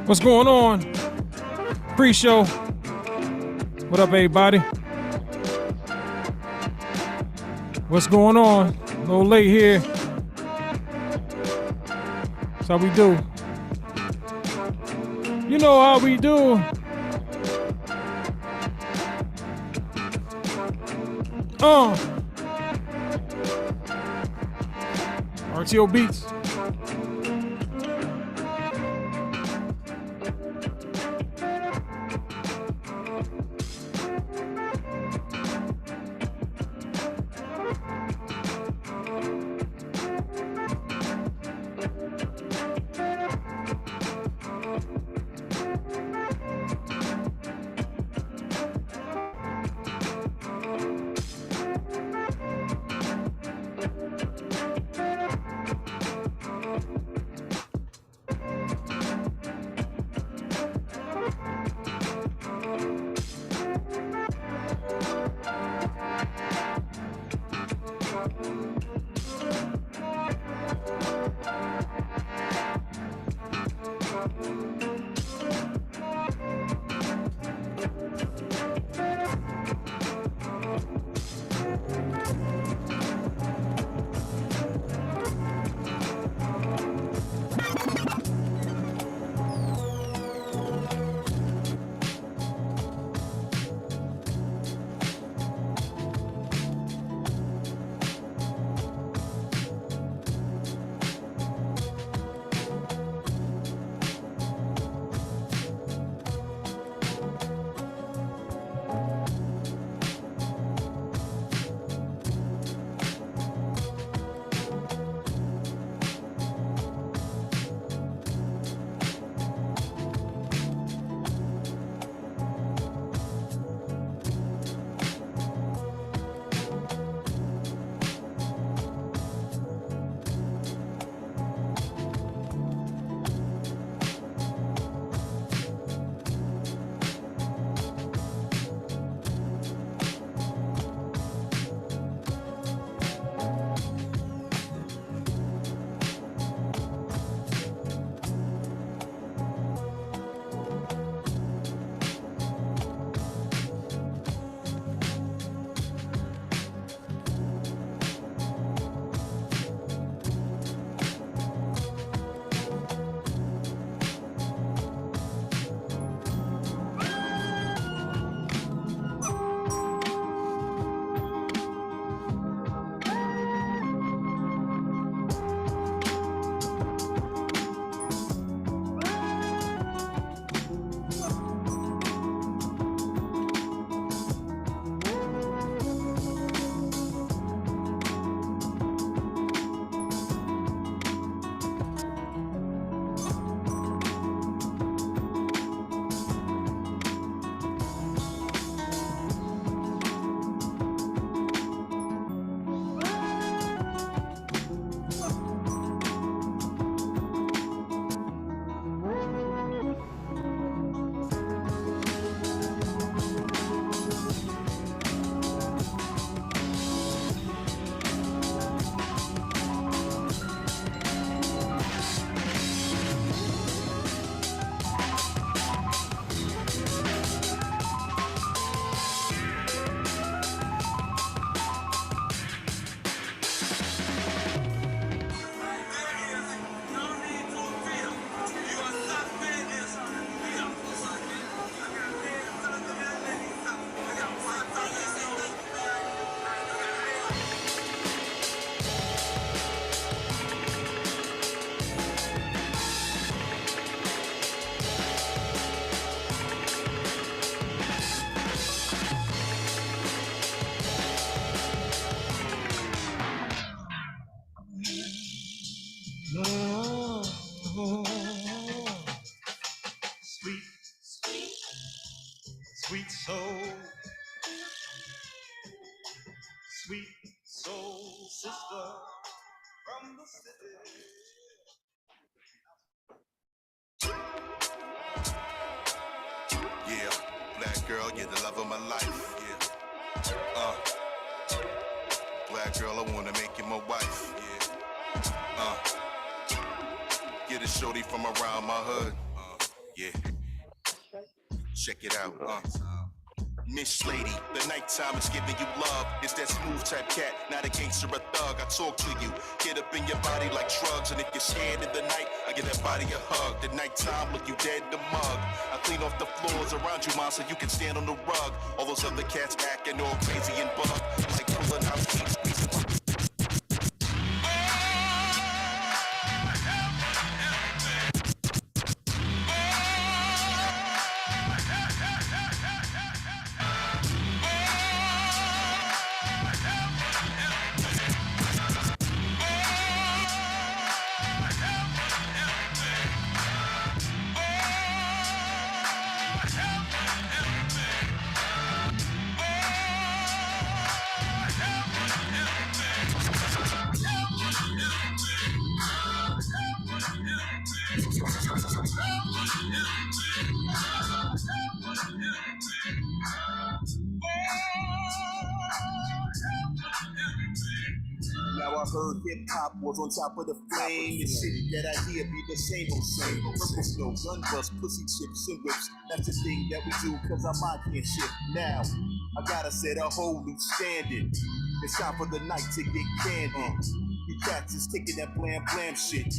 What's going on? Pre-show. What up, everybody? What's going on? A little late here. That's how we do. You know how we do. RTO Beats. Sweet soul, sweet soul sister from the city. Yeah, black girl, you're the love of my life. Yeah, black girl, I wanna make you my wife. Yeah, get a shorty from around my hood. Yeah, check it out. Miss Lady, the nighttime is giving you love. It's that smooth type cat, not a gangster or thug. I talk to you, get up in your body like drugs. And if you're scared in the night, I give that body a hug. The nighttime, look you dead the mug. I clean off the floors around you, mom, so you can stand on the rug. All those other cats acting all crazy and bug, like pulling out keys. Now I heard hip-hop was on top of the flame. The shit that I hear be the same old same. Purple snow, gun bust, pussy chips and whips. That's the thing that we do cause our mind can't shift. Now, I gotta set a whole new standard. It's time for the night to get candid. You cats is kicking that blam blam shit.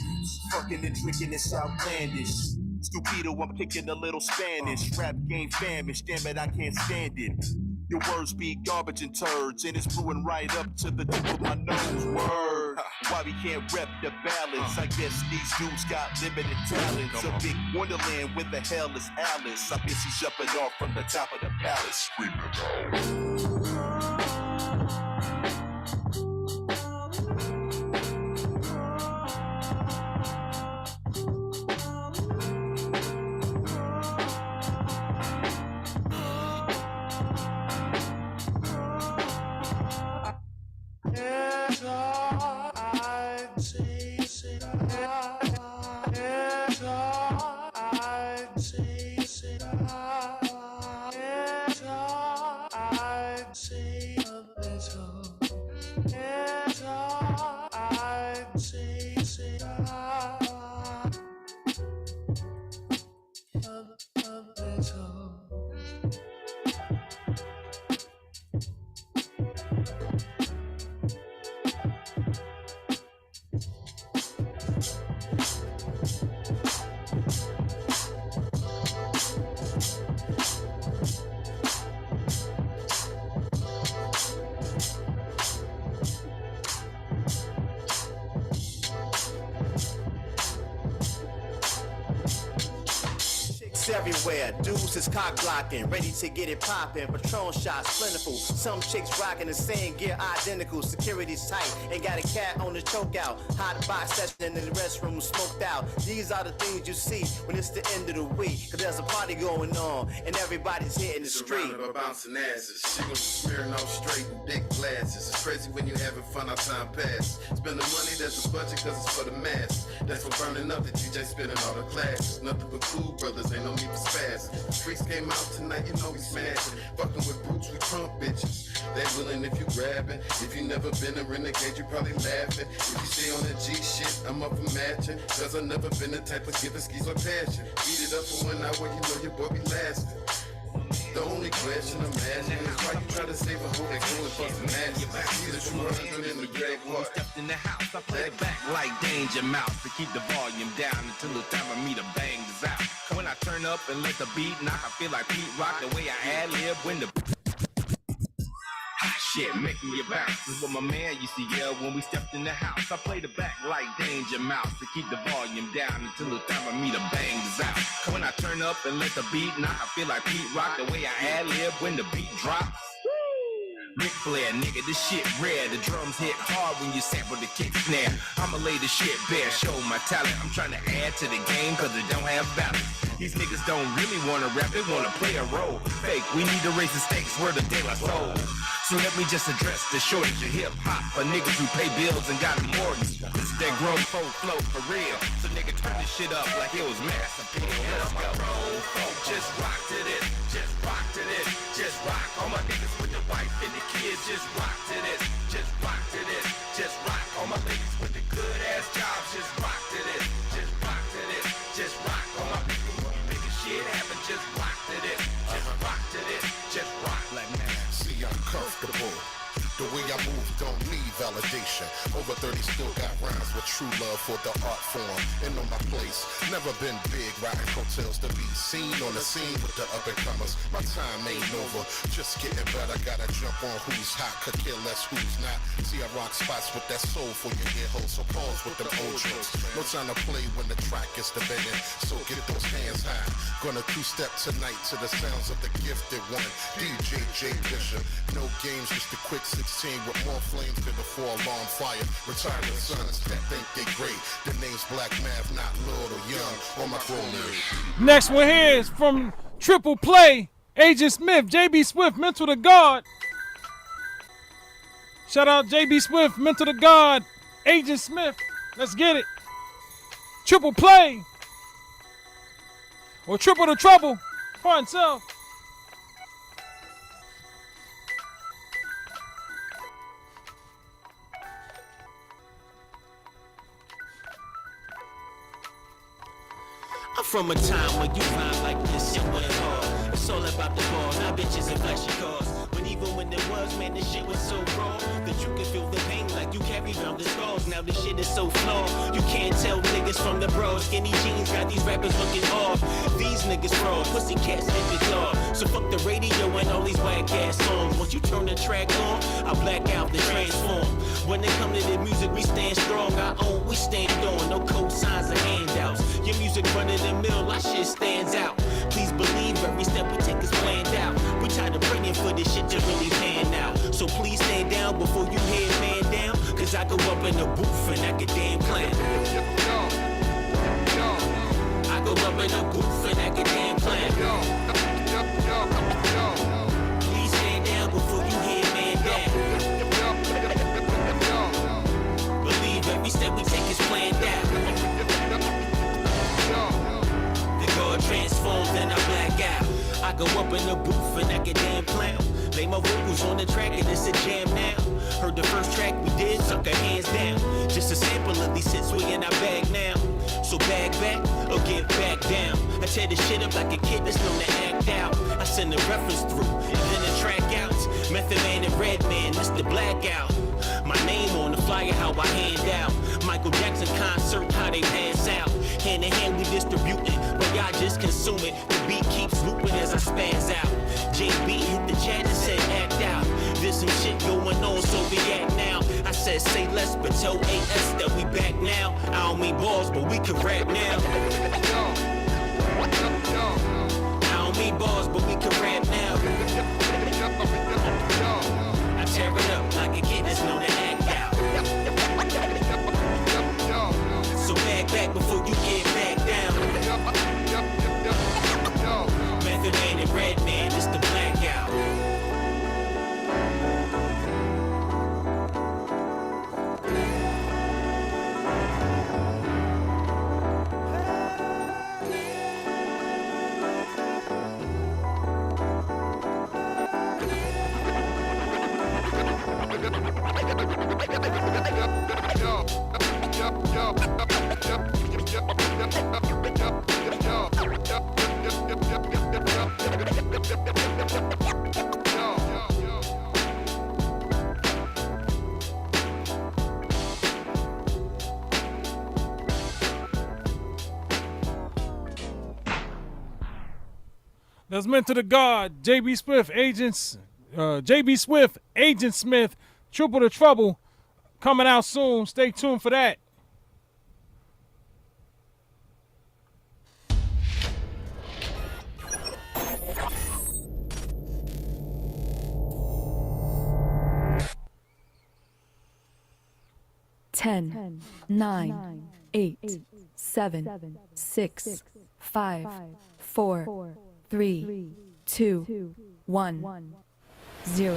Fucking and drinking it's outlandish. Stupido, I'm kicking a little Spanish. Rap game famished, damn it, I can't stand it. Your words be garbage and turds, and it's brewing right up to the tip of my nose. Word, why we can't rep the balance? I guess these dudes got limited talents. A big wonderland, where the hell is Alice? I bet she's jumping off from the top of the palace, screaming out. Everywhere, dudes is cock blocking, ready to get it poppin'. Patron shots plentiful. Some chicks rockin' the same gear, identical. Security's tight, ain't got a cat on the chokeout. Hot box session in the restroom, smoked out. These are the things you see when it's the end of the week. Cause there's a party going on and everybody's hitting the street. Surrounded by bouncing asses, she gon' be smearing off straight in big glasses. It's crazy when you having fun, our time pass. Spend the money, that's the budget, cause it's for the mass. That's what burning up, the DJ spinning all the classes. Nothing but cool brothers, ain't no need for spaz. The streets came out tonight, you know we smashing. Fucking with brutes, we Trump bitches. They willing if you grabbing. If you never been a renegade, you probably laughing. If you stay on that G shit, I'm up for matching. Cause I never been the type of giving skis or passion. Beat it up for 1 hour, you know your boy be lasting. The only question I'm asking is why you try to save a whole crew and bustin' ass. Either you running in the grave when we stepped in the house, I played it back like Danger Mouse to keep the volume down until the time of me to bang this out. When I turn up and let the beat knock, I feel like Pete Rock the way I ad-lib when the shit making you bounce. This is what my man used to yell when we stepped in the house. I played it back like Danger Mouse to keep the volume down until the time of me to bang this out. When I turn up and let the beat knock, I feel like Pete Rock the way I ad-lib when the beat drops. Ric Flair, nigga, this shit rare. The drums hit hard when you sample the kick snare. I'ma lay the shit bare, show my talent. I'm trying to add to the game cause it don't have balance. These niggas don't really wanna rap, they wanna play a role. Fake, we need to raise the stakes, word of De La Soul. So let me just address the shortage of hip-hop for niggas who pay bills and got mortgages. This is that grown folk flow for real. So nigga turn this shit up like it was Mass Appeal. Let's go. Grown folk, just rock to this, just rock to this, just rock. All my niggas with the wife and the kids, just rock to this, just rock to this, just rock. All my ladies with the good ass jobs, just rock to this, just rock to this, just rock. All my niggas with the biggest me uncomfortable. The way I move don't need validation. Over 30 still got rhymes with true love for the art form. And on my place, never been big, riding coattails to be seen on the scene with the up and comers. My time ain't over, just getting better. Gotta jump on who's hot, could care less who's not. See, I rock spots with that soul for your ear holes, so pause with them old jokes. No time to play when the track is debated, so get those hands high. Gonna two-step tonight to the sounds of the gifted one, DJ J Bishop. No games, just a quick 16 with more flames than the 4-alarm fire. Retiring sons that think they great. The name's Black Math, not Lord or Young, or my grown. Next one here is from Triple Play, Agent Smith, JB Swift, Mental to God. Shout out JB Swift, Mental to God, Agent Smith. Let's get it. Triple Play. Or Triple the Trouble. For himself. I'm from a time when you rhyme like this shit went hard. It's all about the ball, now bitches and flashy cars. But even when it was, man, this shit was so raw that you could feel the pain like you carry around the scars. Now this shit is so flawed, you can't tell niggas from the broad. Skinny jeans got these rappers looking off. These niggas fraud, pussy cats hit the claw. So fuck the radio and all these whack ass songs. Once you turn the track on, I black out the transform. When it come to the music, we stand strong. I own, we stand on. No cosigns or handouts. Your music running the mill, our shit stands out. Please believe every step we take is planned out. We tired of praying for this shit to really pan out. So please stand down before you hear man down. Cause I go up in the booth and I get damn plan. I go up in the booth and I get damn plan. Please stand down before you hear man down. Believe every step we take is planned out. Transformed and I black out. I go up in the booth and I get damn clown. Lay my vocals on the track and it's a jam now. Heard the first track we did, suck our hands down. Just a sample of these hits we in our bag now. So bag back or get back down. I tear the shit up like a kid that's known to act out. I send the reference through and then the track out. Method Man and Redman, it's the blackout. My name on the flyer, how I hand out. Michael Jackson concert, how they pass out. Hand in hand we distributing, but y'all just consume it. The beat keeps looping as I spaz out. JB hit the chat and said act out. There's some shit going on, so react now. I said say less, but tell AS that we back now. I don't mean balls, but we can rap now. I don't mean balls, but we can rap now. I tear it up like a kid that's known to act out. So back before you get back down. Method Man and Redman, it's the blackout. That's meant to the God, JB Swift, JB Swift, Agent Smith, Triple the Trouble, coming out soon. Stay tuned for that. Ten, 9, 8, 7, 6, 5, 4, 3, 2, 1, 0.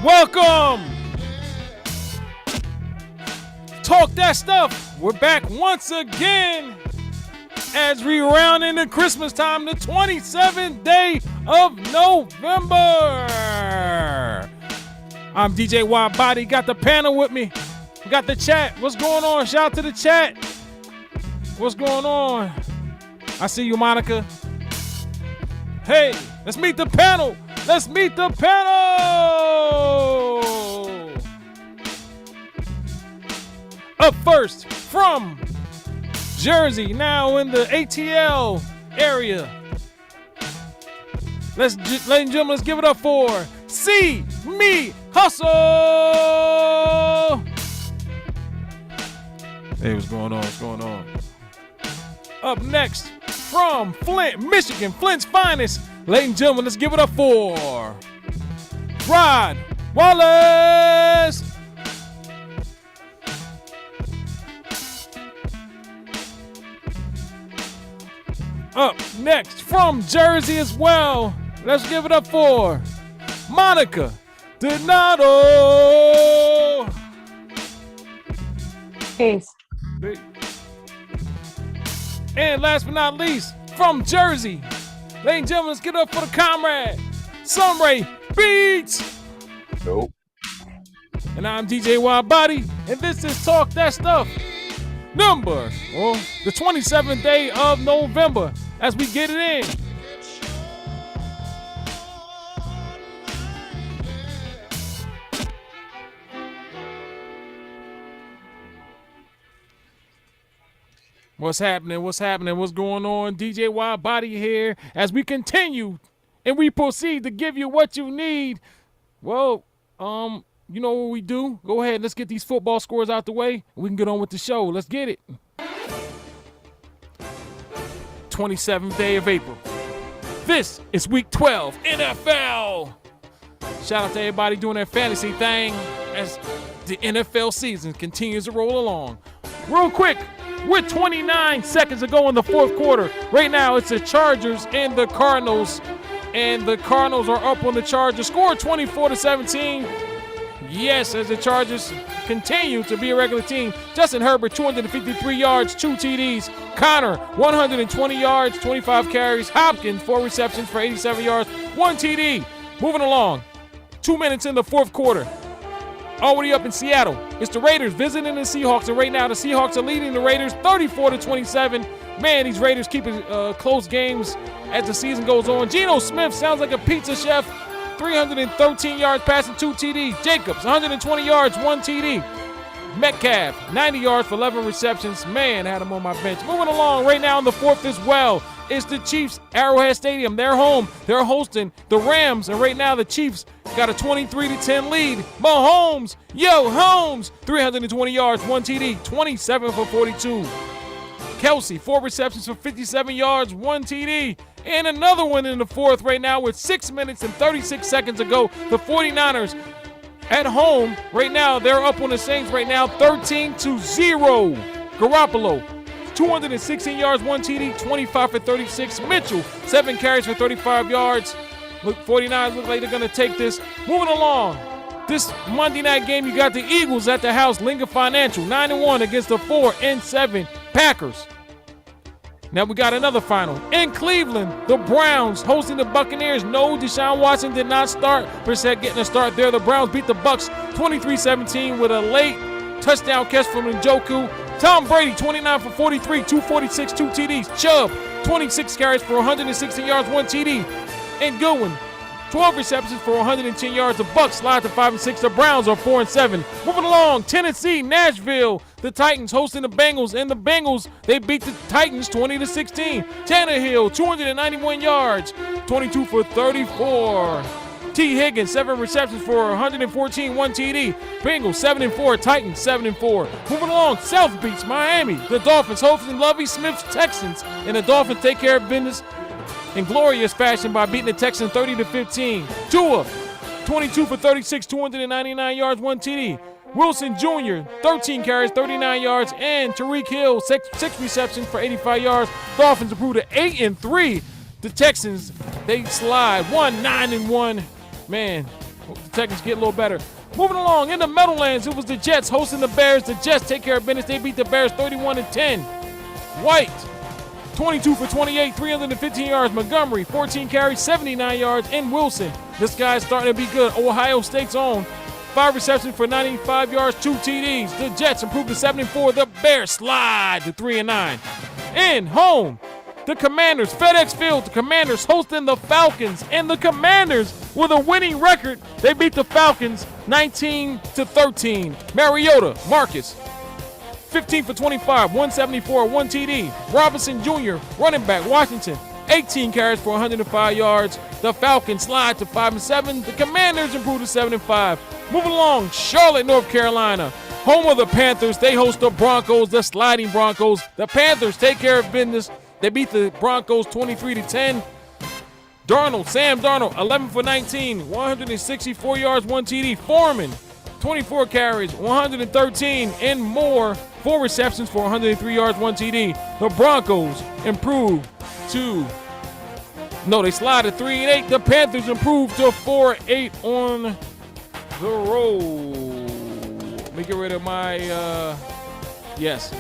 Welcome. Talk That Stuff. We're back once again as we round into Christmas time, the 27th day of November. I'm DJ Wild Body. Got the panel with me. We got the chat. What's going on? Shout out to the chat. What's going on? I see you, Monica. Hey, let's meet the panel. Let's meet the panel. Up first from Jersey, now in the ATL area. Ladies and gentlemen, let's give it up for See Me Hustle. Hey, what's going on? What's going on? Up next from Flint, Michigan, Flint's finest. Ladies and gentlemen, let's give it up for Rod Wallace. Up next from Jersey as well, let's give it up for Monica Donato. Peace. And last but not least, from Jersey, ladies and gentlemen, let's get up for the comrade, Sunray Beats. Nope. And I'm DJ Wild Body, and this is Talk That Stuff, the 27th day of November, as we get it in. What's happening? What's happening? What's going on? DJ Wild Body here as we continue and we proceed to give you what you need. Well, you know what we do? Go ahead, let's get these football scores out the way. We can get on with the show. Let's get it. 27th day of April. This is week 12, NFL. Shout out to everybody doing their fantasy thing as the NFL season continues to roll along. Real quick, with 29 seconds to go in the fourth quarter. Right now, it's the Chargers and the Cardinals. And the Cardinals are up on the Chargers. Score 24-17. Yes, as the Chargers continue to be a regular team. Justin Herbert, 253 yards, 2 TDs. Connor, 120 yards, 25 carries. Hopkins, 4 receptions for 87 yards, 1 TD. Moving along. 2 minutes in the fourth quarter. Already up in Seattle. It's the Raiders visiting the Seahawks, and right now the Seahawks are leading the Raiders 34-27. Man, these Raiders keep close games as the season goes on. Geno Smith sounds like a pizza chef. 313 yards passing, 2 TDs. Jacobs, 120 yards, 1 TD. Metcalf, 90 yards for 11 receptions. Man, had him on my bench. Moving along right now in the fourth as well. It's the Chiefs, Arrowhead Stadium. They're home. They're hosting the Rams. And right now the Chiefs got a 23-10 lead. Mahomes, Holmes, 320 yards, 1 TD, 27 for 42. Kelsey, 4 receptions for 57 yards, 1 TD. And another one in the fourth right now with 6 minutes and 36 seconds to go. The 49ers at home right now, they're up on the Saints right now, 13-0. Garoppolo, 216 yards, 1 TD, 25 for 36. Mitchell, 7 carries for 35 yards. Look, 49ers look like they're going to take this. Moving along, this Monday night game, you got the Eagles at the house, Lincoln Financial, 9-1 against the 4-7 Packers. Now we got another final. In Cleveland, the Browns hosting the Buccaneers. No, Deshaun Watson did not start. Brissett getting a start there. The Browns beat the Bucs 23-17 with a late touchdown catch from Njoku. Tom Brady, 29 for 43, 246, 2 TDs. Chubb, 26 carries for 160 yards, 1 TD. And Goodwin, 12 receptions for 110 yards. The Bucs slide to 5-6. The Browns are 4-7. Moving along, Tennessee, Nashville. The Titans hosting the Bengals, and the Bengals, they beat the Titans 20-16. Tannehill, 291 yards, 22 for 34. T. Higgins, 7 receptions for 114, 1 TD. Bengals 7-4, Titans 7-4. Moving along, South Beach, Miami. The Dolphins hosting Lovie Smith's Texans, and the Dolphins take care of business in glorious fashion by beating the Texans 30-15. Tua, 22 for 36, 299 yards, 1 TD. Wilson Jr., 13 carries, 39 yards, and Tyreek Hill, 6 receptions for 85 yards. Dolphins improved to 8-3. The Texans, they slide 9-1. Man, Hope the Texans get a little better. Moving along, in the Meadowlands, it was the Jets hosting the Bears. The Jets take care of business. They beat the Bears 31-10. White, 22 for 28, 315 yards. Montgomery, 14 carries, 79 yards. And Wilson, this guy's starting to be good. Ohio State's own. 5 receptions for 95 yards, 2 TDs. The Jets improved to 7-4. The Bears slide to 3-9. And home, the Commanders, FedEx Field, the Commanders hosting the Falcons. And the Commanders, with a winning record, they beat the Falcons 19-13. Mariota, Marcus, 15 for 25, 174, 1 TD. Robinson Jr., running back, Washington, 18 carries for 105 yards. The Falcons slide to 5-7. The Commanders improve to 7-5. Moving along, Charlotte, North Carolina, home of the Panthers. They host the Broncos, the sliding Broncos. The Panthers take care of business. They beat the Broncos 23-10. Sam Darnold, 11 for 19, 164 yards, 1 TD. Foreman, 24 carries, 113 and more. 4 receptions for 103 yards, 1 TD. The Broncos improve they slide to 3-8. The Panthers improve to 4-8 on the road. Let me get rid of my,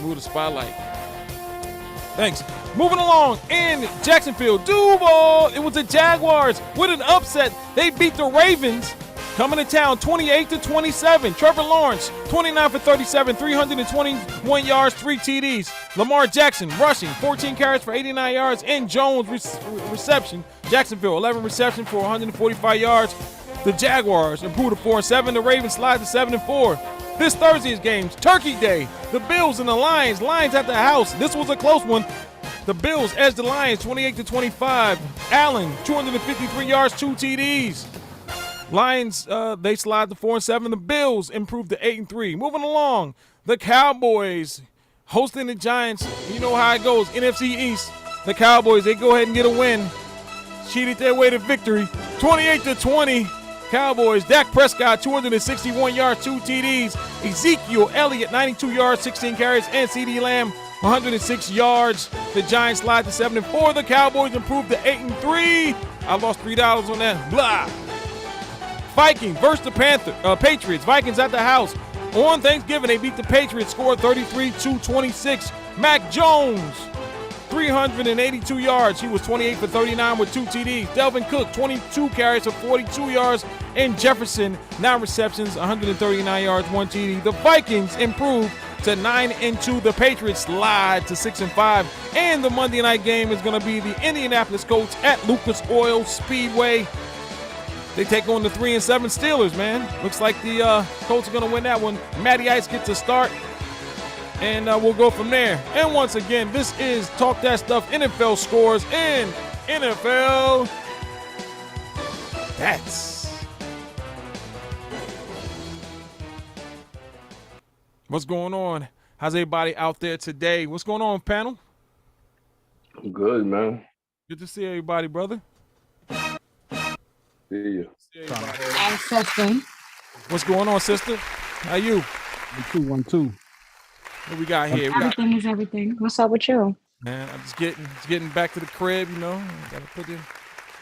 move the spotlight. Thanks. Moving along in Jacksonville, Duval. It was the Jaguars with an upset. They beat the Ravens coming to town 28-27. Trevor Lawrence, 29 for 37, 321 yards, 3 TDs. Lamar Jackson rushing, 14 carries for 89 yards. And Jones reception. Jacksonville, 11 receptions for 145 yards. The Jaguars improve to 4-7. The Ravens slide to 7-4. This Thursday's games, Turkey Day, the Bills and the Lions. Lions at the house. This was a close one. The Bills edge the Lions 28-25. Allen, 253 yards, 2 TDs. Lions, they slide to 4-7. The Bills improve to 8-3. Moving along, the Cowboys hosting the Giants. You know how it goes. NFC East. The Cowboys, they go ahead and get a win. Cheated their way to victory. 28-20. Cowboys, Dak Prescott, 261 yards, 2 TDs. Ezekiel Elliott, 92 yards, 16 carries. And CeeDee Lamb, 106 yards. The Giants slide to 7-4. The Cowboys improve to 8-3. I lost $3 on that. Blah. Vikings versus the Patriots. Vikings at the house. On Thanksgiving, they beat the Patriots, scored 33-26. Mac Jones, 382 yards. He was 28 for 39 with 2 TDs. Delvin Cook, 22 carries for 42 yards. And Jefferson, 9 receptions, 139 yards, 1 TD. The Vikings improve to 9-2. The Patriots slide to 6-5. And the Monday night game is going to be the Indianapolis Colts at Lucas Oil Speedway. They take on the 3-7 Steelers, man. Looks like the Colts are going to win that one. Matty Ice gets a start, and we'll go from there. And once again, this is Talk That Stuff NFL scores in NFL. What's going on? How's everybody out there today? What's going on, panel? I'm good, man. Good to see everybody, brother. See you. What's going on, sister? How you? 1-2. What we got here? Everything is everything. What's up with you? Man, I'm just getting back to the crib, you know. Gotta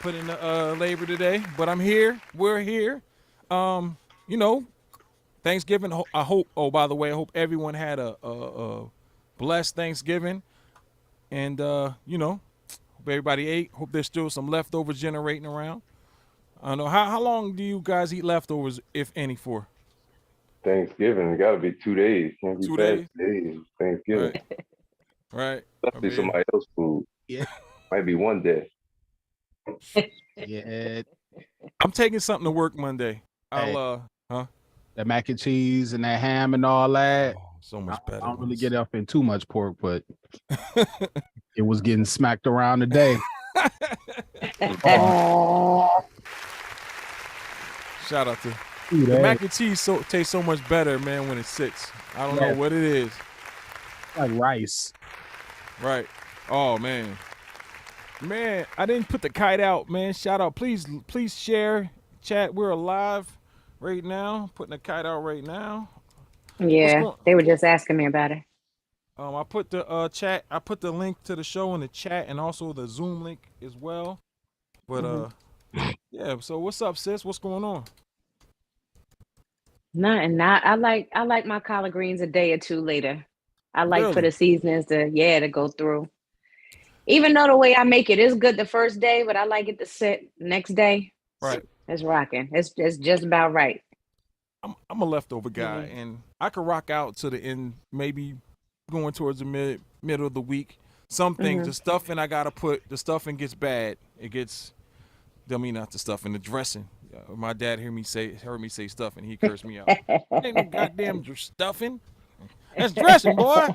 put in the labor today, but I'm here. We're here. You know, Thanksgiving. I hope. Oh, by the way, I hope everyone had a blessed Thanksgiving, and you know, hope everybody ate. Hope there's still some leftovers generating around. I don't know how long do you guys eat leftovers, if any, for? Thanksgiving, it gotta be 2 days. Can't be 2 days. Thanksgiving. Right. Especially somebody else's food. Yeah. Might be one day. Yeah. I'm taking something to work Monday. I'll That mac and cheese and that ham and all that. Oh, so much better. I don't really get up in too much pork, but it was getting smacked around today. Shout out to the mac and cheese. Tastes so much better, man, when it sits. I don't know what it is. Like rice. Right. Oh man, I didn't put the kite out, man. Shout out, please share, chat. We're alive right now. Putting the kite out right now. Yeah, they were just asking me about it. I put the chat. I put the link to the show in the chat and also the Zoom link as well. But yeah. So what's up, sis? What's going on? Nothing. Not. I like my collard greens a day or two later. I like for Really? the seasonings to go through. Even though the way I make it is good the first day, but I like it to sit next day. Right. It's rocking. It's just about right. I'm a leftover guy, Yeah. and I could rock out to the end, maybe going towards the middle of the week. Some things, the stuffing I gotta put, the stuffing gets bad. It gets, I mean, not the stuffing, the dressing. My dad heard me say stuffing. He cursed me out. Ain't no goddamn stuffing. That's dressing, boy.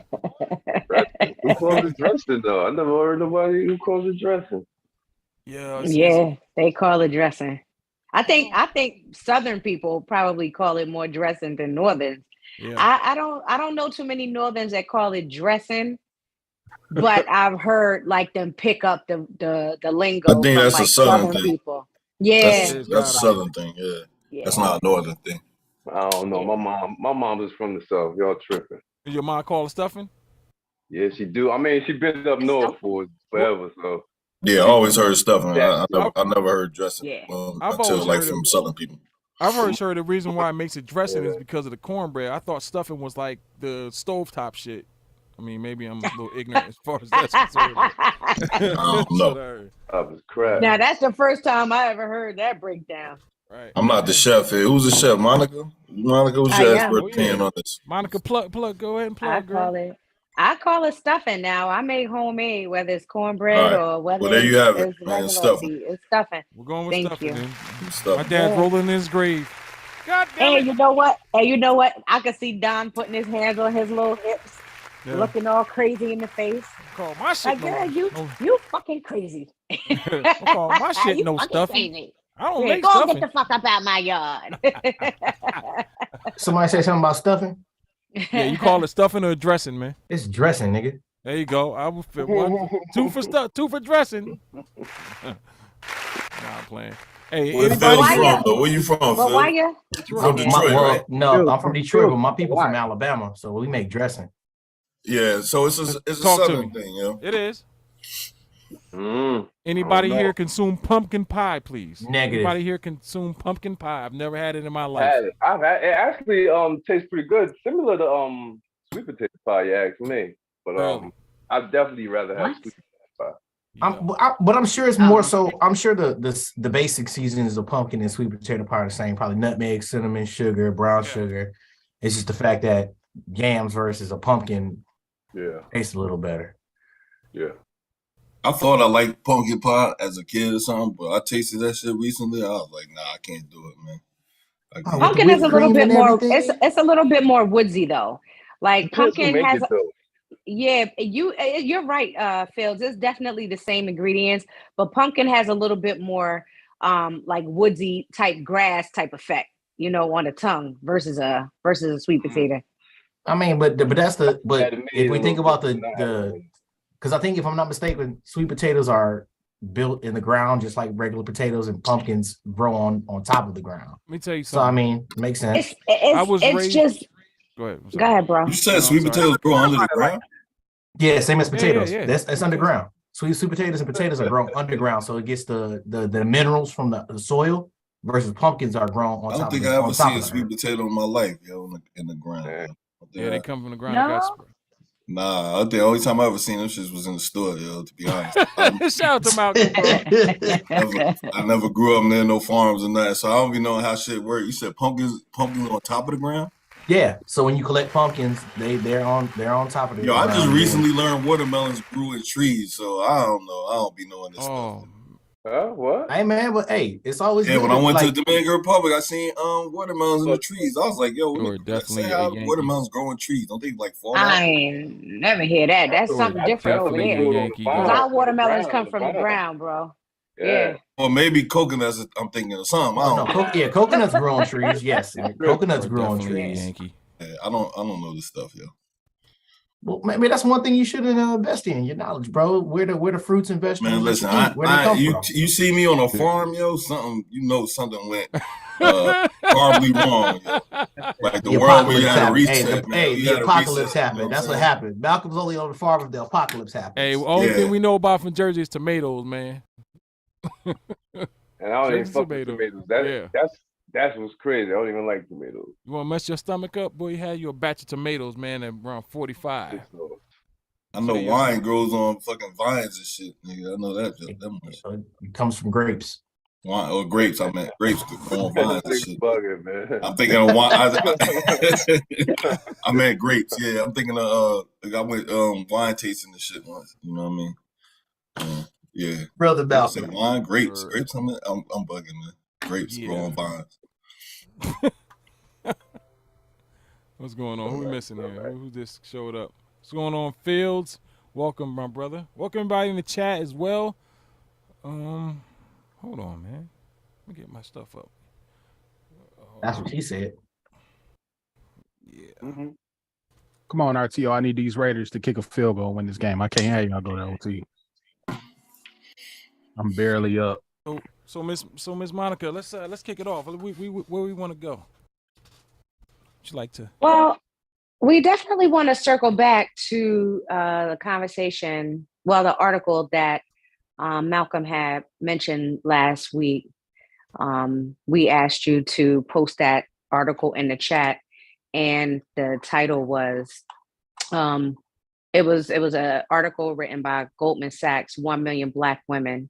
Who calls it dressing though? I never heard nobody who calls it dressing. Yeah, Yeah, they call it dressing. I think Southern people probably call it more dressing than Northerns. yeah. I don't know too many Northerns that call it dressing, but I've heard like them pick up the lingo I think from that's a like Southern Southern thing. people. Yeah, It's That's a gotta be. Southern thing. Yeah, that's yeah, not a Northern thing. I don't know. yeah. My mom is from the South. Y'all tripping. Does your mom call it stuffing? Yeah, she do. I mean, she been up north for forever, so Yeah, I she always heard stuffing. that. I never heard dressing Yeah. I've until always like heard from it. Southern people. I've always heard the reason why it makes it dressing Yeah. is because of the cornbread. I thought stuffing was like the stovetop shit. I mean, maybe I'm a little ignorant as far as that's concerned. I don't That's know. what I heard. That was crap. Now that's the first time I ever heard that breakdown. Right. I'm not the chef here. Who's the chef? Monica? Monica, who's I your am. expert Oh, yeah. opinion on this? Monica, plug. Go ahead and I plug, girl. call it stuffing now. I make homemade, whether it's All cornbread right. or whether Well, there you have it, it's man. regular Stuffing. it's stuffing. We're going with Thank stuffing you. then. My Stuffing. dad's Yeah. rolling in his grave. God damn Hey, it. you know what? Hey, you know what? I could see Don putting his hands on his little hips, Yeah. looking all crazy in the face. Call my shit Like, girl, no. you fucking crazy. Don't call my shit You no fucking stuffing. crazy. I don't Yeah, make go stuffing. get the fuck up out my yard. Somebody say something about stuffing? Yeah, you call it stuffing or dressing, man. It's dressing, nigga. There you go. I will fit one, two for dressing. Nah, I'm playing. Hey, Where anybody Phil's why here? from, you- though? Where you from, But Phil? why you? From Detroit, right? No, Phil, I'm from Phil, Detroit, but my Phil, people why? from Alabama, so we make dressing. Yeah, so it's a Talk to Southern me. thing, yo. It is. I Anybody don't know. here consume pumpkin pie, please? Negative. Anybody here consume pumpkin pie? I've never had it in my life. Had it. I've had it. Actually tastes pretty good, similar to sweet potato pie. You ask me, but Really? I'd definitely rather have What? sweet potato pie. Yeah. But I'm sure it's more Oh. so. I'm sure the basic seasonings of pumpkin and sweet potato pie are the same. Probably nutmeg, cinnamon, sugar, brown sugar. It's just the fact that yams versus a pumpkin Yeah, tastes a little better. yeah. I thought I liked pumpkin pie as a kid or something, but I tasted that shit recently. I was like, nah, I can't do it, man. I Oh, can't. with Pumpkin the is a whipped little cream bit and more. everything? It's a little bit more woodsy though. Like Depends who pumpkin make has. it though. Yeah, you're right, Phils. It's definitely the same ingredients, but pumpkin has a little bit more like woodsy type grass type effect, on the tongue versus a sweet potato. I mean, but that's the Had it if made we a think little about different than I had it. because I think if I'm not mistaken, sweet potatoes are built in the ground just like regular potatoes, and pumpkins grow on top of the ground. Let me tell you So I something. mean, it makes sense. I was It's raised- just Go ahead. I'm go sorry. ahead, bro. You said No, sweet I'm sorry. potatoes grow under the ground? Yeah, same as Yeah, potatoes. yeah. That's underground. Sweet potatoes and potatoes are grown underground, so it gets the minerals from the soil. Versus pumpkins are grown on I don't top think of I the, ever on top seen a of the sweet earth. potato in my life, yo, in the ground. Yeah. Yo. I think Yeah, they I- come from the ground. No. Nah, I think the only time I ever seen them shits was in the store, yo, to be honest. Shout out to Malcolm, bro. I never grew up near no farms or nothing, so I don't be knowing how shit work. You said pumpkins on top of the ground? Yeah, so when you collect pumpkins, they're on top of the Yo, I ground. just recently learned watermelons grew in trees, so I don't know. I don't be knowing this Oh, stuff. Huh? What? Hey man, but hey, it's always Yeah, good when I went like, to the Dominican Republic, I seen watermelons in the trees. I was like, yo, you are what definitely say a how Yankee. watermelons grow in trees? Don't they like fall out? I ain't never hear that. That's something different over definitely there. a Yankee Because guy. our watermelons come from the ground, bro. Yeah. Or maybe coconuts. I'm thinking of something. I Oh, don't no, know. coconuts grow on trees. Yes, coconuts You're grow on definitely a trees. Yankee. Yeah, I don't know this stuff, yo. Well, maybe that's one thing you should invest in your knowledge, bro. Where the fruits and vegetables Man, that listen, you eat, where they come you from. see me on a farm, yo. Something went horribly wrong. Yo. Like the world where you had a reset, man. The apocalypse happened. That's what happened. Malcolm's only on the farm if the apocalypse happened. Hey, only thing we know about from Jersey is tomatoes, man. And I don't even Jersey fuck with tomato. tomatoes. That's what's crazy. I don't even like tomatoes. You want to mess your stomach up, boy? You had you a batch of tomatoes, man, at around 45. I know Say yes. wine grows on fucking vines and shit, nigga. I know that much. It comes from grapes. Wine or grapes. I meant grapes could grow on vines and shit. Bugging, man. I'm thinking of wine. I meant grapes. Yeah, I'm thinking of like I went wine tasting and shit once. You know what I mean? Yeah. Brother People say Malcolm. wine, grapes. Grapes. I'm bugging, man. Grapes grow on vines. What's going on? Who we missing here? Who just showed up? What's going on, Fields? Welcome, my brother. Welcome everybody in the chat as well. Hold on, man. Let me get my stuff up. That's what he said. Yeah. Come on, RTO. I need these Raiders to kick a field goal and win this game. I can't have y'all go to OT. I'm barely up. So Miss Monica, let's kick it off. Where we want to go? Would you like to? Well, we definitely want to circle back to the conversation. Well, the article that Malcolm had mentioned last week. We asked you to post that article in the chat, and the title was it was an article written by Goldman Sachs, 1 million Black women,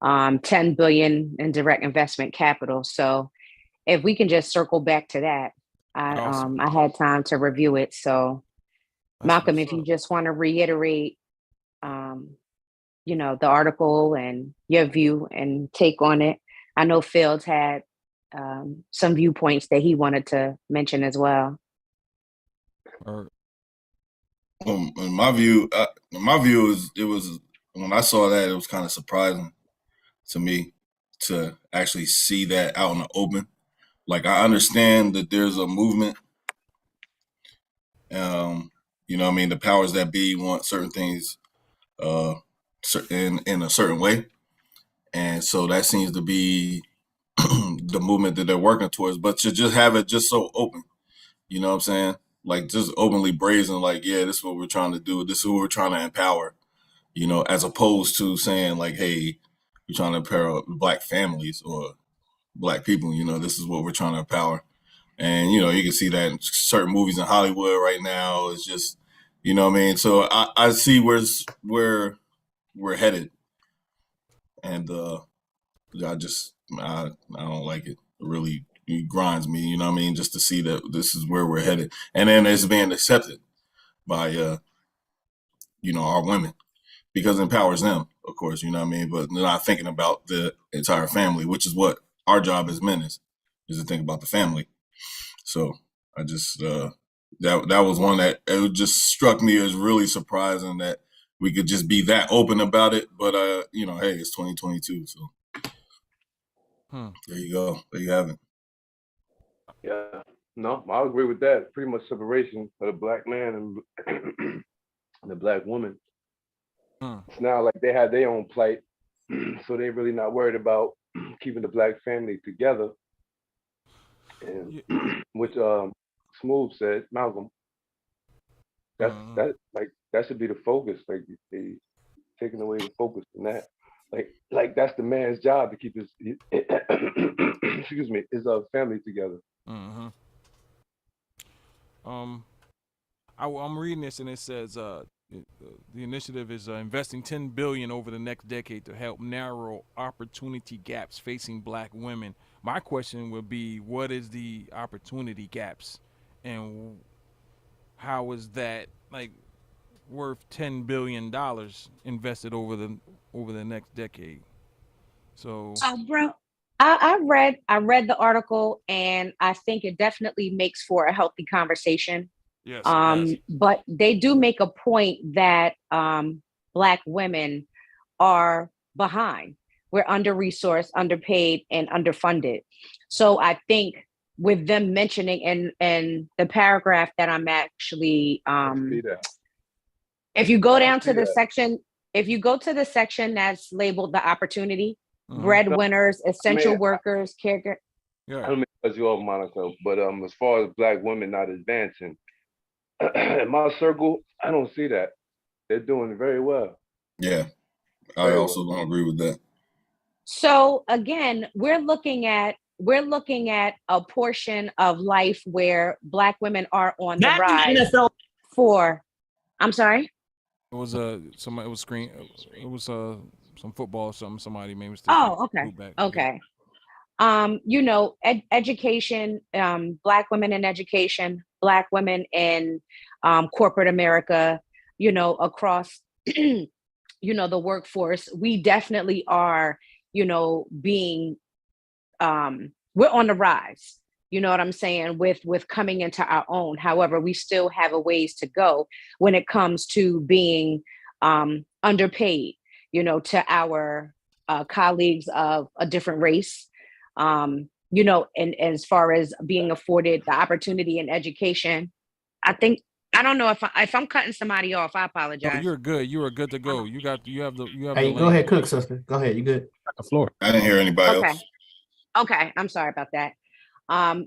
10 billion in direct investment capital. So if we can just circle back to that, Awesome. I had time to review it. So That's Malcolm, if you just want to reiterate, the article and your view and take on it. I know Fields had some viewpoints that he wanted to mention as well. In my view is it was when I saw that, it was kind of surprising to me to actually see that out in the open. Like, I understand that there's a movement. You know what I mean? The powers that be want certain things in a certain way. And so that seems to be the movement that they're working towards. But to just have it just so open, you know what I'm saying? Like, just openly brazen, like, yeah, this is what we're trying to do. This is who we're trying to empower, as opposed to saying, like, hey, we're trying to empower Black families or Black people, this is what we're trying to empower. And, you can see that in certain movies in Hollywood right now. It's just, you know what I mean? So I see where we're headed. And I don't like it. It really grinds me, you know what I mean? Just to see that this is where we're headed. And then it's being accepted by, our women, because it empowers them, of course, you know what I mean? But they're not thinking about the entire family, which is what our job as men is to think about the family. So I just, that was one that it just struck me as really surprising that we could just be that open about it. But, hey, it's 2022. So there you go. There you have it. Yeah. No, I agree with that. Pretty much separation of the Black man and the Black woman. It's now like they have their own plight. So they're really not worried about keeping the Black family together. And which Smooth said, Malcolm, that should be the focus. Like, they taking away the focus from that. Like that's the man's job, to keep his excuse me, his family together. I'm reading this, and it says the initiative is investing $10 billion over the next decade to help narrow opportunity gaps facing Black women. My question would be, what is the opportunity gaps, and how is that worth $10 billion invested over the next decade? So, bro, I read the article, and I think it definitely makes for a healthy conversation. Yes. But they do make a point that Black women are behind. We're under-resourced, underpaid, and underfunded. So I think with them mentioning in the paragraph that I'm actually, if you go down to the section, that's labeled the opportunity, breadwinners, essential workers, caregiver. I don't mean to cut you off, Monica, but as far as Black women not advancing, in my circle, I don't see that. They're doing very well. Yeah, I also don't agree with that. So again, we're looking at we're looking at a portion of life where Black women are on the Not the rise. NFL. I'm sorry. It was somebody. It was screen. It was some football or something. Somebody made a mistake. Oh, okay. Okay. You know, education, Black women in education, Black women in corporate America, you know, across, you know, the workforce, we definitely are, you know, being, we're on the rise. You know what I'm saying? With coming into our own. However, we still have a ways to go when it comes to being underpaid, you know, to our colleagues of a different race. You know, and as far as being afforded the opportunity in education, I think, I don't know if I'm cutting somebody off, I apologize. No, you're good. You are good to go. You have the Hey, go ahead, cook, sister. Go ahead. You good? The floor. I didn't hear anybody else. Okay, I'm sorry about that.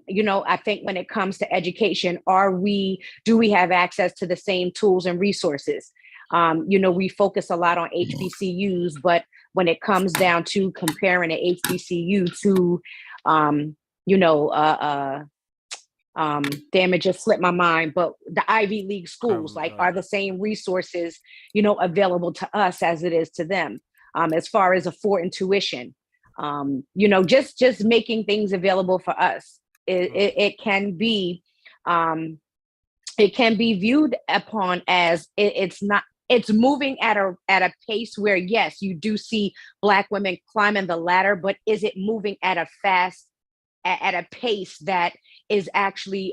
You know, I think when it comes to education, do we have access to the same tools and resources? You know, we focus a lot on HBCUs, but when it comes down to comparing an HBCU to, you know, damn, it just slipped my mind, but the Ivy League schools, like, are the same resources, you know, available to us as it is to them, as far as affording tuition, you know, just making things available for us. It can be viewed upon as it's moving at a pace where, yes, you do see Black women climbing the ladder, but is it moving at a pace that is actually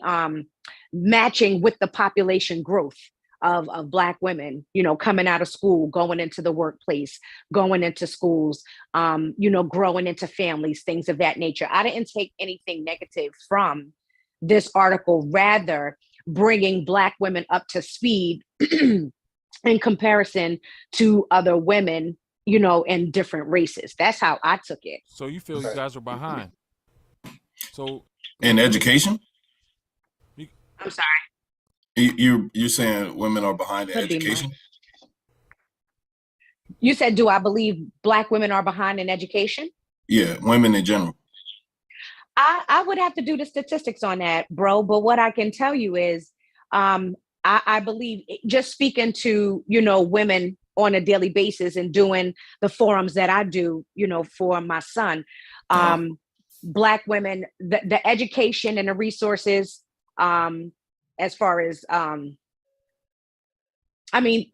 matching with the population growth of Black women, you know, coming out of school, going into the workplace, going into schools, you know, growing into families, things of that nature. I didn't take anything negative from this article, rather bringing Black women up to speed in comparison to other women, you know, in different races. That's how I took it. So you feel you guys are behind. So in education, I'm sorry. You're saying women are behind in education? You said, do I believe Black women are behind in education? Yeah, women in general. I would have to do the statistics on that, bro. But what I can tell you is, I believe, just speaking to, you know, women on a daily basis and doing the forums that I do, you know, for my son, Black women, the education and the resources, as far as, I mean,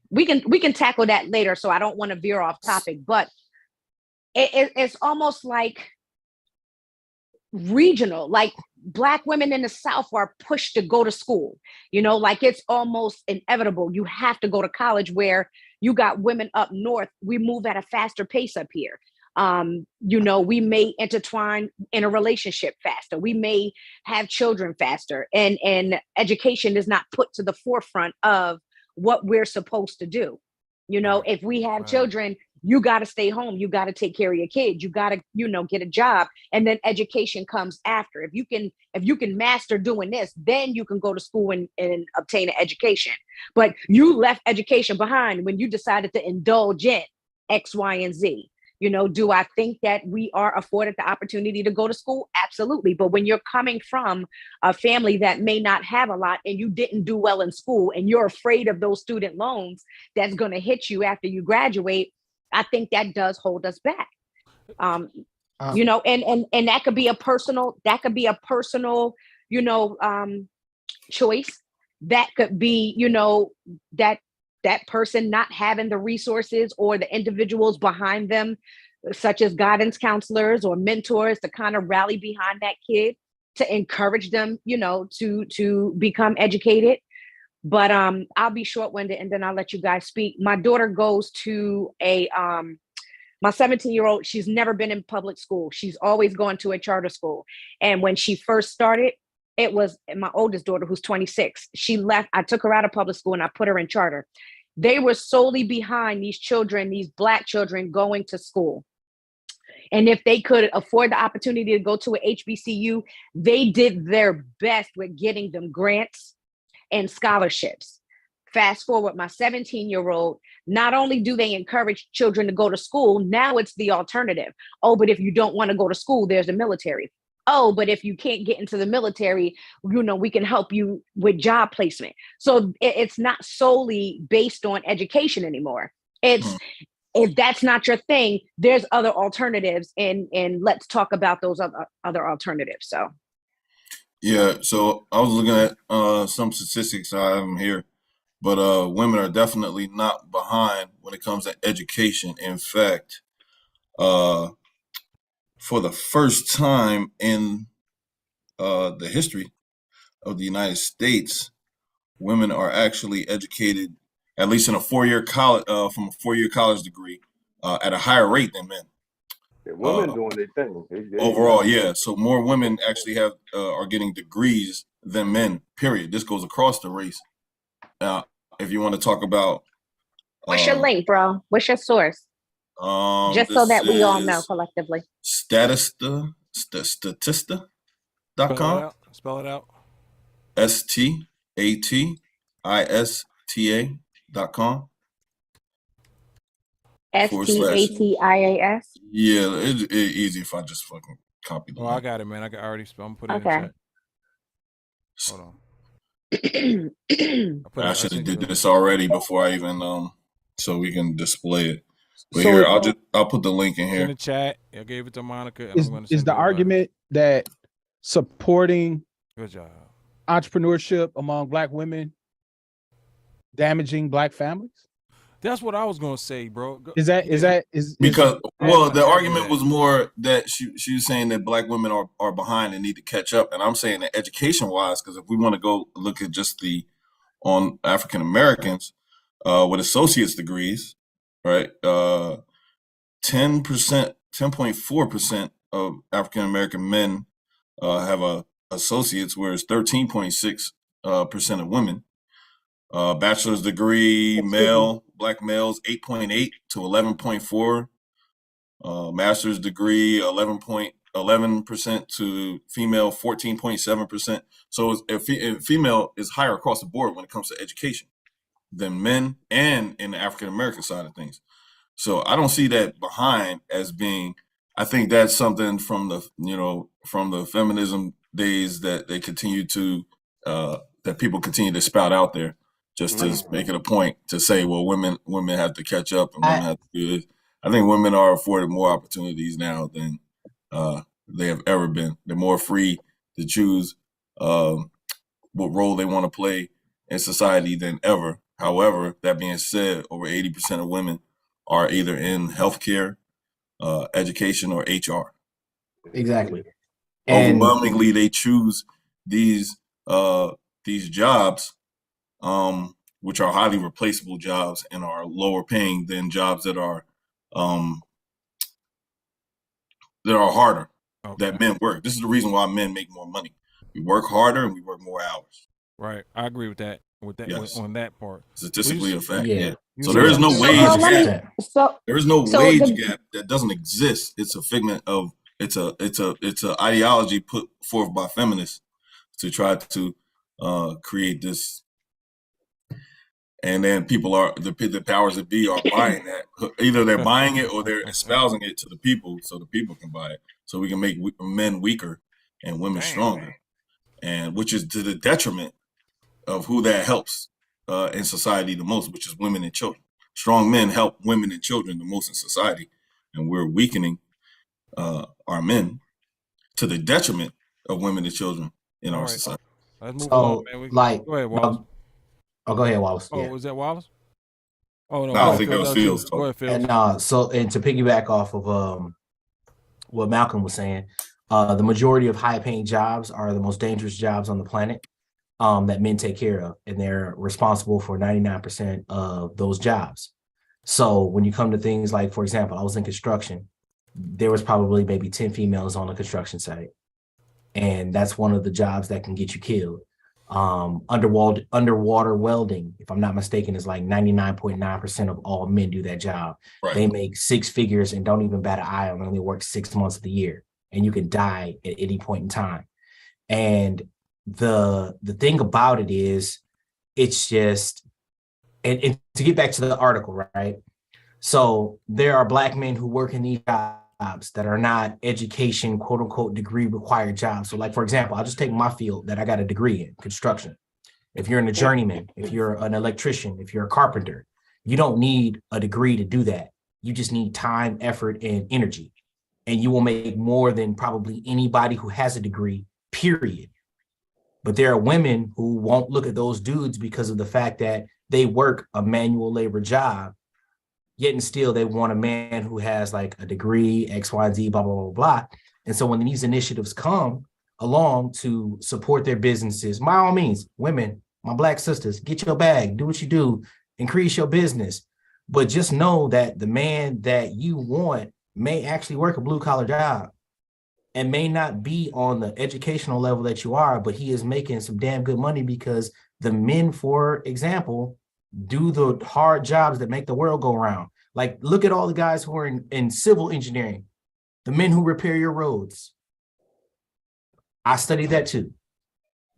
we can tackle that later, so I don't want to veer off topic, but it's almost like regional, like Black women in the South are pushed to go to school, you know, like it's almost inevitable. You have to go to college, where you got women up north. We move at a faster pace up here. You know, we may intertwine in a relationship faster. We may have children faster, and education is not put to the forefront of what we're supposed to do. You know, if we have children, you got to stay home. You got to take care of your kids. You got to, you know, get a job, and then education comes after. If you can master doing this, then you can go to school and obtain an education. But you left education behind when you decided to indulge in X, Y, and Z. You know, do I think that we are afforded the opportunity to go to school? Absolutely. But when you're coming from a family that may not have a lot, and you didn't do well in school, and you're afraid of those student loans that's going to hit you after you graduate, I think that does hold us back. You know, and that could be a personal, you know, choice. That could be, you know, that person not having the resources or the individuals behind them, such as guidance counselors or mentors, to kind of rally behind that kid, to encourage them, you know, to become educated. But I'll be short-winded, and then I'll let you guys speak. My daughter goes to my 17-year-old, she's never been in public school. She's always gone to a charter school. And when she first started, it was my oldest daughter, who's 26. She left. I took her out of public school and I put her in charter. They were solely behind these children, these Black children, going to school. And if they could afford the opportunity to go to an HBCU, they did their best with getting them grants and scholarships. Fast forward, my 17-year-old, not only do they encourage children to go to school, now it's the alternative. Oh, but if you don't want to go to school, there's the military. Oh, but if you can't get into the military, we can help you with job placement. So it's not solely based on education anymore. It's if that's not your thing, there's other alternatives, and let's talk about those other alternatives. So Yeah, so I was looking at some statistics. I have them here, but women are definitely not behind when it comes to education. In fact, for the first time in the history of the United States, women are actually educated, at least in a four-year college, from a four-year college degree, at a higher rate than men. Yeah, women doing their thing. Overall, yeah. So more women actually are getting degrees than men. Period. This goes across the race. If you want to talk about, what's your link, bro? What's your source? Just so that we all know collectively. Statista.com. Spell it out. STATISTA.com. STATIAS. Yeah, it's easy if I just fucking copy the link. I got it, man. I'm putting it in the chat. Hold on. I should have did this already before I even so we can display it. But so here, I'll put the link in here. In the chat. I gave it to Monica. Is the argument that supporting good job entrepreneurship among Black women damaging Black families? That's what I was gonna say, bro. The argument was more that she was saying that Black women are behind and need to catch up, and I'm saying that education wise, because if we want to go look at just on African Americans with associate's degrees, right? 10.4% of African American men have associates, whereas 13.6% of women. Bachelor's degree, Black males, 8.8 to 11.4. Master's degree, 11% to female, 14.7%. So female is higher across the board when it comes to education than men, and in the African American side of things. So I don't see that behind as being. I think that's something from the feminism days that they continue to that people continue to spout out there. Just to make it a point to say, well, women have to catch up and women have to do this. I think women are afforded more opportunities now than they have ever been. They're more free to choose what role they want to play in society than ever. However, that being said, over 80% of women are either in healthcare, education, or HR. Exactly. Overwhelmingly, they choose these jobs, which are highly replaceable jobs and are lower paying than jobs that are harder, that men work. This is the reason why men make more money. We work harder and we work more hours. Right. I agree with that. Yes. On that part. Statistically a fact. Yeah. So there is no wage gap. There is no wage gap that doesn't exist. It's a figment of it's a ideology put forth by feminists to try to create this. And then people the powers that be are buying that. Either they're buying it or they're espousing it to the people so the people can buy it. So we can make men weaker and women stronger. And which is to the detriment of who that helps in society the most, which is women and children. Strong men help women and children the most in society. And we're weakening our men to the detriment of women and children in our society. Let's move on, man. Go ahead, Wallace. Go ahead, Wallace. Oh, was that Wallace? Oh no, I think that was Fields. Go ahead, Fields. And to piggyback off of what Malcolm was saying, the majority of high-paying jobs are the most dangerous jobs on the planet that men take care of, and they're responsible for 99% of those jobs. So when you come to things like, for example, I was in construction, there was probably maybe 10 females on a construction site, and that's one of the jobs that can get you killed. Underwater welding, if I'm not mistaken, is like 99.9% of all men do that job. Right. They make six figures and don't even bat an eye on, only work 6 months of the year, and you can die at any point in time. And the thing about it is, it's just and to get back to the article, right? So there are Black men who work in these jobs that are not education, quote unquote, degree required jobs. So like, for example, I'll just take my field that I got a degree in, construction. If you're a journeyman, if you're an electrician, if you're a carpenter, you don't need a degree to do that. You just need time, effort, and energy. And you will make more than probably anybody who has a degree, period. But there are women who won't look at those dudes because of the fact that they work a manual labor job, yet and still they want a man who has like a degree, X, Y, Z, blah, blah, blah, blah. And so when these initiatives come along to support their businesses, by all means, women, my Black sisters, get your bag, do what you do, increase your business. But just know that the man that you want may actually work a blue collar job and may not be on the educational level that you are, but he is making some damn good money because the men, for example, do the hard jobs that make the world go around. Like, look at all the guys who are in civil engineering, the men who repair your roads. I studied that too.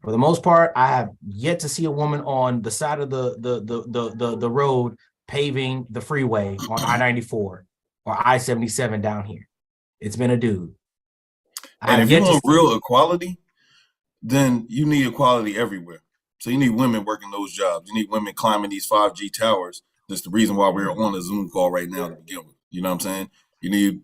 For the most part, I have yet to see a woman on the side of the road paving the freeway on I-94 or I-77 down here. It's been a dude. And if you want real equality, then you need equality everywhere. So you need women working those jobs. You need women climbing these 5G towers. That's the reason why we're on a Zoom call right now to begin with. You know what I'm saying? You need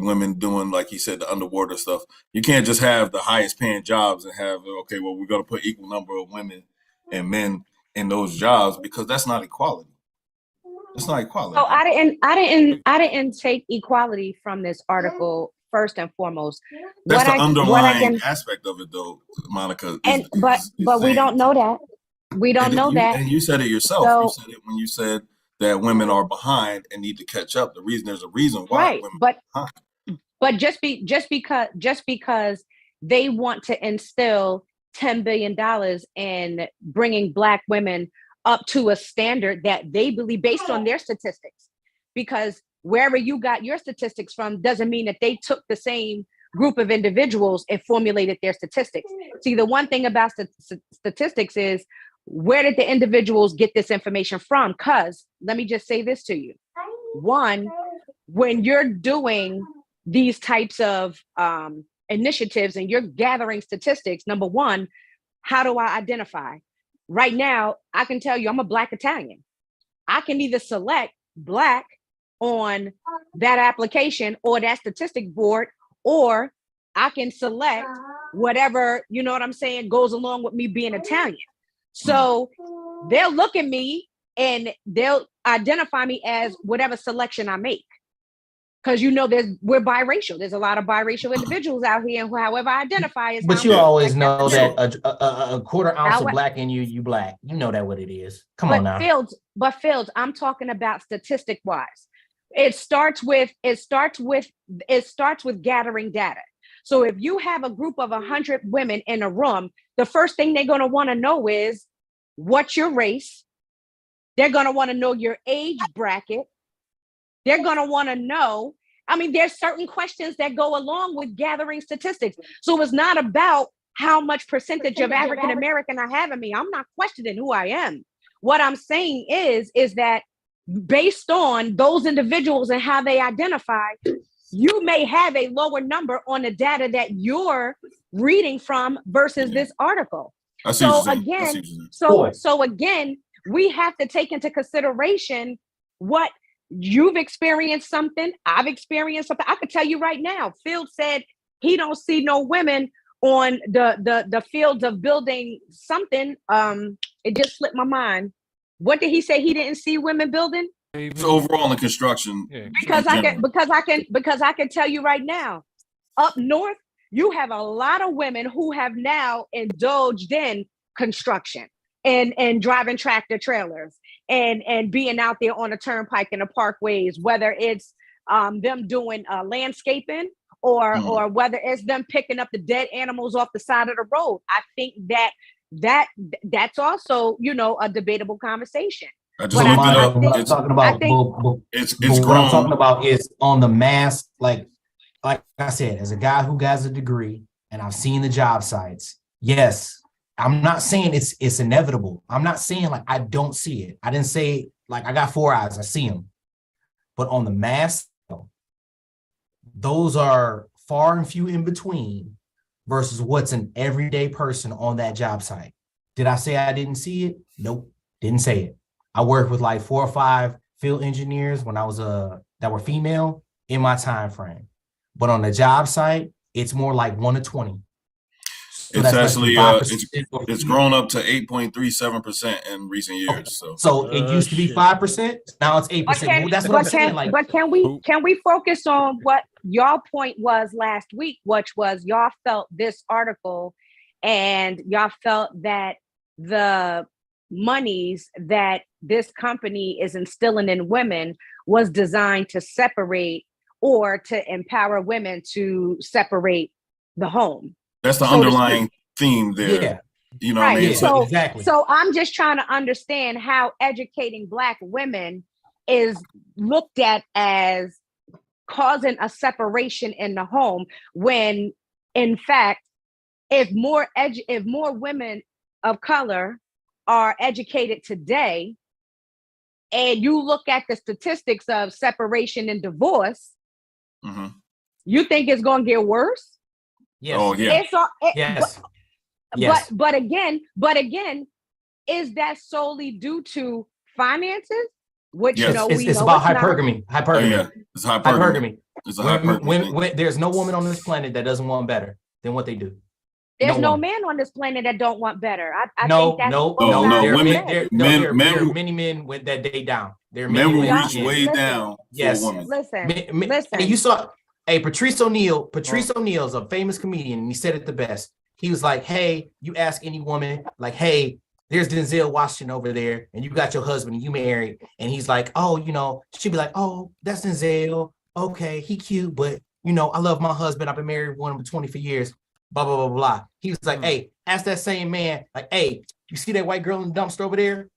women doing, like he said, the underwater stuff. You can't just have the highest paying jobs and have, okay, well, we're going to put equal number of women and men in those jobs, because that's not equality. It's not equality. So I didn't take equality from this article first and foremost. That's the underlying aspect of it, though, Monica. But we don't know that. We don't know that. And you said it yourself. So, you said it when you said that women are behind and need to catch up. There's a reason why. Right, women but are behind. but just because they want to instill $10 billion in bringing Black women up to a standard that they believe based on their statistics, because wherever you got your statistics from doesn't mean that they took the same group of individuals and formulated their statistics. See, the one thing about statistics is, where did the individuals get this information from? Because let me just say this to you. One, when you're doing these types of initiatives and you're gathering statistics, number one, how do I identify? Right now, I can tell you I'm a Black Italian. I can either select Black on that application or that statistic board, or I can select whatever, you know what I'm saying, goes along with me being Italian. So they'll look at me and they'll identify me as whatever selection I make. Because we're biracial. There's a lot of biracial individuals out here, and however I identify is. But you always know that a quarter ounce of Black in you Black. You know that what it is. Come on now. Fields, I'm talking about statistic wise. It starts with gathering data. So if you have a group of 100 women in a room, the first thing they're going to want to know is what's your race. They're going to want to know your age bracket. They're going to want to know, there's certain questions that go along with gathering statistics. So it's not about how much percentage of African American I have in me. I'm not questioning who I am. What I'm saying is that based on those individuals and how they identify, you may have a lower number on the data that you're reading from versus this article. So again, we have to take into consideration what you've experienced something. I've experienced something. I could tell you right now, Field said he don't see no women on the fields of building something. It just slipped my mind. What did he say? He didn't see women building? So overall in construction. Because I can tell you right now, up north, you have a lot of women who have now indulged in construction and driving tractor trailers and being out there on the turnpike and the parkways, whether it's them doing landscaping or whether it's them picking up the dead animals off the side of the road. I think that's also, a debatable conversation. What I'm talking about is on the mass, like I said, as a guy who has a degree and I've seen the job sites, yes, I'm not saying it's inevitable. I'm not saying like I don't see it. I didn't say like I got 4 eyes, I see them. But on the mass scale, those are far and few in between versus what's an everyday person on that job site. Did I say I didn't see it? Nope, didn't say it. I worked with like 4 or 5 field engineers when I was that were female in my time frame. But on the job site, it's more like 1 to 20. So it's actually it's grown up to 8.37% in recent years. So it used to be 5%. Now it's 8%. Well, that's what I'm saying. Like, but can we focus on what your point was last week, which was y'all felt this article and y'all felt that the monies that this company is instilling in women was designed to separate or to empower women to separate the home. That's the underlying theme there. Yeah. You know what I mean? So, exactly. So I'm just trying to understand how educating Black women is looked at as causing a separation in the home, when in fact, if more women of color are educated today, and you look at the statistics of separation and divorce, you think it's going to get worse? Yes. Oh yeah. Yes. But again, is that solely due to finances? Which it's about hypergamy. Oh, yeah. It's hypergamy. It's a hypergamy. When there's no woman on this planet that doesn't want better than what they do. There's no man on this planet that don't want better. I no, think that's no. There are many men that date down. There are men many will reach way down yes. for a woman. Listen. And you saw, Patrice O'Neal is a famous comedian, and he said it the best. He was like, hey, you ask any woman, like, hey, there's Denzel Washington over there, and you got your husband, and you married, and he's like, oh, she'd be like, oh, that's Denzel. Okay, he cute, but, I love my husband. I've been married with him for 24 years. Blah, blah, blah, blah. He was like, hey, ask that same man, like, hey, you see that white girl in the dumpster over there?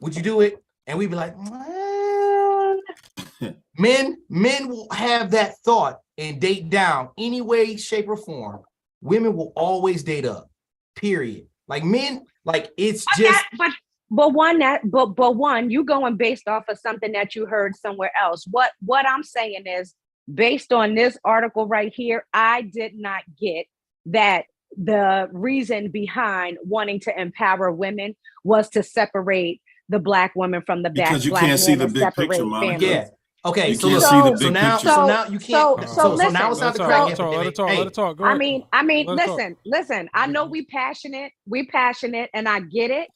Would you do it? And we'd be like, men will have that thought and date down any way, shape, or form. Women will always date up, period. Like men, like it's just. But one, you going based off of something that you heard somewhere else. What I'm saying is, based on this article right here, I did not get that the reason behind wanting to empower women was to separate the Black woman from the Black because you Black can't see the men, big picture, Monica. Yeah. Okay. You can't see the big picture. So now you can't. So now it's not the crack epidemic. Let it talk. Go I ahead. mean, listen. I know we passionate, and I get it.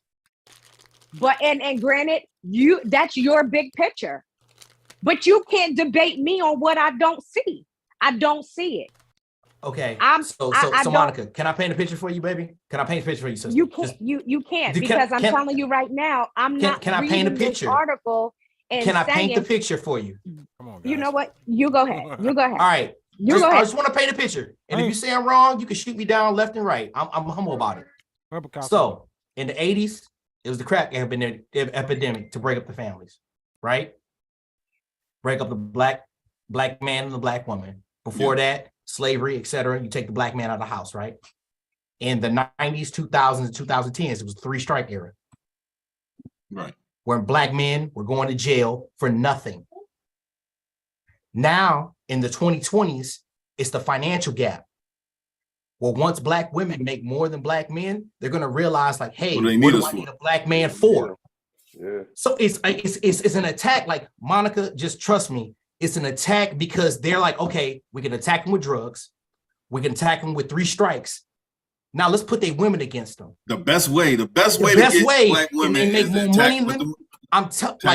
But and granted, that's your big picture. But you can't debate me on what I don't see. I don't see it. Okay. So Monica, can I paint a picture for you, baby? Can I paint a picture for you, sister? You can't. You can't, because I'm telling you right now, I'm not. Can I paint a picture? Article. And can I paint the picture for you? Come on, guys. You know what? You go ahead. All right. Go ahead. I just want to paint a picture. And if you say I'm wrong, you can shoot me down left and right. I'm humble about it. So in the 80s, it was the crack epidemic to break up the families, right? Break up the black man and the Black woman. Before that, slavery, etc. You take the Black man out of the house, right? In the 90s, 2000s, and 2010s, it was the 3-strike era. Right. Where Black men were going to jail for nothing. Now, in the 2020s, it's the financial gap. Well, once Black women make more than Black men, they're going to realize, like, hey, what do I need a Black man for? Yeah. So it's an attack. Like, Monica, just trust me, it's an attack because they're like, okay, we can attack them with drugs. We can attack them with 3 strikes. Now let's put their women against them. The best way to get Black women and make more money with than them.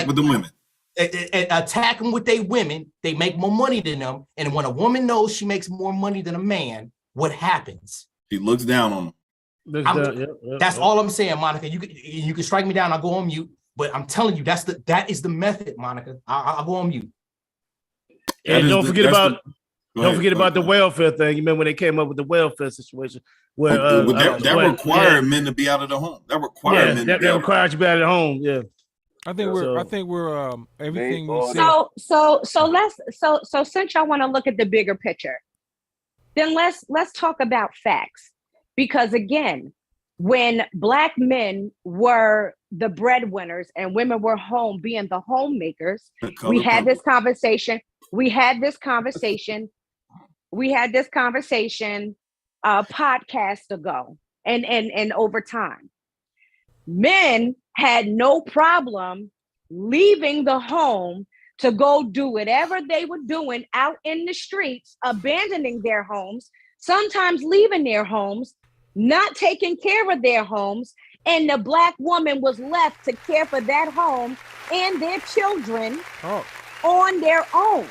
With the women. Attack them with their women. They make more money than them. And when a woman knows she makes more money than a man, what happens? He looks down on them. That's all I'm saying, Monica. You can strike me down. I'll go on mute. But I'm telling you, that is the method, Monica. I'll go on mute. And don't forget about the welfare thing. You remember when they came up with the welfare situation? Where that required men to be out of the home. That required men. That required you to be out of the home. Yeah. I think we're everything we see. So since y'all want to look at the bigger picture, then let's talk about facts. Because again, when Black men were the breadwinners and women were home being the homemakers, we had this conversation. We had this conversation podcast ago and over time. Men had no problem leaving the home to go do whatever they were doing out in the streets, abandoning their homes, sometimes leaving their homes, not taking care of their homes, and the Black woman was left to care for that home and their children on their own.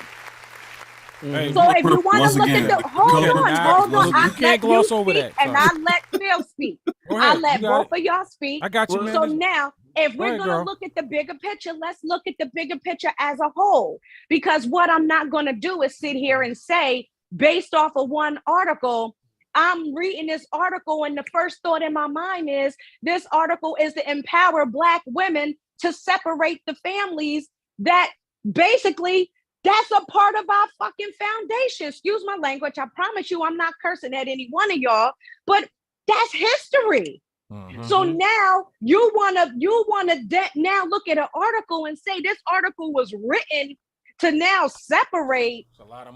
Hey, so if you want to look at the hold on, you can't gloss over that. And I let Phil speak. I let both of y'all speak. I got you, man. So now, if we're going to look at the bigger picture, let's look at the bigger picture as a whole. Because what I'm not going to do is sit here and say, based off of one article, I'm reading this article and the first thought in my mind is this article is to empower Black women to separate the families that basically that's a part of our fucking foundation. Excuse my language. I promise you I'm not cursing at any one of y'all, but that's history. Mm-hmm. So now you wanna now look at an article and say this article was written to now separate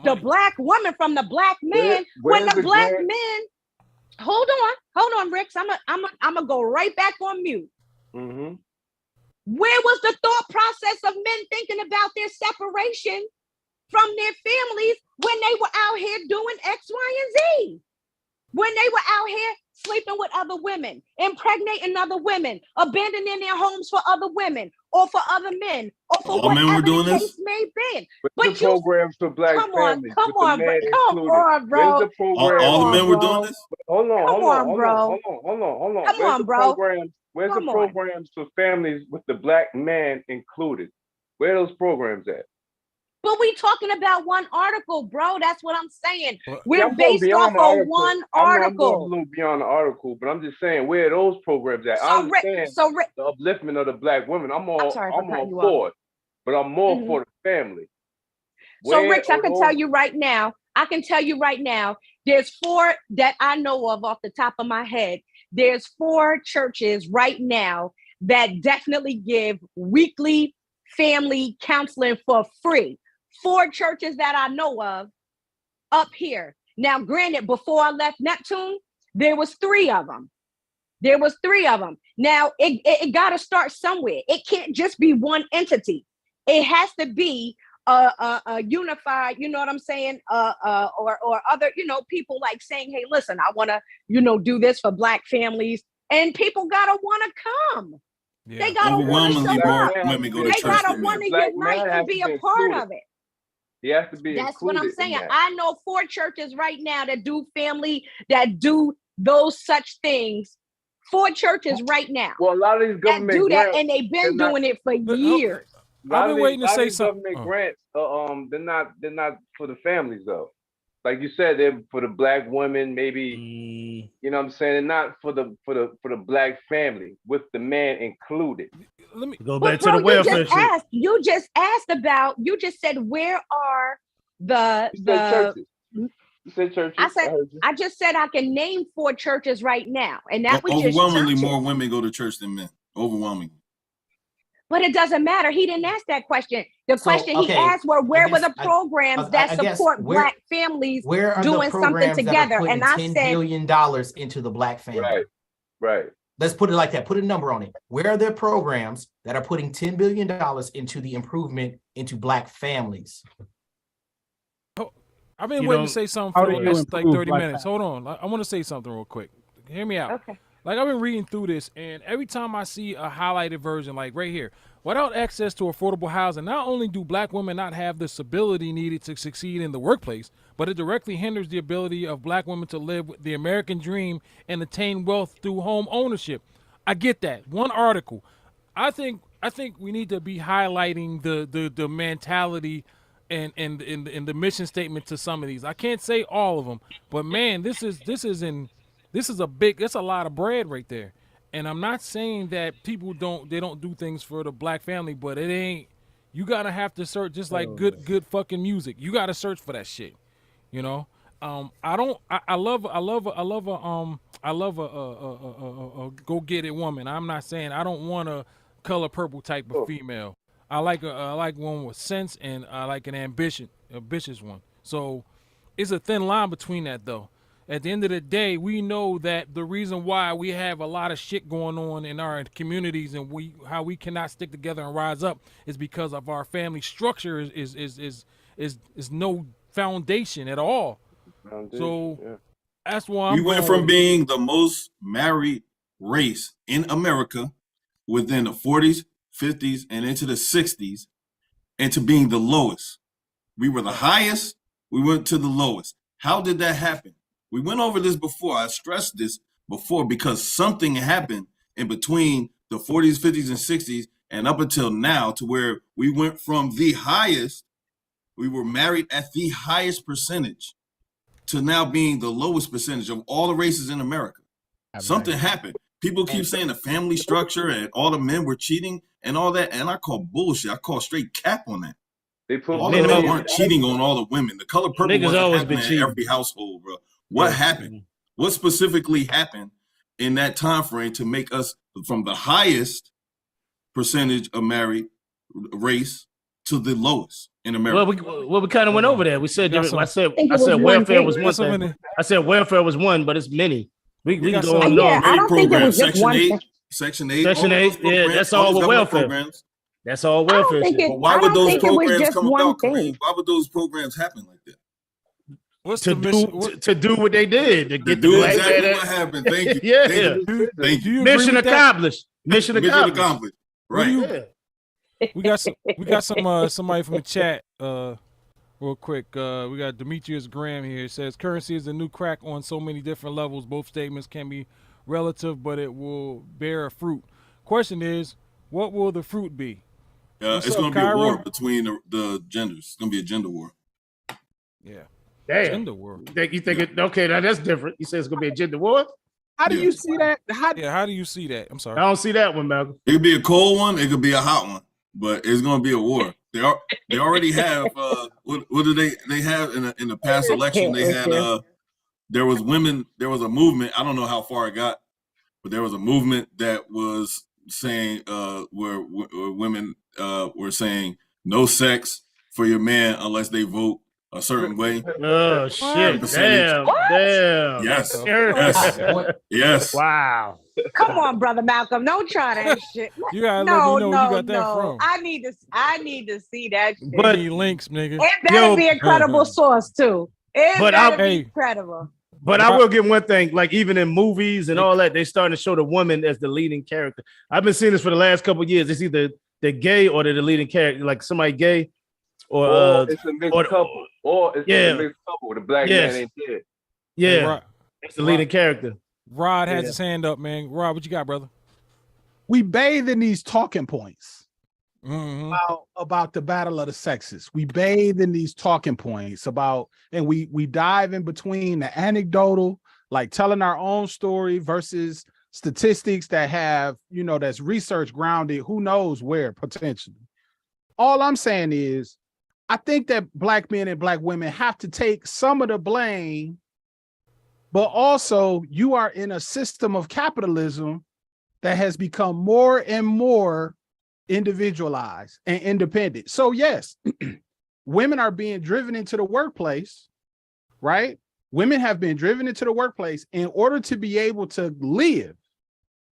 the Black woman from the Black man when the Black men. Hold on, Ricks. I'm gonna go right back on mute. Mm-hmm. Where was the thought process of men thinking about their separation from their families when they were out here doing X, Y, and Z? When they were out here sleeping with other women, impregnating other women, abandoning their homes for other women or for other men or for all men were doing the this? case may be. But the programs for Black families. Come on, bro. Where's the program? All the men were doing this? Hold on, Come on, bro. Come on, bro. Where's the programs for families with the Black man included? Where are those programs at? But we talking about one article, bro. That's what I'm saying. We're based off of one article. I'm going a little beyond the article, but I'm just saying, where are those programs at? I understand the upliftment of the Black women. I'm all for it, but I'm more for the family. So, Rich, I can tell you right now, there's 4 that I know of off the top of my head. There's 4 churches right now that definitely give weekly family counseling for free. 4 churches that I know of up here. Now, granted, before I left Neptune, there was 3 of them. Now, it got to start somewhere. It can't just be one entity. It has to be a unified, you know what I'm saying? Or other, people like saying, hey, listen, I want to, do this for Black families. And people got to want to come. Yeah. They got to want to show up. They got to want to unite and be a part of it. He has to be. That's what I'm saying. I know 4 churches right now that do family, that do those such things. 4 churches right now. Well, a lot of these government do that, grants, and they've been doing it for years. I've been waiting to say something. Government grants, they're not for the families though. Like you said, they're for the Black women, maybe. You know what I'm saying? They're not for the Black family with the man included. Let me go back to the welfare. You just said, where are the churches? You said churches. I just said I can name 4 churches right now, and that was just overwhelmingly more women go to church than men. Overwhelmingly. But it doesn't matter. He didn't ask that question. The question he asked were, where were the programs that support Black families doing something together? And I said $10 billion into the Black family. Right. Let's put it like that. Put a number on it. Where are there programs that are putting $10 billion into the improvement into Black families? Oh, I've been waiting to say something for the last 30 minutes. Hold on. I want to say something real quick. Hear me out. Okay. Like, I've been reading through this, and every time I see a highlighted version, like right here, without access to affordable housing, not only do Black women not have the stability needed to succeed in the workplace, but it directly hinders the ability of Black women to live the American dream and attain wealth through home ownership. I get that. One article. I think we need to be highlighting the mentality and the mission statement to some of these. I can't say all of them, but man, this is a lot of bread right there. And I'm not saying that people don't do things for the Black family, but it ain't. You gotta have to search, just like good fucking music. You gotta search for that shit. I love I love a go get it woman. I'm not saying I don't want a color purple type of female. I like one with sense, and I like an ambitious one. So it's a thin line between that, though. At the end of the day, we know that the reason why we have a lot of shit going on in our communities and how we cannot stick together and rise up is because of our family structure is no foundation at all. So that's why we went from being the most married race in America within the 40s, 50s, and into the 60s, into being the lowest. We were the highest, we went to the lowest. How did that happen? We went over this before. I stressed this before because something happened in between the 40s, 50s, and 60s and up until now to where we went from the highest, we were married at the highest percentage to now being the lowest percentage of all the races in America. Something happened. People keep saying the family structure and all the men were cheating and all that, and I call bullshit. I call straight cap on that. All the men weren't cheating on all the women. The color purple wasn't happening in every household, bro. What happened? What specifically happened in that time frame to make us from the highest percentage of married race to the lowest in America? Well, we kind of went over that. We said I said welfare was one thing. I said welfare was one, but it's many. We can go on. I don't think it was just one thing. Section 8. Section 8. Yeah, that's all with welfare. Programs. That's all welfare. But why would those programs come about, Kareem? Why would those programs happen like that? What's to do what they did to get do exactly what happened. Thank you. Thank you. Mission accomplished. Mission accomplished. Right. We got somebody from the chat. Real quick. We got Demetrius Graham here. It says currency is the new crack on so many different levels. Both statements can be relative, but it will bear a fruit. Question is, what will the fruit be? It's going to be a war between the genders. It's going to be a gender war. Yeah. Damn. Gender war. You think it? Okay, now that's different. You say it's gonna be a gender war. How do you see that? How do you see that? I'm sorry. I don't see that one, Malcolm. It could be a cold one. It could be a hot one. But it's gonna be a war. They already have. What do they have in the past election? They had. There was a movement. I don't know how far it got, but there was a movement that was saying where women were saying no sex for your man unless they vote a certain way. Oh shit! Damn! Yes. Wow. Come on, brother Malcolm. Don't try that shit. You gotta let me know where you got that from. I need to see that shit. But links, nigga. It better be a credible source too. It better be credible. But I will give one thing, like even in movies and all that, they starting to show the woman as the leading character. I've been seeing this for the last couple of years. It's either the gay or the leading character, like somebody gay, or it's a mixed couple, or it's a mixed couple. The black man ain't dead. Yeah, it's the leading character. Rod has his hand up, man. Rod, what you got, brother? We bathe in these talking points about the battle of the sexes. We bathe in these talking points about, and we dive in between the anecdotal, like telling our own story versus statistics that have, that's research grounded, who knows where potentially. All I'm saying is, I think that black men and black women have to take some of the blame, but also you are in a system of capitalism that has become more and more individualized and independent. So yes, women are being driven into the workplace, right? Women have been driven into the workplace in order to be able to live,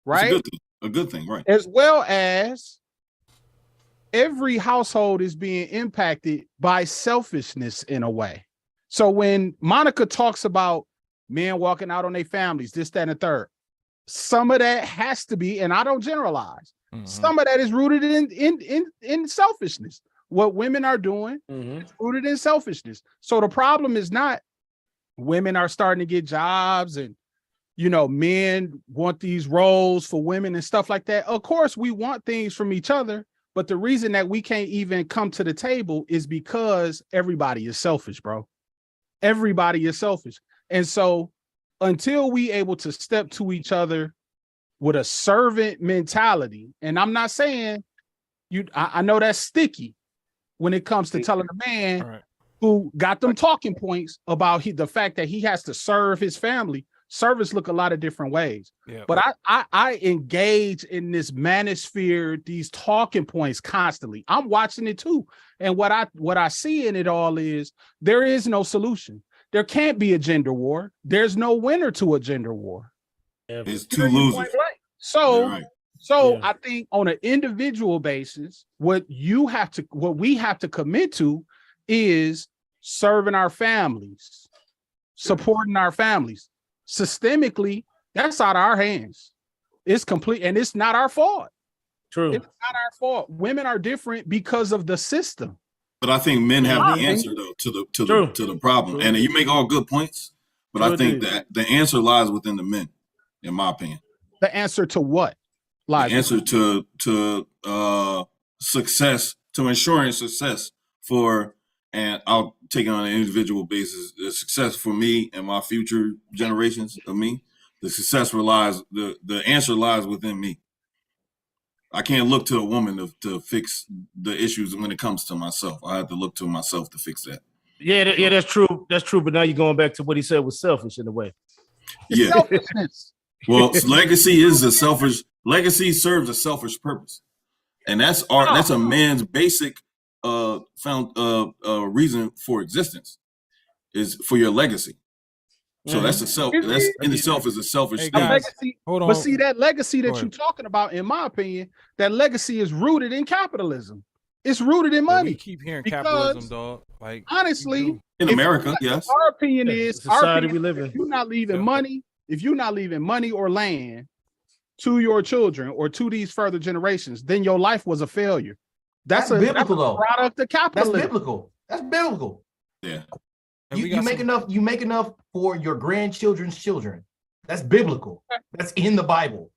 right? A good thing, right? As well as every household is being impacted by selfishness in a way. So when Monica talks about men walking out on their families, this, that, and the third, some of that has to be, and I don't generalize, some of that is rooted in selfishness. What women are doing is rooted in selfishness. So the problem is not women are starting to get jobs and, men want these roles for women and stuff like that. Of course, we want things from each other. But the reason that we can't even come to the table is because everybody is selfish, bro. Everybody is selfish. And so until we able to step to each other with a servant mentality, and I'm not saying I know that's sticky when it comes to telling a man who got them talking points about the fact that he has to serve his family. Service look a lot of different ways. Yeah. But I engage in this manosphere, these talking points constantly. I'm watching it too. And what I see in it all is there is no solution. There can't be a gender war. There's no winner to a gender war. It's two losers. So, right. I think on an individual basis, what we have to commit to is serving our families, supporting our families. Systemically, that's out of our hands. It's complete, and it's not our fault. True. It's not our fault. Women are different because of the system. But I think men have the answer though to the problem. And you make all good points, but I think that the answer lies within the men, in my opinion. The answer to what? The answer to success, to ensuring success for, and I'll take it on an individual basis, the success for me and my future generations of me. The success relies, the answer lies within me. I can't look to a woman to fix the issues when it comes to myself. I have to look to myself to fix that. Yeah, that's true. That's true. But now you're going back to what he said was selfish in a way. Yeah. Selfishness. Well, legacy serves a selfish purpose, and that's a man's basic reason for existence is for your legacy. So that's that's in itself is a selfish thing. Legacy, but see that legacy that you're talking about, in my opinion, that legacy is rooted in capitalism. It's rooted in money. We keep hearing capitalism, dog. Like honestly, in America, yes. Our opinion is society we live in. If you're not leaving money or land to your children or to these further generations, then your life was a failure. That's a biblical though. Product of capitalism. That's biblical. Yeah. You make enough for your grandchildren's children. That's biblical. That's in the Bible.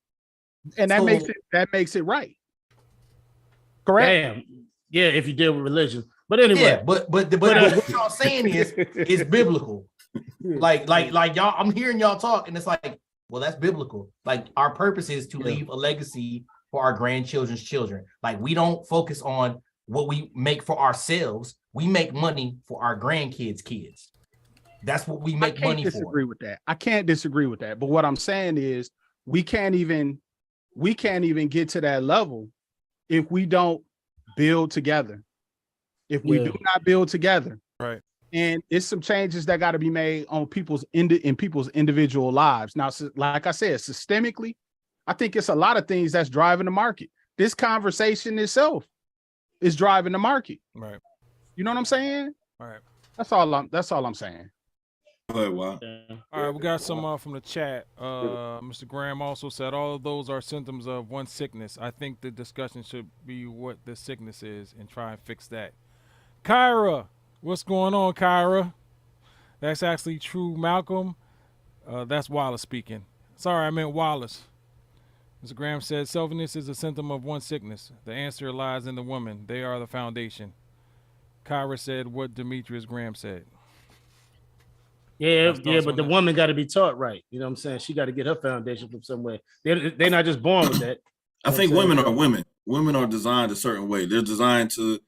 And that makes it right. Correct? Damn. Yeah, if you deal with religion. But anyway. Yeah, but what y'all saying is it's biblical. Like y'all, I'm hearing y'all talk, and it's like, well, that's biblical. Like our purpose is to leave a legacy for our grandchildren's children. Like we don't focus on what we make for ourselves. We make money for our grandkids' kids. That's what we make money for. I can't disagree with that. But what I'm saying is we can't even get to that level if we don't build together. If we do not build together. Right. And it's some changes that got to be made on people's individual lives. Now, like I said, systemically, I think it's a lot of things that's driving the market. This conversation itself is driving the market. Right. You know what I'm saying? All right. That's all I'm saying. Wow. All right, we got some from the chat. Mr. Graham also said all of those are symptoms of one sickness. I think the discussion should be what the sickness is and try and fix that. Kyra, what's going on, Kyra? That's actually true, Malcolm. That's Wallace speaking. Sorry, I meant Wallace. Mr. Graham said selfishness is a symptom of one sickness. The answer lies in the woman. They are the foundation. Kyra said what Demetrius Graham said. Yeah, but the woman got to be taught right. You know what I'm saying? She got to get her foundation from somewhere. They're not just born with that. I think women are women. Women are designed a certain way. They're designed to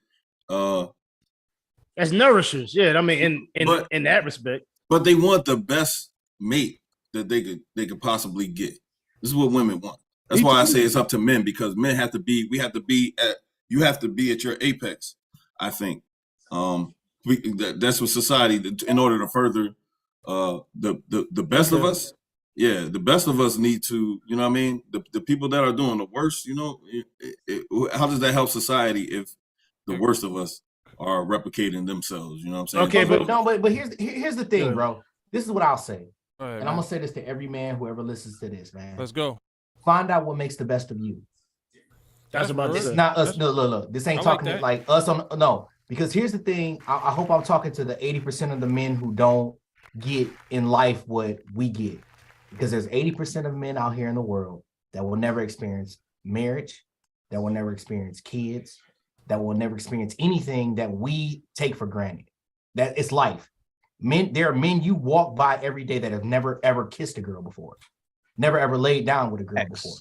as nourishers. Yeah, I mean in that respect. But they want the best mate that they could possibly get. This is what women want. That's why I say it's up to men, because men have to be. You have to be at your apex. I think that's what society, in order to further the best of us. Yeah, the best of us need to. You know what I mean? The people that are doing the worst. You know, how does that help society if the worst of us are replicating themselves? You know what I'm saying? Okay, but here's the thing, bro. This is what I'll say, and I'm gonna say this to every man, whoever listens to this, man. Let's go. Find out what makes the best of you. That's about this. It's not us. No, look. This ain't talking like us on. No, because here's the thing. I hope I'm talking to the 80% of the men who don't get in life what we get, because there's 80% of men out here in the world that will never experience marriage, that will never experience kids, that will never experience anything that we take for granted. That it's life. Men, there are men you walk by every day that have never ever kissed a girl before, never ever laid down with a girl before.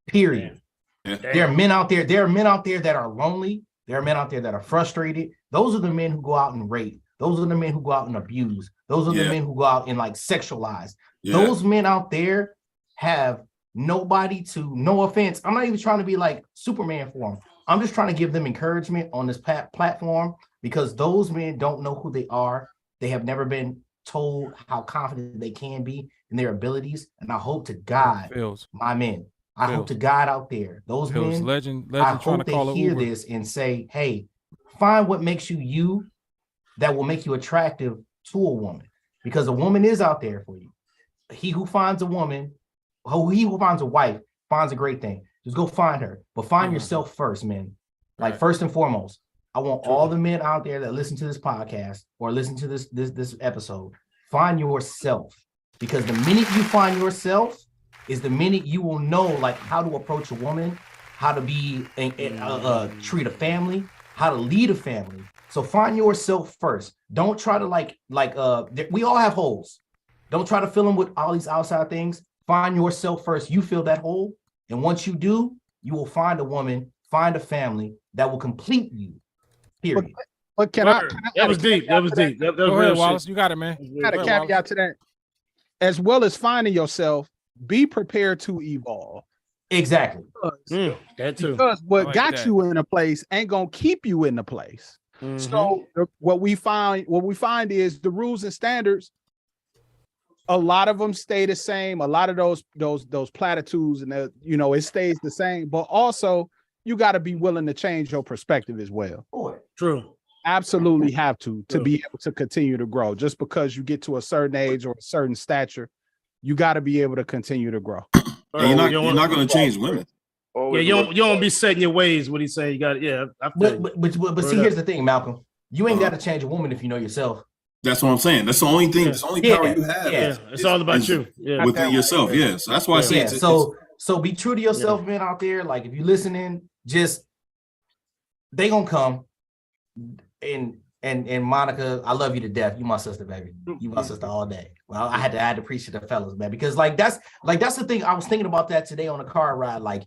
Period. Yeah. There are men out there. There are men out there that are lonely. There are men out there that are frustrated. Those are the men who go out and rape. Those are the men who go out and abuse. Those are the Yeah. men who go out and like sexualize. Yeah. Those men out there have nobody to, no offense. I'm not even trying to be like Superman for them. I'm just trying to give them encouragement on this platform because those men don't know who they are. They have never been told how confident they can be in their abilities. And I hope to God, my men, I hope to God out there, those men, legend I trying to hope they call hear Uber. this and say, hey, find what makes you you that will make you attractive to a woman, because a woman is out there for you. He who finds a woman, he who finds a wife finds a great thing. Just go find her, but find yourself first, man. Like first and foremost, I want all the men out there that listen to this podcast or listen to this episode, find yourself, because the minute you find yourself is the minute you will know like how to approach a woman, how to be treat a family, how to lead a family. So find yourself first. Don't try to we all have holes. Don't try to fill them with all these outside things. Find yourself first. You fill that hole. And once you do, you will find a woman, find a family that will complete you. Period. But can I that was deep. That was deep. That was Go real ahead, Wallace. shit. You got it, man. got a caveat to that. As well as finding yourself, be prepared to evolve. Exactly. That too. Because what like got that. you in a place ain't gonna keep you in the place. So what we find is the rules and standards. A lot of them stay the same. A lot of those platitudes and it stays the same. But also, you got to be willing to change your perspective as well. True. Absolutely have to be able to continue to grow. Just because you get to a certain age or a certain stature, you got to be able to continue to grow. And you're not going to change women. Yeah, you don't be setting your ways. What he's saying, you got yeah. But see, here's the thing, Malcolm. You ain't got to change a woman if you know yourself. That's what I'm saying. That's the only thing. That's the only power you have. Yeah, it's all about you. Yeah, within yourself. Yeah, so that's why I say So be true to yourself, man, out there. Like if you listening, just they gonna come. And Monica, I love you to death. You my sister, baby. You my sister all day. Well, I had to appreciate the fellas, man, because that's the thing. I was thinking about that today on a car ride. Like,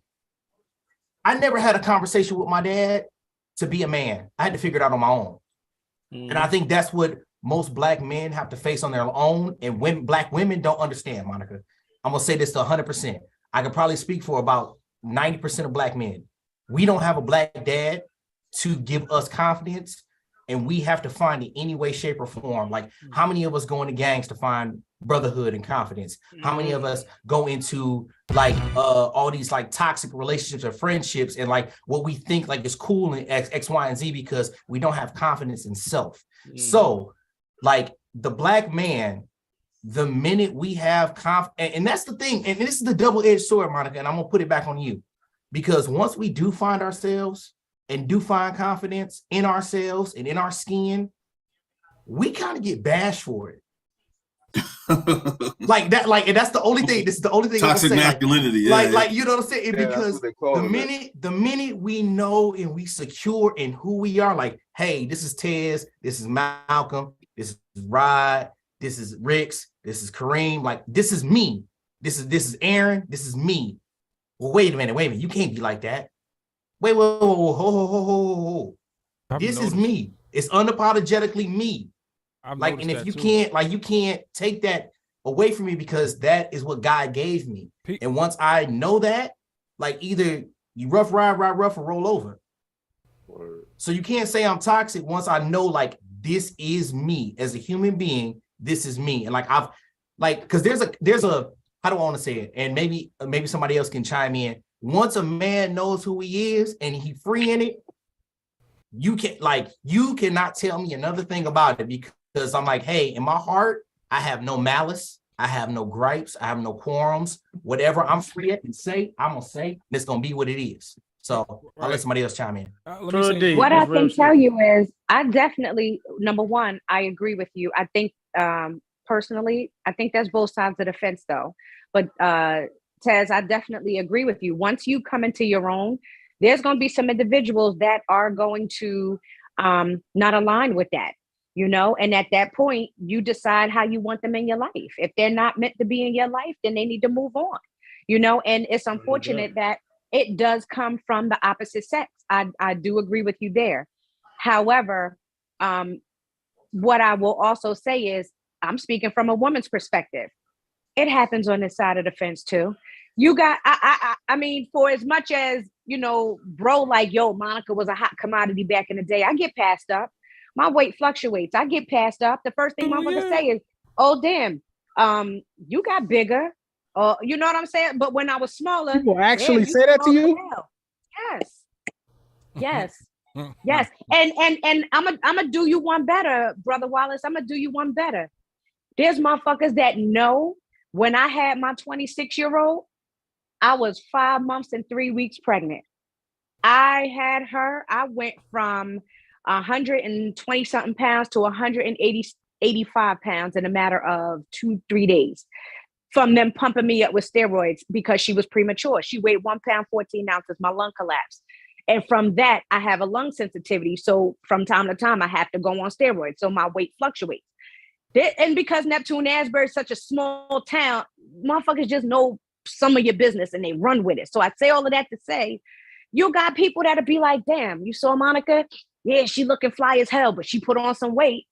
I never had a conversation with my dad to be a man. I had to figure it out on my own. And I think that's what most Black men have to face on their own. And Black women don't understand, Monica. I'm gonna say this to 100%. I can probably speak for about 90% of Black men. We don't have a Black dad to give us confidence, and we have to find it any way, shape, or form. Like, how many of us go into gangs to find brotherhood and confidence? How many of us go into like all these like toxic relationships or friendships and like what we think like is cool in X, Y, and Z because we don't have confidence in self. So like the Black man, the minute we have and that's the thing, and this is the double-edged sword, Monica, and I'm gonna put it back on you, because once we do find ourselves and do find confidence in ourselves and in our skin, we kind of get bashed for it. Like that, like, and that's the only thing. This is the only thing. Toxic masculinity. Like you know what I'm saying? Because the minute we know and we secure in who we are, like, hey, this is Tez, this is Malcolm, this is Rod, this is Rix, this is Kareem, like this is me. This is Aaron, this is me. Well, wait a minute, you can't be like that. Wait, ho. This is me. It's unapologetically me. Like, and if you can't, like, you can't take that away from me, because that is what God gave me. And once I know that, like, either you ride rough or roll over. So you can't say I'm toxic once I know, like, this is me as a human being. This is me. And like, I've like, because there's a how do I want to say it? And maybe somebody else can chime in. Once a man knows who he is and he free in it, you cannot tell me another thing about it, because I'm like, hey, in my heart, I have no malice, I have no gripes, I have no quorums. Whatever I'm free at and say, I'm gonna say, and it's gonna be what it is. So I'll let somebody else chime in. What I can tell you is, I definitely, number one, I agree with you. I think personally, I think that's both sides of the fence, though. But Tez, I definitely agree with you. Once you come into your own, there's going to be some individuals that are going to not align with that, and at that point, you decide how you want them in your life. If they're not meant to be in your life, then they need to move on, and it's unfortunate that it does come from the opposite sex. I do agree with you there. However, what I will also say is, I'm speaking from a woman's perspective. It happens on this side of the fence too. You got, I mean, for as much as, you know, bro, like, yo, Monica was a hot commodity back in the day. I get passed up. My weight fluctuates. I get passed up. The first thing motherfuckers say is, oh, damn, you got bigger. You know what I'm saying? But when I was smaller, People actually damn, say that to you? now. Yes. Yes. And I'm gonna do you one better, Brother Wallace. I'm gonna do you one better. There's motherfuckers that know when I had my 26-year-old, I was 5 months and 3 weeks pregnant. I had her, I went from 120 something pounds to 185 pounds in a matter of 2-3 days from them pumping me up with steroids because she was premature. She weighed 1 pound, 14 ounces. My lung collapsed. And from that, I have a lung sensitivity. So from time to time, I have to go on steroids. So my weight fluctuates. And because Neptune Asbury is such a small town, motherfuckers just know some of your business and they run with it. So I say all of that to say, you got people that'll be like, damn, you saw Monica? Yeah, she looking fly as hell, but she put on some weight.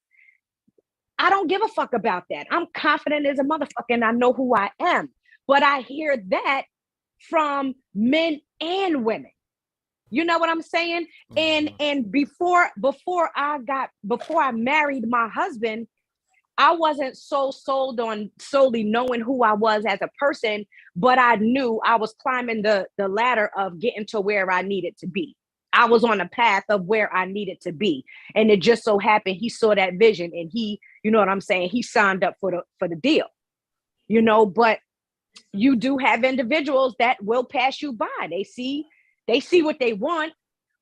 I don't give a fuck about that. I'm confident as a motherfucker and I know who I am. But I hear that from men and women. You know what I'm saying? And before I married my husband, I wasn't so sold on solely knowing who I was as a person, but I knew I was climbing the ladder of getting to where I needed to be. I was on a path of where I needed to be. And it just so happened he saw that vision and he, you know what I'm saying? He signed up for the deal, you know, but you do have individuals that will pass you by. They see what they want,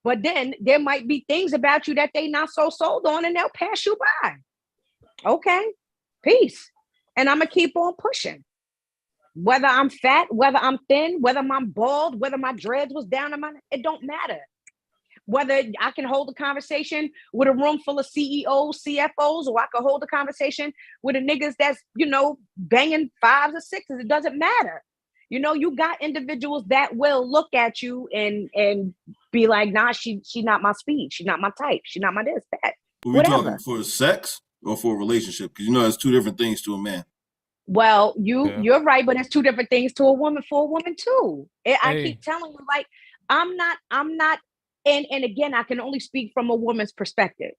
but then there might be things about you that they not so sold on and they'll pass you by. Okay, peace. And I'm gonna keep on pushing. Whether I'm fat, whether I'm thin, whether I'm bald, whether my dreads was down on it don't matter. Whether I can hold a conversation with a room full of CEOs, CFOs, or I can hold a conversation with a niggas that's, you know, banging 5s or 6s, it doesn't matter. You know, you got individuals that will look at you and be like, nah, she not my speed. She's not my type. She's not my this, that. Are we talking for sex or for a relationship? Because you know, there's two different things to a man. Well, you're right, but it's two different things to a woman for a woman too. I keep telling you, like, I'm not, and again, I can only speak from a woman's perspective.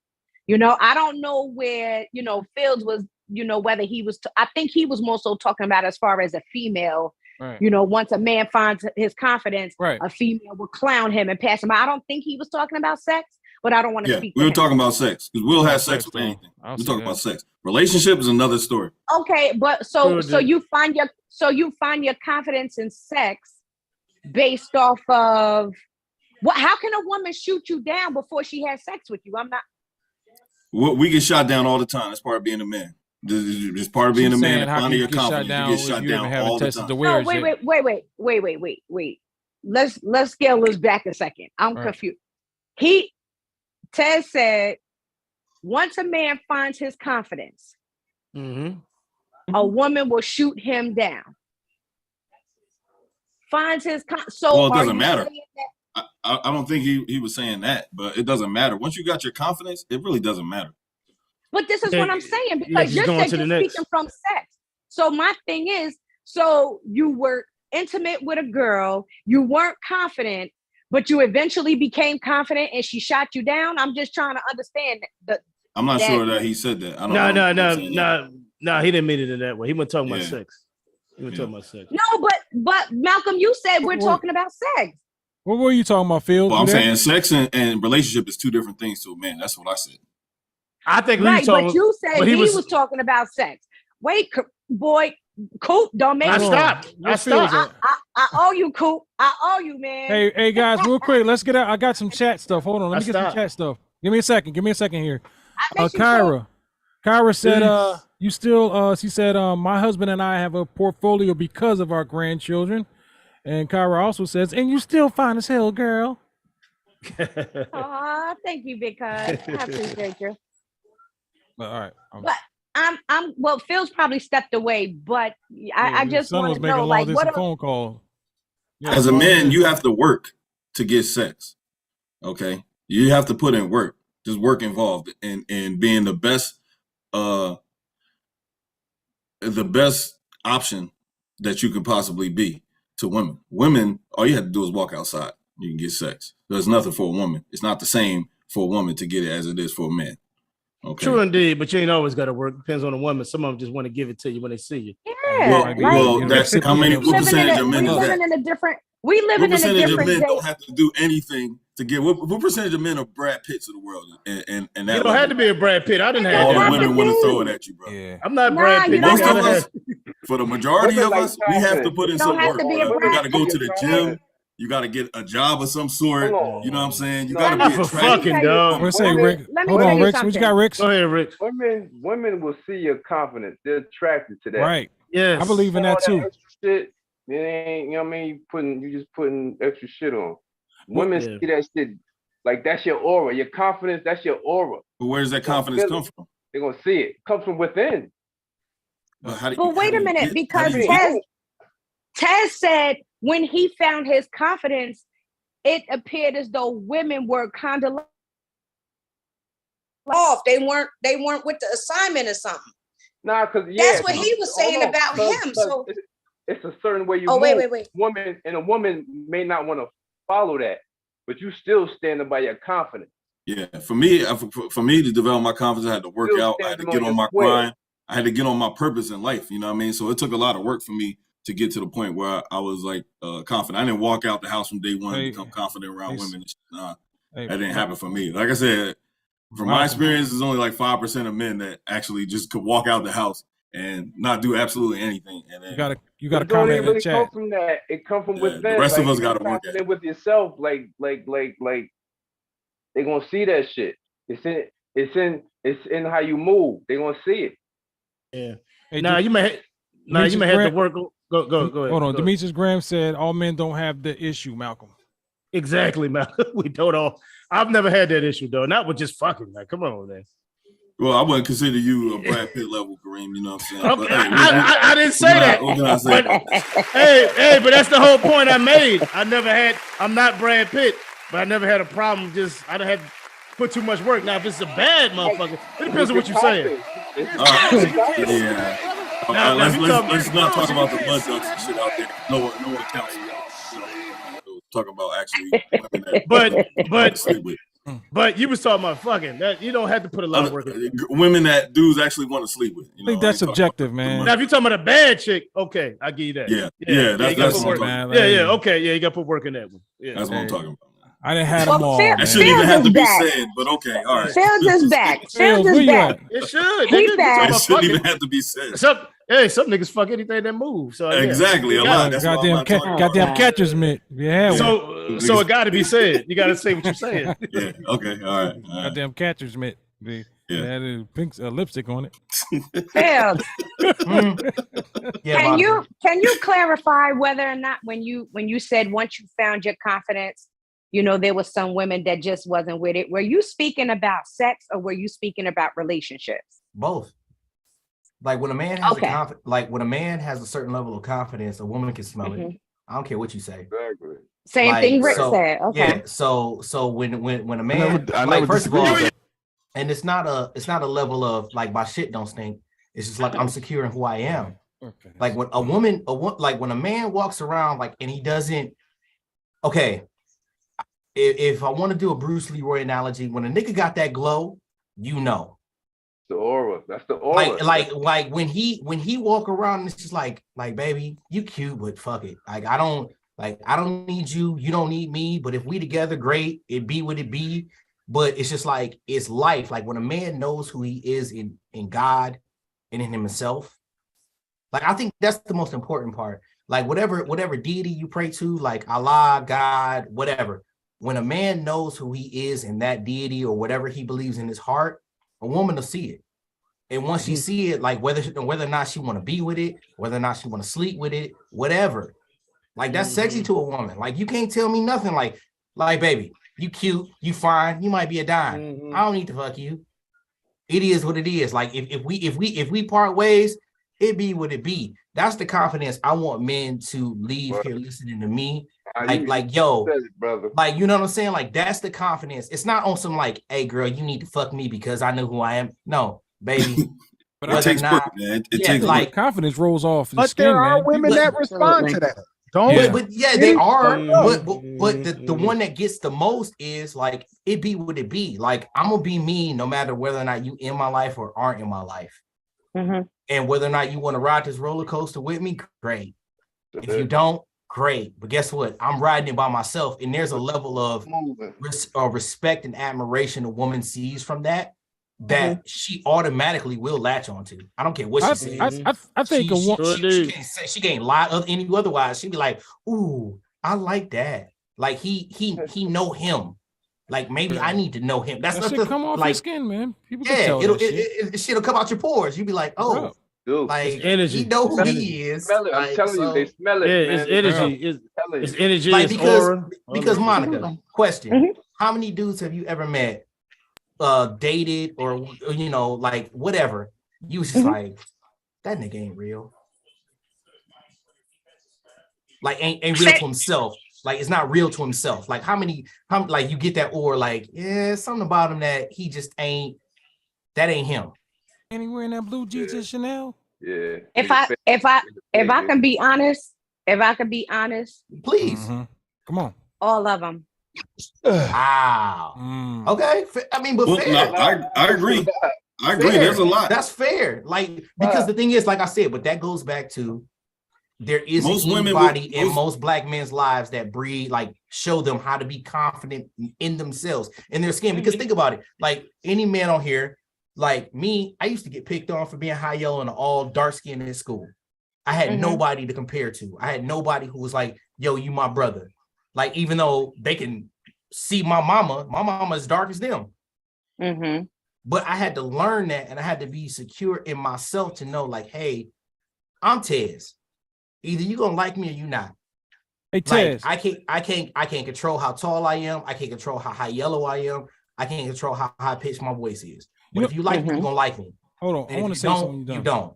You know, I don't know where, you know, Fields was, you know, whether he was, I think he was more so talking about as far as a female. Right. You know, once a man finds his confidence, a female will clown him and pass him by. I don't think he was talking about sex, but I don't want to speak. We were talking about sex because we'll have sex with anything. We're talking about sex. Relationship is another story. Okay, but so you find your confidence in sex based off of what? How can a woman shoot you down before she has sex with you? I'm not. We get shot down all the time. That's part of being a man. It's part of being a man. Finding your confidence. You get shot down all the time. No, wait. Let's scale this back a second. I'm confused. Ted said, once a man finds his confidence, a woman will shoot him down. Finds his well, it doesn't matter. I don't think he was saying that, but it doesn't matter. Once you got your confidence, it really doesn't matter. But this is what I'm saying, because you're speaking from sex. So my thing is, so you were intimate with a girl, you weren't confident, but you eventually became confident and she shot you down. I'm just trying to understand I'm not sure that he said that. No, he didn't mean it in that way. He wasn't talking about sex. He was talking about sex. No, but Malcolm, you said we're talking about sex. What were you talking about, Phil? Well, I'm saying sex and relationship is two different things to a man. That's what I said. I think but you said he was talking about sex. Wait, boy, Coop, don't make me stop. I owe you, Coop. I owe you, man. Hey, guys, real quick, let's get out. I got some chat stuff. Hold on, let me get some chat stuff. Give me a second here. Kyra said, you still, she said, my husband and I have a portfolio because of our grandchildren. And Kyra also says, and you still fine as hell, girl. Aw, thank you, Big Cuz. I appreciate you. All right. Well, Phil's probably stepped away, but I just want to know, like, what phone call. Yeah, as a man, you have to work to get sex. Okay, you have to put in work. There's work involved in being the best the best option that you could possibly be to women. Women, all you have to do is walk outside. You can get sex. There's nothing for a woman. It's not the same for a woman to get it as it is for a man. Okay. True indeed, but you ain't always got to work. Depends on the woman. Some of them just want to give it to you when they see you. Yeah, Well, that's how many. What percentage of men is that? We living in a different. We living What in a percentage of different men day. don't have to do anything to get? What percentage of men are Brad Pitts of the world? And that You don't have to be a Brad Pitt. I didn't have all that. the women want to throw it at you, bro. Yeah. I'm not Brad Pitt. Most nigga. of us, for the majority Women of like us, we have to put in Don't some have work. to be a Bro. You Brad got to go Pitt. to the gym. You got to get a job of some sort. Hold on. You know what I'm saying? You No, got to Not be for attractive. fucking dog. What's say, Rick? Let me Hold tell on, you Rick. What you got, Rick? Go ahead, Rick. Women will see your confidence. They're attracted to that. Right. Yes. I believe in that All too. extra shit, it ain't, you know what I mean? You just putting extra shit on. Women Yeah. see that shit like that's your aura. Your confidence, that's your aura. But where does that confidence come from? They're gonna see it. It comes from within. But how do But wait a minute, because Tez said when he found his confidence, it appeared as though women were kind of off. They weren't with the assignment or something. Nah, because That's what he was saying about him. So it's a certain way you Oh, move. wait. Woman and a woman may not want to follow that, but you still standing by your confidence. Yeah, for me to develop my confidence, I had to work Still out. I had to standing get on on your my square. grind. I had to get on my purpose in life. You know what I mean? So it took a lot of work for me to get to the point where I was like confident. I didn't walk out the house from day one and become confident around women. Nah, that didn't happen for me. Like I said, from my experience, it's only like 5% of men that actually just could walk out the house and not do absolutely anything. And then you gotta It don't comment in the really chat. come from that. It come from within. the rest of Like, us gotta work at confident with yourself. Like they gonna see that shit. It's in how you move. They gonna see it. Yeah. Hey, Nah, you may have to Graham- work. Go ahead. Hold on. Go Demetrius Graham said all men don't have the issue, Malcolm. Exactly, man. We don't all. I've never had that issue though. Not with just fucking. Like, come on, man. Well, I wouldn't consider you a Brad Pitt level, Kareem. You know what I'm saying? Okay, But, hey, I didn't say that. What can I say? But, but that's the whole point I made. I'm not Brad Pitt, but I never had a problem. Just I don't have to put too much work. Now, if it's a bad motherfucker, it depends on what you're saying. Yeah. Now, Let's not talk about the mud ducks and shit out there. No one counts. You know, talking about actually women that sleep with. But you was talking about fucking. That you don't have to put a lot of work in. Women that dudes actually want to sleep with. You know, I think that's subjective, man. Now, if you're talking about a bad chick, okay, I give you that. Yeah, that's what I'm work. talking Yeah, okay, yeah, you got to put work in that one. Yeah, that's what I'm talking about. I didn't have them all. That shouldn't even have to be said, but okay, all right. Fields is back. Fields, Fields where is you back. at? It should. He Nigga, back. It shouldn't even have to be said. Some niggas fuck anything that moves. So Exactly, a lot. That's what I'm not talking about. Goddamn catcher's mitt. Yeah. So it got to be said. You got to say what you're saying. Yeah. Okay. All right. Goddamn catcher's mitt. Yeah. Had a pink lipstick on it. Fields. Yeah, Can you clarify whether or not when you said once you found your confidence, you know, there was some women that just wasn't with it. Were you speaking about sex or were you speaking about relationships? Both. Like when a man has when a man has a certain level of confidence, a woman can smell it. I don't care what you say. Exactly. Same thing Rick said. Okay. Yeah. So when a man first of all, and it's not a level of like my shit don't stink. It's just like I'm secure in who I am. Okay. Like when when a man walks around like and he doesn't. Okay. If I want to do a Bruce Leroy analogy, when a nigga got that glow, you know. The aura. That's the aura. Like when he walk around, it's just like baby, you cute, but fuck it. Like I don't need you, you don't need me. But if we together, great, it be what it be. But it's just like it's life. Like when a man knows who he is in God and in himself, like I think that's the most important part. Like whatever deity you pray to, like Allah, God, whatever. When a man knows who he is in that deity or whatever he believes in his heart, a woman will see it. And once she see it, like whether or not she want to be with it, whether or not she want to sleep with it, whatever, like that's sexy to a woman. Like you can't tell me nothing. Like baby, you cute, you fine, you might be a dime. I don't need to fuck you. It is what it is. Like if we part ways, it be what it be. That's the confidence I want men to leave here listening to me. Like yo, brother. Like you know what I'm saying? Like that's the confidence. It's not on some like, hey girl, you need to fuck me because I know who I am. No, baby. But Whether it takes or not, work, man. It yeah, takes like work. confidence rolls off the But skin, there are man. women People- that respond to that. Don't Yeah. but yeah, they are. Mm-hmm. But the one that gets the most is like it be what it be. Like I'm gonna be me no matter whether or not you in my life or aren't in my life. And whether or not you want to ride this roller coaster with me, great. If you don't, great. But guess what? I'm riding it by myself, and there's a level of respect and admiration a woman sees from that she automatically will latch onto. I don't care what she says. I think she can't lie any otherwise. She'd be like, "Ooh, I like that. Like he know him. Like maybe I need to know him." That's that not shit come off your skin, man. People can tell that shit'll come out your pores. You'd be like, "Oh." Like it's energy. he know who he is. Smell it. I'm telling you, they smell it. Yeah, man. it's energy. It's energy. Like it's aura. because Monica, question: how many dudes have you ever met, dated, or you know, like whatever? You was just like, that nigga ain't real. Like ain't real to himself. Like it's not real to himself. Like how like you get that, or like something about him that he just ain't. That ain't him. And he wearing that blue jeans and Chanel. Yeah. If I can be honest, please. Come on. All of them. Wow. Okay. I mean, but fair. No, I agree. I agree. Fair. There's a lot. That's fair. Like because the thing is, like I said, but that goes back to there isn't anybody in most black men's lives that breed, like show them how to be confident in themselves, in their skin. Because think about it, like any man on here. Like me, I used to get picked on for being high yellow and all dark skinned in school. I had nobody to compare to. I had nobody who was like, yo, you my brother. Like, even though they can see my mama is dark as them. But I had to learn that, and I had to be secure in myself to know, like, hey, I'm Tez. Either you gonna like me or you not. Hey, Tez. Like, I can't control how tall I am. I can't control how high yellow I am. I can't control how high pitched my voice is. But if you like me, you're gonna like me. Hold on, and I want to say something. You don't.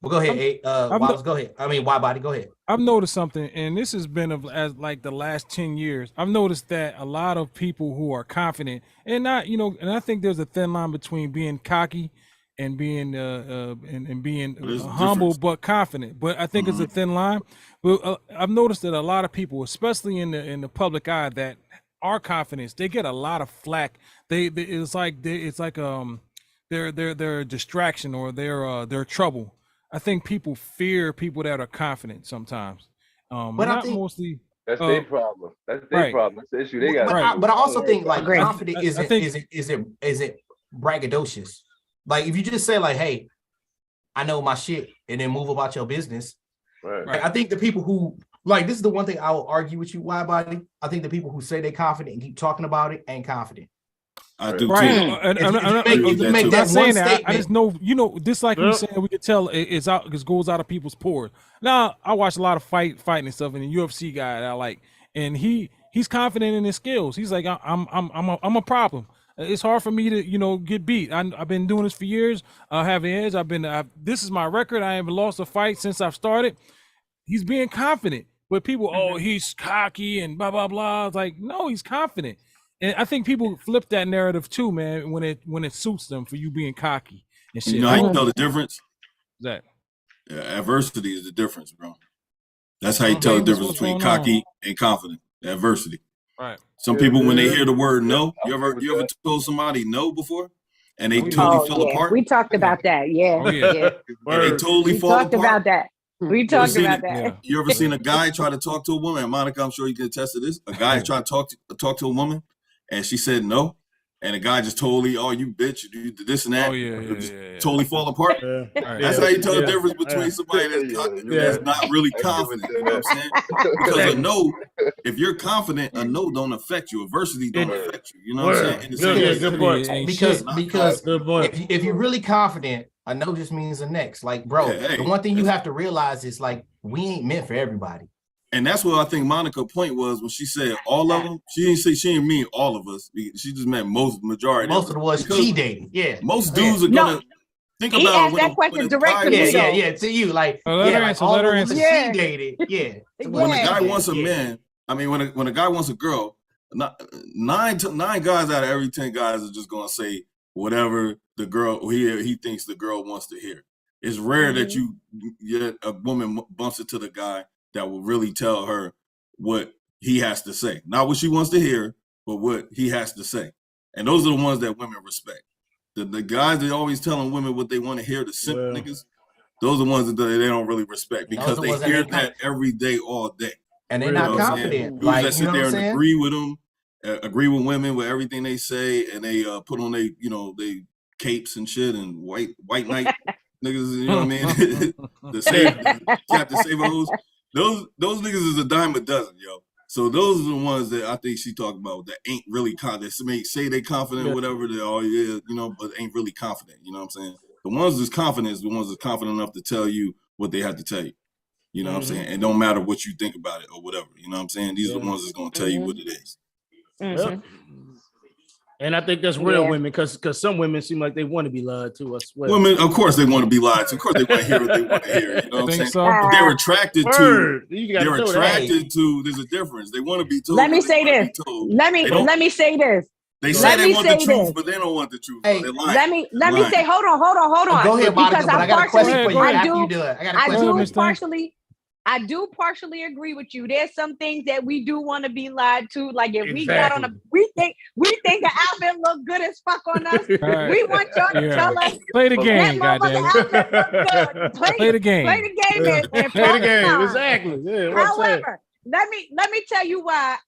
Well, go ahead. Go ahead. I mean, Body, go ahead. I've noticed something, and this has been as like the last 10 years. I've noticed that a lot of people who are confident and not, and I think there's a thin line between being cocky and being humble but confident. But I think it's a thin line. But I've noticed that a lot of people, especially in the public eye, that are confident, they get a lot of flack. It's like they're a distraction or they're trouble. I think people fear people that are confident sometimes. But I think mostly that's their problem. That's their problem. That's the issue they got. But I also think like confident isn't braggadocious. Like if you just say like, hey, I know my shit, and then move about your business. Right. Like, I think the people who like this is the one thing I will argue with you, Wide Body. I think the people who say they're confident and keep talking about it ain't confident. I do right. too. I'm not saying that. I just know, this like you saying, we could tell it's out because goes out of people's pores. Now I watch a lot of fighting and stuff, and the UFC guy that I like, and he's confident in his skills. He's like, I'm a problem. It's hard for me to get beat. I've been doing this for years. I have an edge. This is my record. I haven't lost a fight since I've started. He's being confident, but people, he's cocky and blah blah blah. It's like, no, he's confident. And I think people flip that narrative too, man, when it suits them for you being cocky and shit. You know how you tell the difference? That adversity is the difference, bro. That's how you tell the difference between cocky and confident. Adversity. Right. Some people, when they hear the word no, you ever told somebody no before, and they totally fell apart? We talked about that. Yeah. Oh, yeah. And they totally fall apart. We talked about that. We talked about that. Yeah. You ever seen a guy try to talk to a woman? And Monica, I'm sure you can attest to this. A guy tried to talk to a woman, and she said no. And the guy just totally, oh, you bitch, you do this and that. Oh, yeah. Totally fall apart. Yeah. That's how you tell the difference between somebody that's not really confident. You know what I'm saying? Because a no, if you're confident, a no don't affect you. Adversity don't affect you. You know what I'm saying? Good point. Because if you're really confident, a no just means the next. Like, bro, the one thing you have to realize is like, we ain't meant for everybody. And that's what I think Monica's point was when she said all of them. She didn't mean all of us. She just meant majority. Most of the ones she dated. Yeah. Most dudes are gonna think about. He asked that question directly. Yeah. To you, like, all the ones she dated. Yeah. When a guy wants a man, I mean, when a guy wants a girl, nine guys out of every 10 guys are just gonna say, whatever the girl he thinks the girl wants to hear. It's rare that a woman bumps into the guy that will really tell her what he has to say. Not what she wants to hear, but what he has to say. And those are the ones that women respect. The guys that always telling women what they want to hear, the simp niggas, those are the ones that they don't really respect because they hear that every day, all day. And they're not confident. Dudes Like, that sit there and agree with them, agree with women with everything they say, and they put on they capes and shit and white knight niggas, you know what I mean? the Captain Save-A-Hoes. Those niggas is a dime a dozen, yo. So those are the ones that I think she talked about that ain't really confident. They say they confident, whatever. But ain't really confident. You know what I'm saying? The ones that's confident is the ones that's confident enough to tell you what they have to tell you. You know what I'm saying? And don't matter what you think about it or whatever. You know what I'm saying? These are the ones that's gonna tell you what it is. Yep. And I think that's real women, because some women seem like they want to be lied to. I swear. Women, of course, they want to be lied to. Of course, they want to hear what they want to hear. You know what I'm saying? So? But they're attracted to. They're attracted to. There's a difference. They want to be told. Let me say this. Let me say this. They say they want the truth, but they don't want the truth. Hey, they're lying. Let me say. Hold on. Go ahead, Monica. Because But I got a question for you after you do it. I got a question. I do partially agree with you. There's some things that we do want to be lied to. Like if we got on we think the outfit look good as fuck on us. Right. We want y'all to tell us. Play the game, goddamn. Play the game. Play the game and play the game. Exactly. Yeah, however, let me tell you why.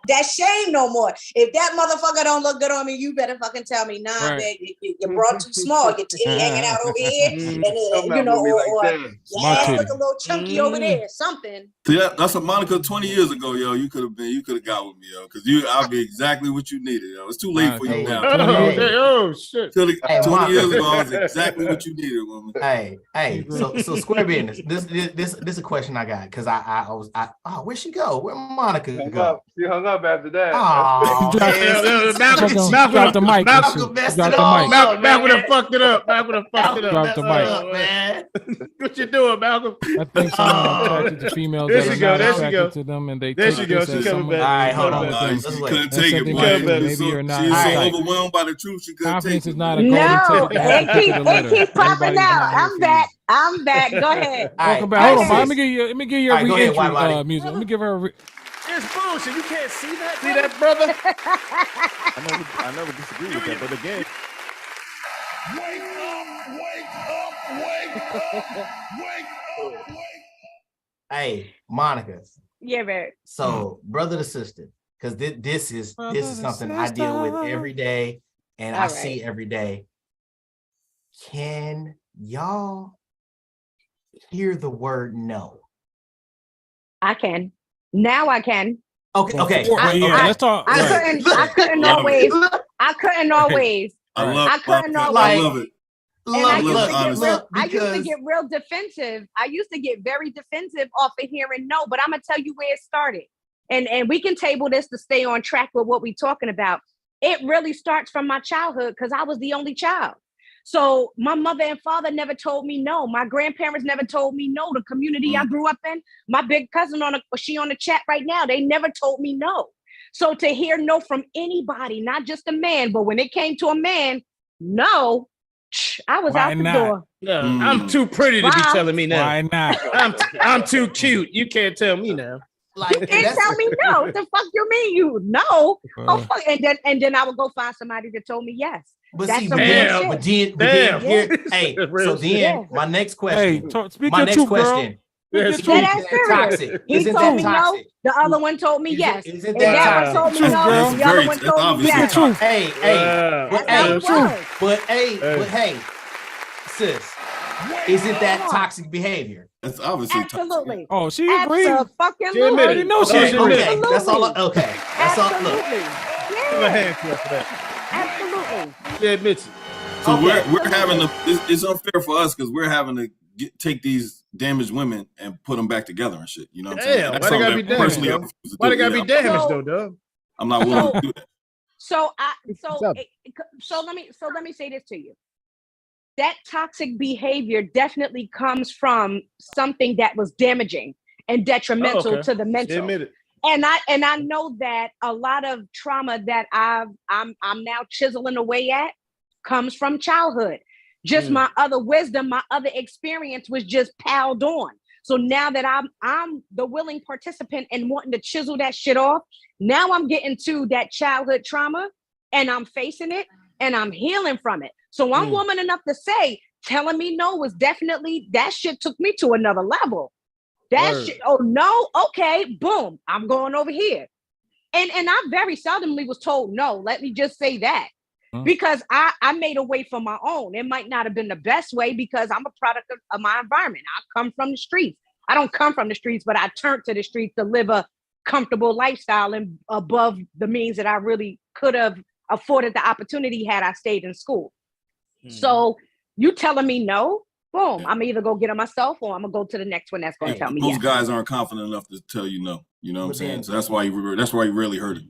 That shame no more. If that motherfucker don't look good on me, you better fucking tell me, nah, man, you're brought too small. Your titty hanging out over here, and or your ass look a little chunky over there, something. See, that's what Monica 20 years ago, yo. You could have got with me, yo, because I'll be exactly what you needed, yo. It's too late for you now. Oh shit! 20 years ago, I was exactly what you needed, woman. Hey, so square business. This is a question I got because I was where'd she go? Where Monica go? She hung up after that. Oh, dropped the mic. Malcolm would have fucked it up. Dropped the mic, man. What you doing, Malcolm? I think someone attracted to females that are not attracted to them, and they there she goes. She's coming back. All right, hold on. She couldn't take it, man. She's so overwhelmed by the truth. She couldn't take it. Confidence is not a golden ticket. It keeps popping out. I'm back. Go ahead. Welcome back. Hold on, let me give you a re-entry music. Let me give her a It's bullshit. You can't see that. See that, brother? I never disagree with that, but again. Wake up. Hey, Monica. Yeah, man. So, brother to sister, because this is something I deal with every day and I see every day. Can y'all hear the word no? I can. Now I can. Okay. Let's talk. I couldn't always. I couldn't always. I love it. I used to get real defensive. I used to get very defensive off of hearing no, but I'm gonna tell you where it started. And we can table this to stay on track with what we're talking about. It really starts from my childhood because I was the only child. So my mother and father never told me no. My grandparents never told me no. The community I grew up in, my big cousin she on the chat right now, they never told me no. So to hear no from anybody, not just a man, but when it came to a man, no, I was out the door. No, I'm too pretty to be telling me no. Why not? I'm too cute. You can't tell me no. Like, you can't tell me no. What the fuck you mean you no? Oh fuck. And then I would go find somebody that told me yes. But that's see, some but then hey, so then my next question. My next question. Is that toxic? He told me no. The other one told me yes. Isn't that one told me no? The other one told me yes. But hey, sis, isn't that toxic behavior? That's obviously absolutely. Oh, she agreed. Absolutely. I didn't know she agreed. Okay, that's all. Okay, that's all. Look. Absolutely. She admits it. So we're having to. It's unfair for us because we're having to take these damaged women and put them back together and shit. You know what I'm saying? Why they gotta be damaged? Why they gotta be damaged though, dog? I'm not willing to do that. So let me say this to you. That toxic behavior definitely comes from something that was damaging and detrimental to the mental. I know that a lot of trauma that I'm now chiseling away at comes from childhood. Just my other wisdom, my other experience was just piled on. So now that I'm the willing participant and wanting to chisel that shit off, now I'm getting to that childhood trauma and I'm facing it and I'm healing from it. So I'm woman enough to say, telling me no was definitely, that shit took me to another level. That shit, oh no, okay, boom, I'm going over here. And I very seldomly was told no, let me just say that. Because I made a way for my own. It might not have been the best way because I'm a product of my environment. I come from the streets. I don't come from the streets, but I turned to the streets to live a comfortable lifestyle and above the means that I really could have afforded the opportunity had I stayed in school. So you telling me no, boom, I'm either go get it myself or I'm gonna go to the next one that's gonna tell me most yes. guys aren't confident enough to tell you no. You know what I'm saying? So that's why you really heard it.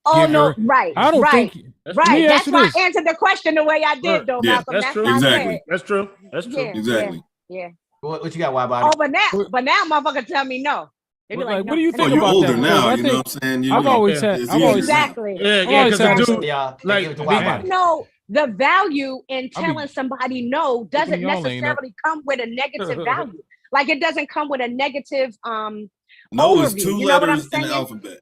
Oh no, right. I don't right, think. right. That's why I answered the question the way I did, though, Yeah, Malcolm. That's true. why I Exactly. said- That's true. That's true. Yeah, Exactly. Yeah. What you got, Why Body? Oh, but now motherfucker tell me no. They be Like, like, what do you no. think you're about older that? now, I you know think- what I'm saying? I've always had. it's I've easier always now. Exactly. Yeah, because the dude, like, I know the value in telling somebody no doesn't y'all ain't necessarily come with a negative value. Like it doesn't come with a negative No is overview. two You know what I'm letters in the saying? alphabet.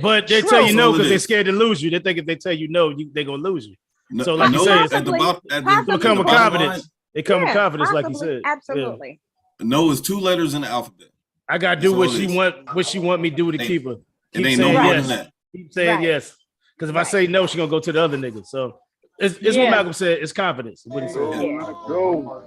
but they True. tell you no That's all it because they're is. scared to lose you. They think if they tell you no, they're gonna lose you. No, So like you no, say, at the bottom, it come with confidence. It come with confidence, like you possibly, said. Absolutely. no is two letters in the alphabet. I gotta That's do what all it she is. want me to do to keep her. It Keep ain't no saying more yes. than that. Keep saying Right. yes. Because if I say no, she's gonna go to the other nigga. So it's what Malcolm said. It's confidence. What he said.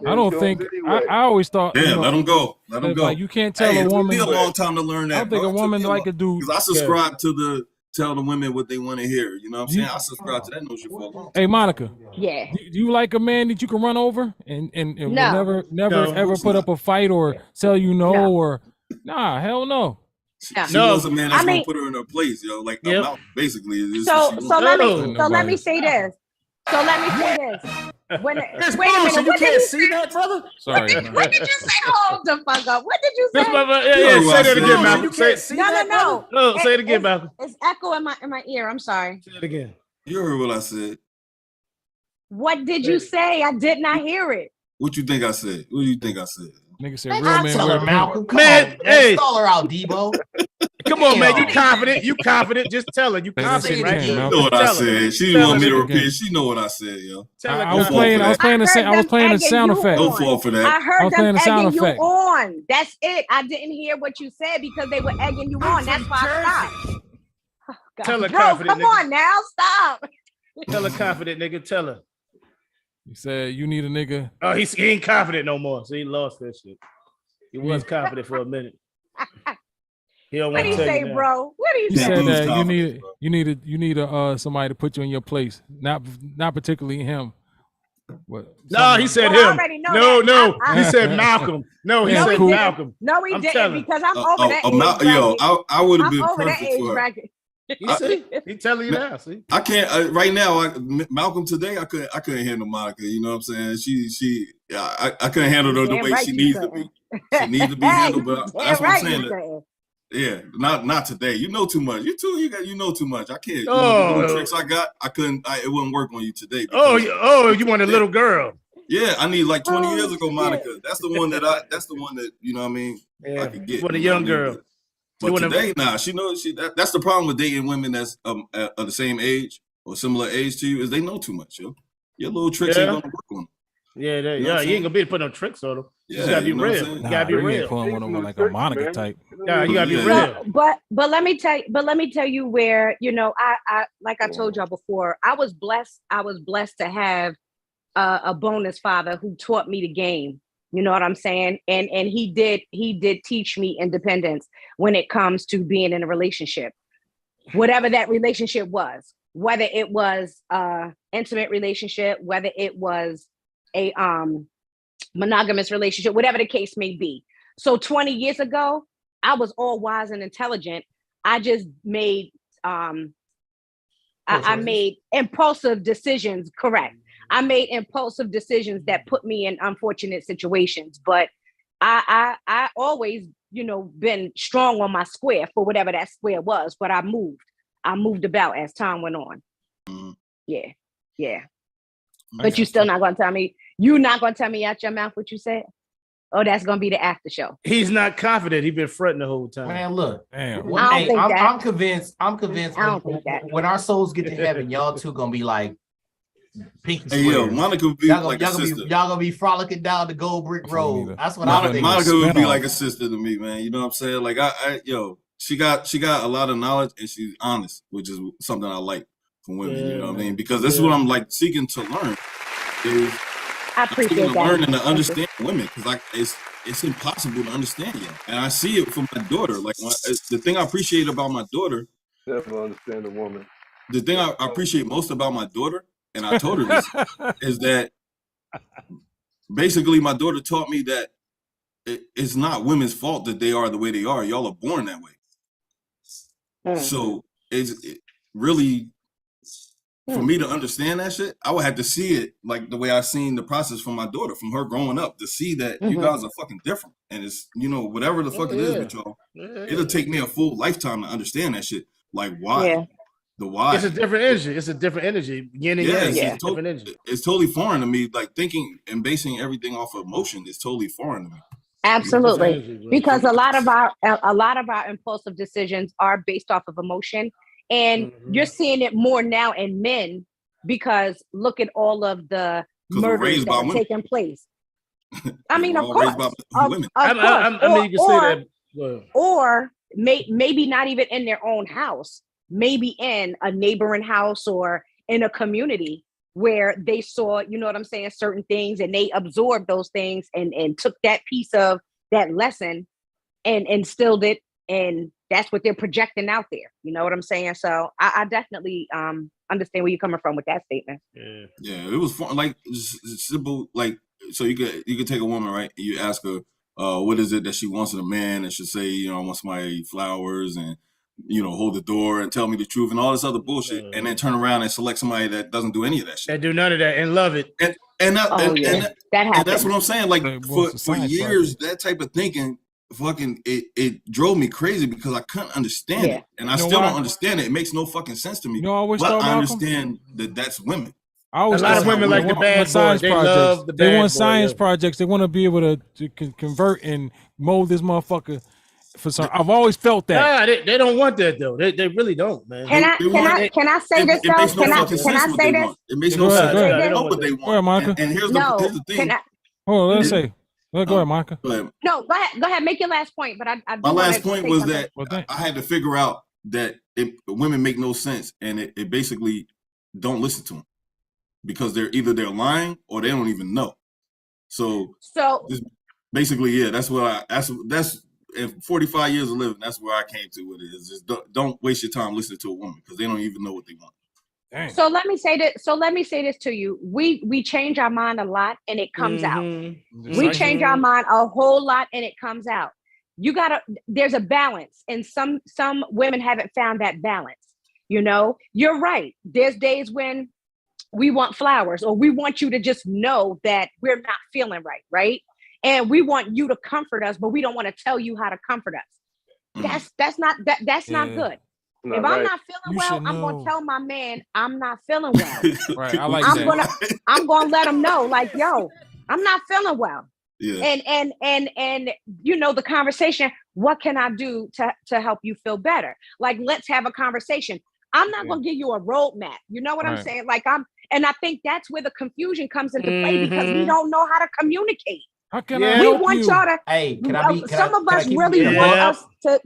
I don't think. I always thought. Yeah, you know, let them go. Let them that, go. like you can't tell Hey, a it took woman. me a long time to learn that. I don't think bro. a woman like a dude. Because I subscribe to the tell the women what they want to hear. You know what I'm saying? I subscribe to that notion for a long time. Hey, Monica. Yeah. Do you like a man that you can run over and will No. never ever put up a fight or tell you no, or nah, hell no. She wants a man that's gonna put her in her place, yo. Like a mouth, basically. Is So what she let wants. me say this. So let me say this. When wait a minute, You what did can't you see say? that, brother. Sorry. What did you say? Hold the fuck up. What did you say? Say that again, Malcolm. Say No. No, say it again, Malcolm. It's echo in my ear. I'm sorry. Say it again. You heard what I said. What did you say? I did not hear it. What you think I said? What do you think I said? Nigga said real man Tell wear her, pink. Malcolm. Come Man, on, hey. stall her out, Debo. Come on, man. You Damn. confident. You confident. Just tell her. You Say that confident, shit right? again, You Malcolm. know what I Tell her. said. She Tell didn't want me her to again. repeat. She know what I said, yo. Tell her I was Don't playing. fall I was for playing the. I heard I was them playing the egging sound you effect. Don't fall for that. I heard was playing them the sound egging you effect. on. That's it. I didn't hear what you said because they were egging you on. That's why I stopped. Oh, God. Tell her Bro, confident, come nigga. on now. Stop. Tell her confident, nigga. Tell her. You said you need a nigga. Oh, he ain't confident no more. So he lost that shit. He was confident for a minute. He don't What want do to you tell say, you now. bro? What do you You say? said lose that confidence, bro. you need somebody to put you in your place. Not particularly him. What? No, he said Well, I him. already know No, that. no. I- He said Malcolm. No, he Yeah, said cool. Malcolm. No, he I'm didn't telling. because I'm over that age Yo, bracket. I would have I'm been over that perfect age for her. bracket. You see? He telling you now. See? I can't right now. Malcolm today, I couldn't handle Monica. You know what I'm saying? I couldn't handle her the Damn way right she you needs to couldn't. be. She needs to be handled, but Damn that's what I'm right saying. you couldn't. Yeah, not today. You know too much. You know too much. I can't. You know, Oh. the little tricks I got, I couldn't. It wouldn't work on you today. Oh, because- you want a little girl. Yeah, I need like 20 years ago, shit. Monica. That's the one that you know what I mean. Yeah, I could get. for the you know young what I mean? girl. But You wanna- today, nah, she knows that's the problem with dating women that's of the same age or similar age to you is they know too much, yo. Your little tricks ain't Yeah. gonna work on them. Yeah, You know what I'm you ain't saying? gonna be able to put no tricks on them. You just Yeah, gotta be you know what I'm real. saying? You Nah, gotta be you ain't real. pulling one over like a Monica type. Yeah, you gotta be Yeah. real. But let me tell you where, you know, I like I told y'all before, I was blessed to have a bonus father who taught me the game. You know what I'm saying? And he did teach me independence when it comes to being in a relationship. Whatever that relationship was, whether it was intimate relationship, whether it was a monogamous relationship, whatever the case may be. So 20 years ago, I was all wise and intelligent. I just made I made impulsive decisions. Correct. I made impulsive decisions that put me in unfortunate situations. But I always been strong on my square for whatever that square was, but I moved about as time went on. Yeah. But you still not gonna tell me, you're not gonna tell me out your mouth what you said? Oh, that's gonna be the after show. He's not confident. He's been fronting the whole time. Man, look. Damn. I'm convinced. I don't think that. When our souls get to heaven, y'all two gonna be like pinky Hey, swears. yo, Monica would be like a sister. Y'all gonna be frolicking down the gold brick road. That's what I'm thinking. Monica would be like a sister to me, man. You know what I'm saying? Like she got a lot of knowledge and she's honest, which is something I like from women. You know what I mean? Because this is what I'm like seeking to learn. I appreciate that. Learn and to understand women, because it's impossible to understand yet. And I see it from my daughter. Like the thing I appreciate about my daughter, never understand a woman. The thing I appreciate most about my daughter, and I told her this, is that basically my daughter taught me that it's not women's fault that they are the way they are. Y'all are born that way. So it's really, for me to understand that shit, I would have to see it like the way I seen the process from my daughter, from her growing up, to see that you guys are fucking different. And it's, whatever the fuck it is with y'all, it'll take me a full lifetime to understand that shit. Like, why? Yeah. The why. It's a different energy. It's a different energy. Yin and yang. Different energy. It's totally foreign to me. Like, thinking and basing everything off of emotion is totally foreign to me. Absolutely, because a lot of our impulsive decisions are based off of emotion, and you're seeing it more now in men because look at all of the murders that are taking place. I mean, of course, or maybe not even in their own house, maybe in a neighboring house or in a community where they saw, certain things, and they absorbed those things and took that piece of that lesson and instilled it, and that's what they're projecting out there. You know what I'm saying? So I definitely understand where you're coming from with that statement. Yeah, it was fun, like simple, like, so you could take a woman, right? And you ask her, what is it that she wants in a man, and she'll say, I want somebody flowers and hold the door and tell me the truth and all this other bullshit, and then turn around and select somebody that doesn't do any of that shit. That do none of that and love it. And that happens. And that's what I'm saying. Like for years, that type of thinking, fucking, it drove me crazy because I couldn't understand it, and I still don't understand it. It makes no fucking sense to me. But I understand that that's women. A lot of women like the bad boys. They love the bad boy. They want science projects. They want to be able to convert and mold this motherfucker. For some, I've always felt that. Nah, they don't want that though. They really don't, man. Can I say this though? Can I say this? It makes no sense. They know what they want. Go ahead, Monica. And here's the thing. Hold on, let's say. Go ahead, Monica. No, go ahead. Make your last point. But my last point was that I had to figure out that women make no sense, and it basically don't listen to them because they're lying or they don't even know. So basically, that's what that's. In 45 years of living, that's where I came to with it. Is just don't waste your time listening to a woman because they don't even know what they want. Dang. So let me say this to you. We change our mind a lot and it comes out. We change our mind a whole lot and it comes out. There's a balance, and some women haven't found that balance. You're right. There's days when we want flowers, or we want you to just know that we're not feeling right? And we want you to comfort us, but we don't want to tell you how to comfort us. That's not good. If I'm not feeling well, I'm gonna tell my man I'm not feeling well. Right, I like that. I'm gonna let him know, like, yo, I'm not feeling well. Yeah. And the conversation. What can I do to help you feel better? Like, let's have a conversation. I'm not gonna give you a roadmap. You know what I'm saying? Like and I think that's where the confusion comes into play because we don't know how to communicate. How can I help want you? y'all to. Hey, some of us really want us to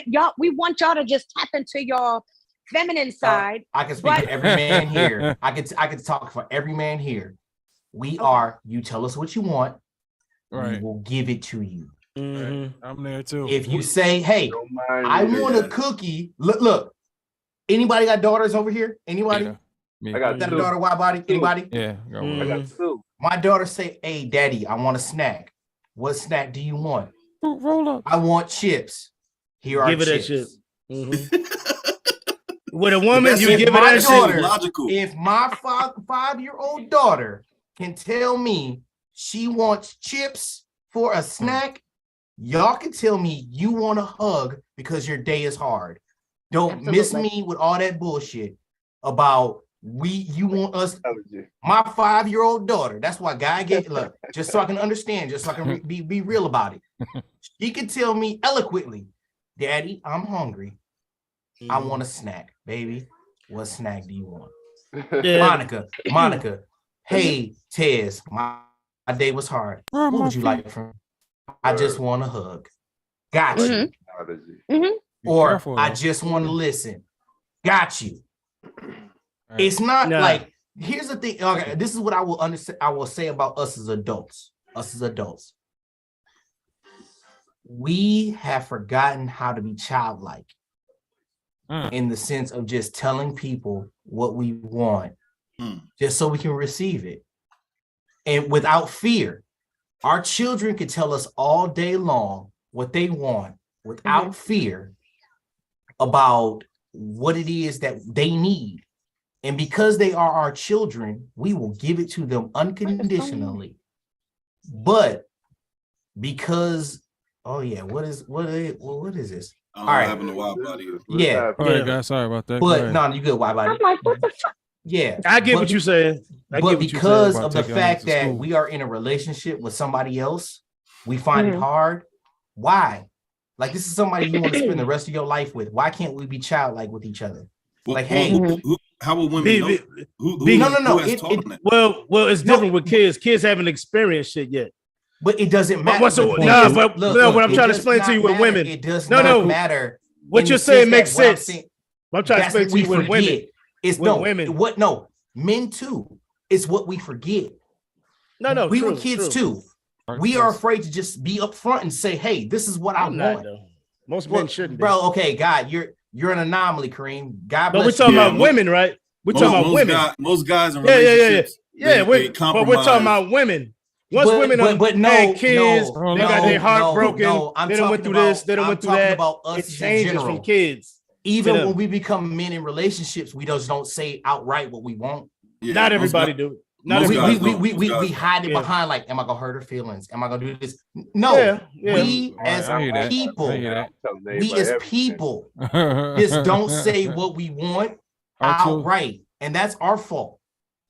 y'all. We want y'all to just tap into your feminine side. I can speak for every man here. I can talk for every man here. We are. You tell us what you want. Right. We will give it to you. Right. I'm there too. If you say, "Hey, I want a cookie," look. Anybody got daughters over here? Anybody? I got a daughter. Wide body. Anybody? Yeah. I got two. My daughter say, "Hey, daddy, I want a snack. What snack do you want?" Roll up. I want chips. Here are give chips. Give it that shit. With a woman, you give it that shit. Logical. If my 5-year-old daughter can tell me she wants chips for a snack, Y'all can tell me you want a hug because your day is hard. Don't miss me with all that bullshit about you want us. My 5-year-old daughter. That's why God gave. Look, just so I can understand, just so I can be real about it. She can tell me eloquently, Daddy, I'm hungry. I want a snack, baby. What snack do you want? Monica. Hey, Tez, my day was hard. What would you like from me? I just want a hug. Got you. Or I just want to listen. Got you. It's not like, here's the thing. Okay, this is what I will understand. I will say about us as adults. We have forgotten how to be childlike in the sense of just telling people what we want just so we can receive it. And without fear, our children can tell us all day long what they want without fear about what it is that they need. And because they are our children, we will give it to them unconditionally. But because, what is this? All right. Having a wild body. Yeah. All right, guys. Sorry about that. But no, you good, wild body. I'm like, what the fuck? Yeah. I get what you're saying. But because of the fact that we are in a relationship with somebody else, we find it hard. Why? Like, this is somebody you want to spend the rest of your life with. Why can't we be childlike with each other? Like, hey, how will women know? No. Well, it's different with kids. Kids haven't experienced shit yet. But it doesn't matter. What I'm trying to explain to you with women. It does not matter. What you're saying makes sense. What I'm trying to explain to you with women. It's women. Men too. It's what we forget. No. We were kids too. We are afraid to just be upfront and say, "Hey, this is what I want." Most men shouldn't be. Bro, okay, God, you're an anomaly, Kareem. God bless But we're talking about women, right? We're talking about women. Most guys in relationships, but we're talking about women. Once women had kids, they got their heart broken. They don't went through this. They don't went through that. It changes from kids. Even when we become men in relationships, we just don't say outright what we want. Not everybody do. We hide it behind, like, am I gonna hurt her feelings? Am I gonna do this? No, we as people just don't say what we want outright, and that's our fault.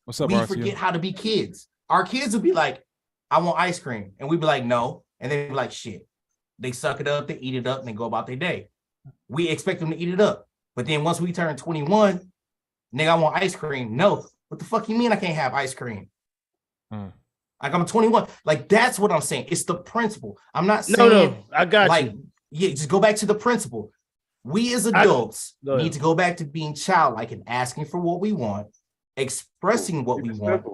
What's up, we forget how to be kids. Our kids will be like, I want ice cream, and we'd be like, no, and they'd be like, shit. They suck it up, they eat it up, and they go about their day. We expect them to eat it up, but then once we turn 21, nigga, I want ice cream. No. What the fuck you mean I can't have ice cream? Like, I'm 21. Like, that's what I'm saying. It's the principle. I'm not saying no. I got you. Yeah, just go back to the principle. We as adults need to go back to being childlike and asking for what we want, expressing what we want,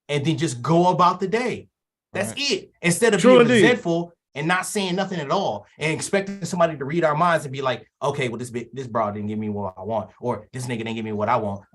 and then just go about the day. That's it. Instead of being resentful and not saying nothing at all and expecting somebody to read our minds and be like, okay, well, this broad didn't give me what I want, or this nigga didn't give me what I want.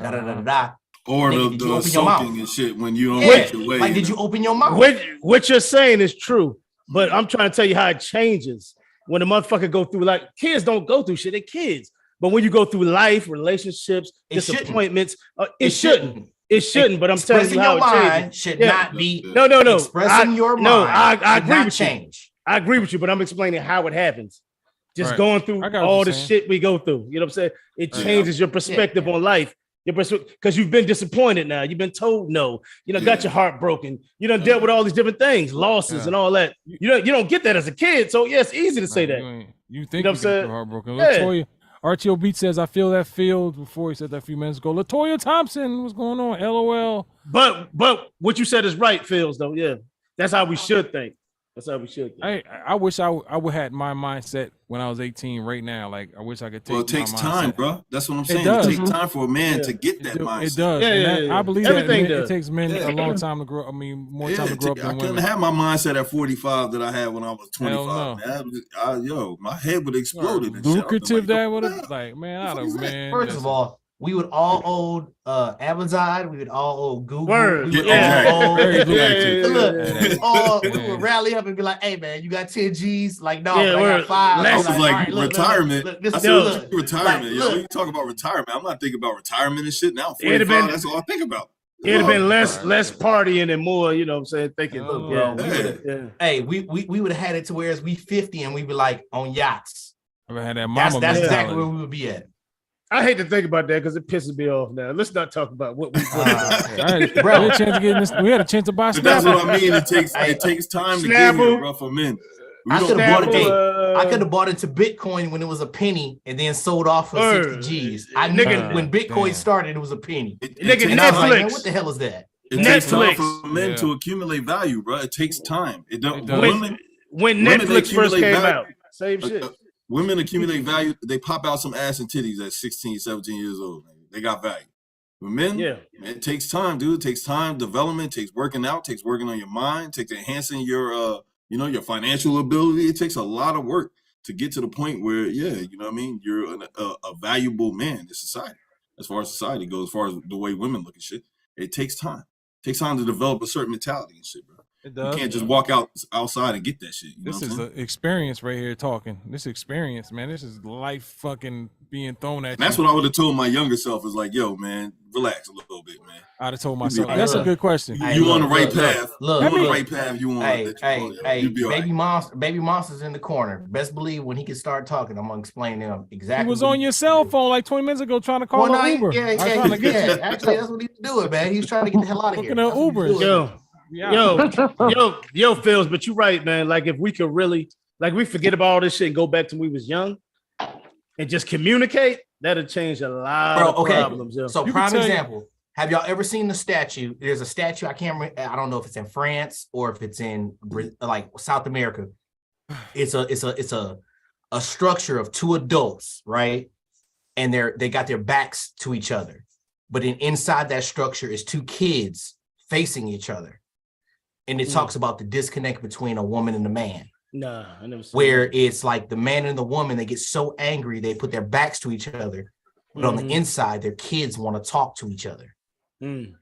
Or the sulking and shit when you don't get your way. Like, did you open your mouth? What you're saying is true, but I'm trying to tell you how it changes when a motherfucker go through, like, kids don't go through shit. They're kids. But when you go through life, relationships, disappointments, it shouldn't. It shouldn't, but I'm telling you how it changes. Should not be. No. Expressing your mind. No, I agree with change. I agree with you, but I'm explaining how it happens. Just going through all the shit we go through. You know what I'm saying? It changes your perspective on life. Because you've been disappointed now. You've been told no. You know, got your heart broken. You done dealt with all these different things, losses and all that. You don't get that as a kid. So yeah, it's easy to say that. You think you got your heart broken. Latoya, RTO Beat says, I feel that field before he said that a few minutes ago. Latoya Thompson, what's going on? LOL. But what you said is right, Fields, though. Yeah. That's how we should think. That's how we should think. I wish I would had my mindset when I was 18 right now. Like, I wish I could take. Well, it takes time, bro. That's what I'm saying. It takes time for a man to get that mindset. It does. I believe everything that it takes men a long time to grow. I mean, more time to grow up than women. I couldn't have my mindset at 45 that I had when I was 25. Man. My head would have exploded. Lucrative that would have, like, man, I'd have, man. First of all, we would all owe Amazon. We would all owe Google. Word. We would we would rally up and be like, "Hey, man, you got 10 G's?" Like, no, I got 5. I was like, retirement. Retirement. Yo, you talk about retirement. I'm not thinking about retirement and shit now. 45, that's all I think about. It'd have been less partying and more, you know what I'm saying, thinking, Look, bro, we would have had it to where we 50 and we be like on yachts. Had that mama that's exactly where we would be at. I hate to think about that because it pisses me off now. Let's not talk about what we bro. We had a chance to buy Snapple. That's what I mean. It takes time to get here, bro, for men. I could have bought into Bitcoin when it was a penny and then sold off for 60 G's. I knew when Bitcoin started, it was a penny. Nigga, and I was like, man, what the hell is that? It takes time for men to accumulate value, bro. It takes time. It don't. When Netflix first came out, same shit. Women accumulate value. They pop out some ass and titties at 16, 17 years old. They got value. But men, it takes time, dude. It takes time, development, it takes working out, it takes working on your mind, it takes enhancing your your financial ability. It takes a lot of work to get to the point where, you're a valuable man in society. As far as society goes, as far as the way women look at shit, it takes time. It takes time to develop a certain mentality and shit, bro. It does. You can't just walk outside and get that shit. This is an experience right here talking. This experience, man. This is life fucking being thrown at you. That's what I would have told my younger self is like, yo, man, relax a little bit, man. I'd have told myself. That's a good question. You on the right path. Look, on the right path. You on. Baby Monster's in the corner. Best believe when he can start talking, I'm gonna explain to him exactly. He was on your cell phone like 20 minutes ago trying to call an Uber. Yeah. Actually, that's what he was doing, man. He was trying to get the hell out of here. Looking at Uber. Yo, Phils, but you're right, man. Like if we could really, like we forget about all this shit and go back to when we was young and just communicate, that'd change a lot of problems. Yo. So prime example, have y'all ever seen the statue? There's a statue, I don't know if it's in France or if it's in like South America. It's a structure of two adults, right? And they got their backs to each other. But then inside that structure is two kids facing each other. And it talks about the disconnect between a woman and a man. Nah, I never seen where it's like the man and the woman, they get so angry, they put their backs to each other. But on the inside, their kids want to talk to each other. And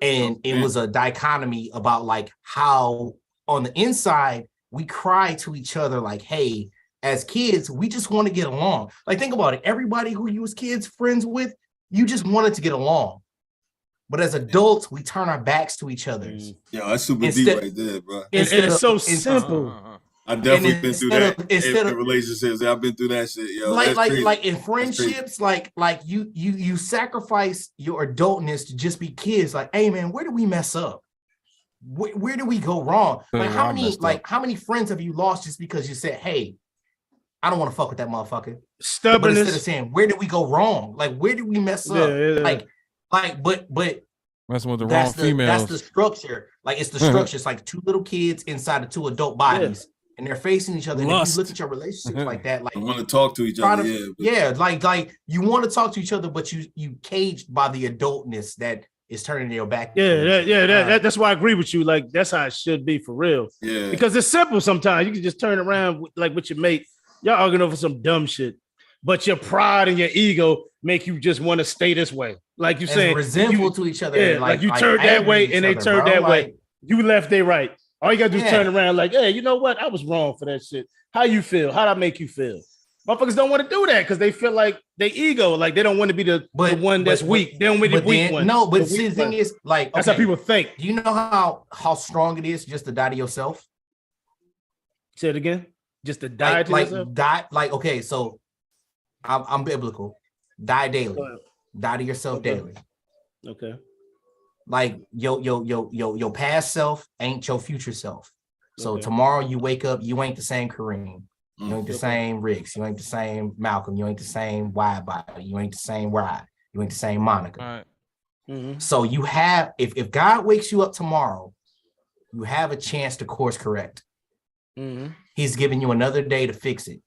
it was a dichotomy about like how on the inside, we cry to each other like, hey, as kids, we just want to get along. Like, think about it. Everybody who you was kids friends with, you just wanted to get along. But as adults, we turn our backs to each other. Yeah, that's super deep right there, bro. It's so simple. I've definitely been through that in relationships. I've been through that shit. Yo, like in friendships, like you sacrifice your adultness to just be kids. Like, hey man, where do we mess up? Where do we go wrong? Like how many friends have you lost just because you said, hey, I don't want to fuck with that motherfucker? Stubbornness. But instead of saying, where did we go wrong? Like, where did we mess up? But messing with the wrong females. That's the structure. Like it's the structure. It's like two little kids inside of two adult bodies, and they're facing each other. And if you look at your relationships like that, like you want to talk to each other. Like you want to talk to each other, but you caged by the adultness that is turning your back. That's why I agree with you. Like that's how it should be for real. Yeah, because it's simple. Sometimes you can just turn around with your mate. Y'all arguing over some dumb shit, but your pride and your ego make you just want to stay this way. Like you saying, resentful to each other. Yeah, like you turned that way and they turned that way. You left, they right. All you gotta do is turn around like, hey, you know what? I was wrong for that shit. How you feel? How'd I make you feel? Motherfuckers don't want to do that because they feel like they ego, like they don't want to be the one that's weak. They don't want to be the weak one. No, but see, the thing is, like, that's how people think. Do you know how strong it is just to die to yourself? Say it again. Just to die to yourself? Okay, so I'm biblical. Die daily. Die to yourself daily. Okay. Like your past self ain't your future self. So tomorrow you wake up, you ain't the same Kareem. You ain't the same Riggs. You ain't the same Malcolm. You ain't the same Wide Body. You ain't the same Ride. You ain't the same Monica. All right. So you have, if God wakes you up tomorrow, you have a chance to course correct. He's giving you another day to fix it.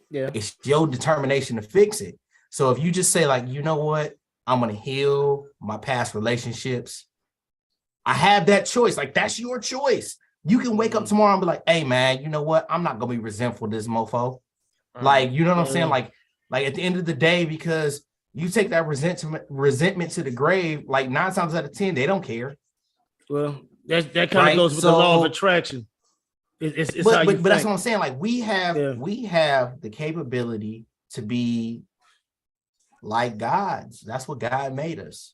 Yeah. It's your determination to fix it. So if you just say like, you know what, I'm going to heal my past relationships. I have that choice. Like, that's your choice. You can wake up tomorrow and be like, hey man, you know what? I'm not going to be resentful of this mofo. Like, you know what I'm saying? Like at the end of the day, because you take that resentment to the grave, like 9 times out of 10, they don't care. Well, that kind of goes with the law of attraction. But that's what I'm saying. Like we have the capability to be like gods. That's what God made us.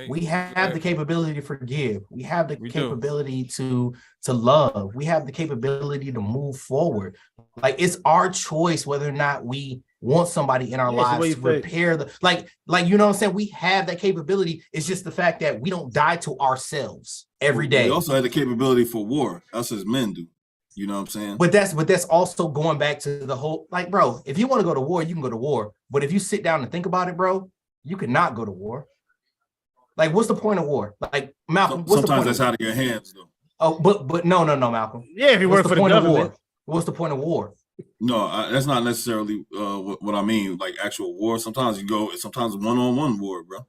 We have the capability to forgive. We have the capability to love. We have the capability to move forward. Like it's our choice whether or not we want somebody in our lives to repair the like you know what I'm saying? We have that capability. It's just the fact that we don't die to ourselves every day. We also have the capability for war. Us as men do. You know what I'm saying? But that's also going back to the whole, like, bro, if you want to go to war, you can go to war. But if you sit down and think about it, bro, you cannot go to war. Like, what's the point of war? Like, Malcolm, what's the point? Sometimes that's out of your hands, though. Oh, but no, Malcolm. Yeah, if you work for the government. What's the point of war? No, that's not necessarily what I mean. Like actual war. Sometimes you go. Sometimes one-on-one war, bro.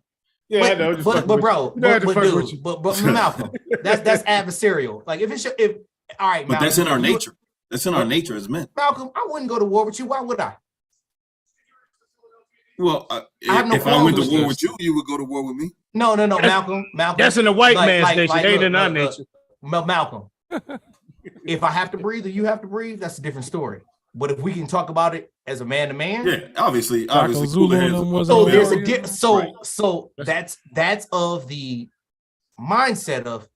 Yeah, I know. But Malcolm, that's adversarial. Like if all right, but Malcolm, that's in our nature. That's in our nature as men. Malcolm, I wouldn't go to war with you. Why would I? Well, if I went to war with you, you would go to war with me. No, Malcolm. That's in the white man's nature. Ain't in our nature. Malcolm, if I have to breathe or you have to breathe, that's a different story. But if we can talk about it as a man to man, yeah, obviously. So there's so that's of the mindset of,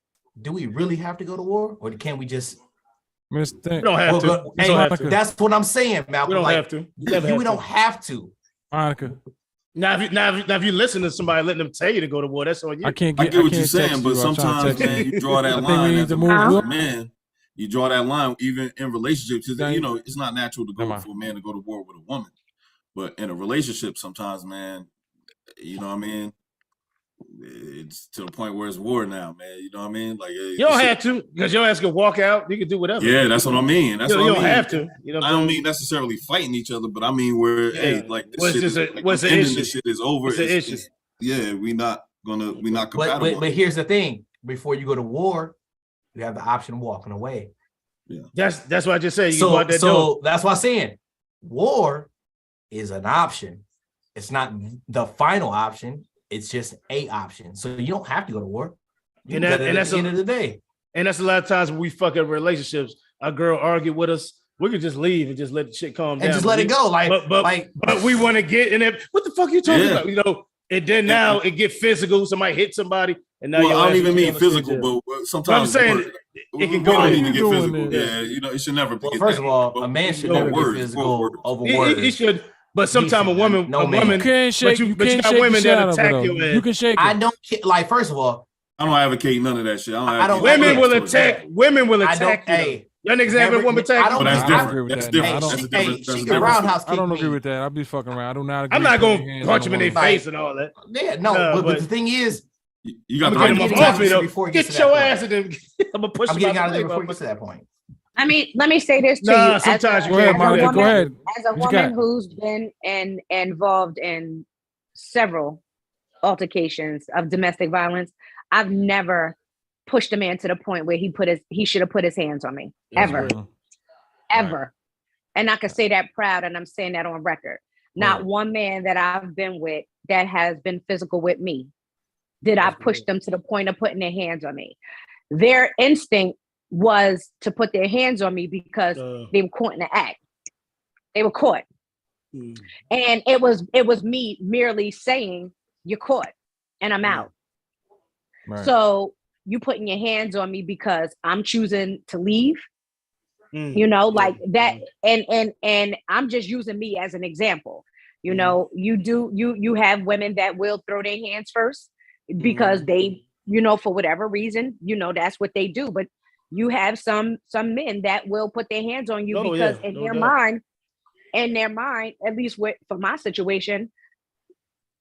do we really have to go to war, or can we just? We don't have to. That's what I'm saying, Malcolm. We don't have to. We don't have to. Monica. Now, if you listen to somebody letting them tell you to go to war, that's on you. I get what you're saying, but sometimes, man, you draw that line as a man. You draw that line even in relationships. You know, it's not natural to go for a man to go to war with a woman, but in a relationship, sometimes, man, you know what I mean. It's to the point where it's war now, man. You know what I mean? Like you don't have to, because your ass can walk out. You can do whatever. Yeah, that's what I mean. That's you what I don't mean. have to. You know, I don't mean necessarily fighting each other, but I mean where like this shit is over. It's an issue. We're not compatible. But here's the thing: before you go to war, you have the option of walking away. Yeah, that's what I just said. So that's why I'm saying war is an option. It's not the final option. It's just a option. So you don't have to go to war. And that's the end of the day. And that's a lot of times when we fuck up relationships, a girl argue with us, we could just leave and just let the shit calm down. And just let it go. But we want to get in it. What the fuck are you talking about? You know, and then now it get physical. Somebody hit somebody. And now I don't even mean physical, but sometimes I'm saying it can go. Don't even get physical. Yeah, you know, it should never be. First of all, a man should never get physical over words. He should. But sometimes a woman, you can't shake. You got women that attack your ass. You can shake. I don't like. First of all, I don't advocate none of that shit. Women will attack. Women will attack you. Y'all niggas having a woman attack. But that's different. That's different. Roundhouse. I don't agree with that. I'll be fucking around. I do not. I'm not gonna punch him in their face and all that. Yeah, no. But the thing is, you got to get your ass in them. I'm gonna push. I'm getting out of there before you get to that point. Let me say this to you. Sometimes you can't. Go ahead. As a woman who's been involved in several altercations of domestic violence, I've never pushed a man to the point where he should have put his hands on me. Ever. Right. And I can say that proud, and I'm saying that on record. Not one man that I've been with that has been physical with me did I push them to the point of putting their hands on me. Their instinct was to put their hands on me because they were caught in the act. They were caught. And it was me merely saying, you're caught and I'm out. Right. So you putting your hands on me because I'm choosing to leave, you know, like that. And I'm just using me as an example. You know, you have women that will throw their hands first because they, you know, for whatever reason, you know, that's what they do. But you have some men that will put their hands on you because in their mind, at least for my situation,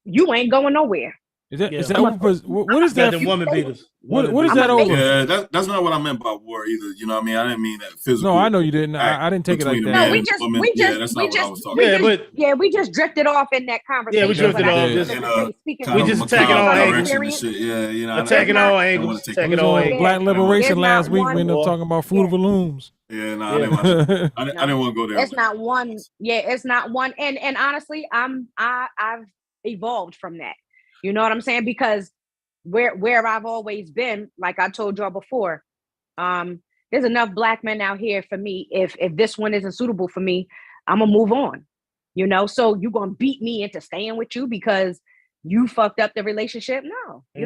you ain't going nowhere. Is that what is that? Woman beaters. What is that over? Yeah, that's not what I meant by war either. You know what I mean? I didn't mean that physical. No, I know you didn't. I didn't take it like that. No, we just drifted off in that conversation. Yeah, we drifted off. We just attacking all angles. Yeah, you know, attacking all angles. Attacking all angles. Black liberation last week. We ended up talking about Fruit of the Looms. Yeah, no, I didn't want to go there. It's not one. Yeah, it's not one. And honestly, I've evolved from that. You know what I'm saying? Because where I've always been, like I told y'all before, there's enough black men out here for me. If this one isn't suitable for me, I'm gonna move on. You know, so you're gonna beat me into staying with you because you fucked up the relationship. No, you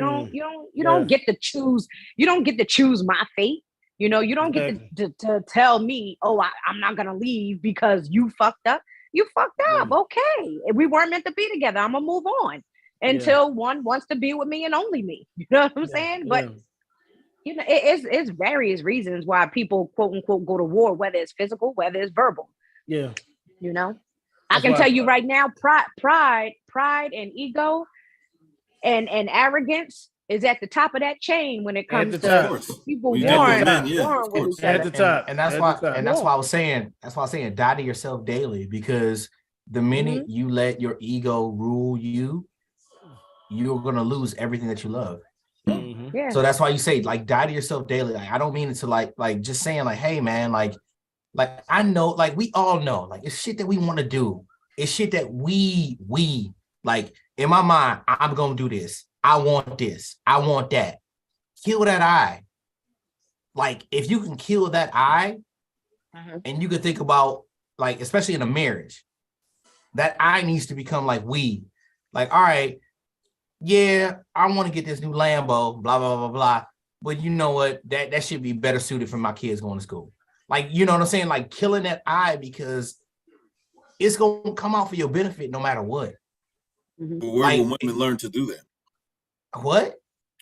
don't get to choose. You don't get to choose my fate. You know, you don't get to tell me, oh, I'm not gonna leave because you fucked up. You fucked up. Okay, we weren't meant to be together. I'm gonna move on until one wants to be with me and only me. You know what I'm saying? But you know, it's various reasons why people quote unquote go to war, whether it's physical, whether it's verbal. Yeah. You know, I can tell you right now, pride and ego and arrogance is at the top of that chain when it comes to people warring at with each the other. top. And that's why I was saying die to yourself daily, because the minute you let your ego rule you, you're gonna lose everything that you love. Yeah. So that's why you say like die to yourself daily. Like, I don't mean it to like just saying like, hey man, like I know, like we all know, like it's shit that we want to do. It's shit that we like in my mind, I'm gonna do this. I want this. I want that. Kill that I. Like if you can kill that I, and you can think about like, especially in a marriage, that I needs to become like we. Like, all right, yeah, I want to get this new Lambo, blah, blah, blah, blah. But you know what? That should be better suited for my kids going to school. Like, you know what I'm saying? Like killing that I, because it's going to come out for your benefit no matter what. But where will women learn to do that? What?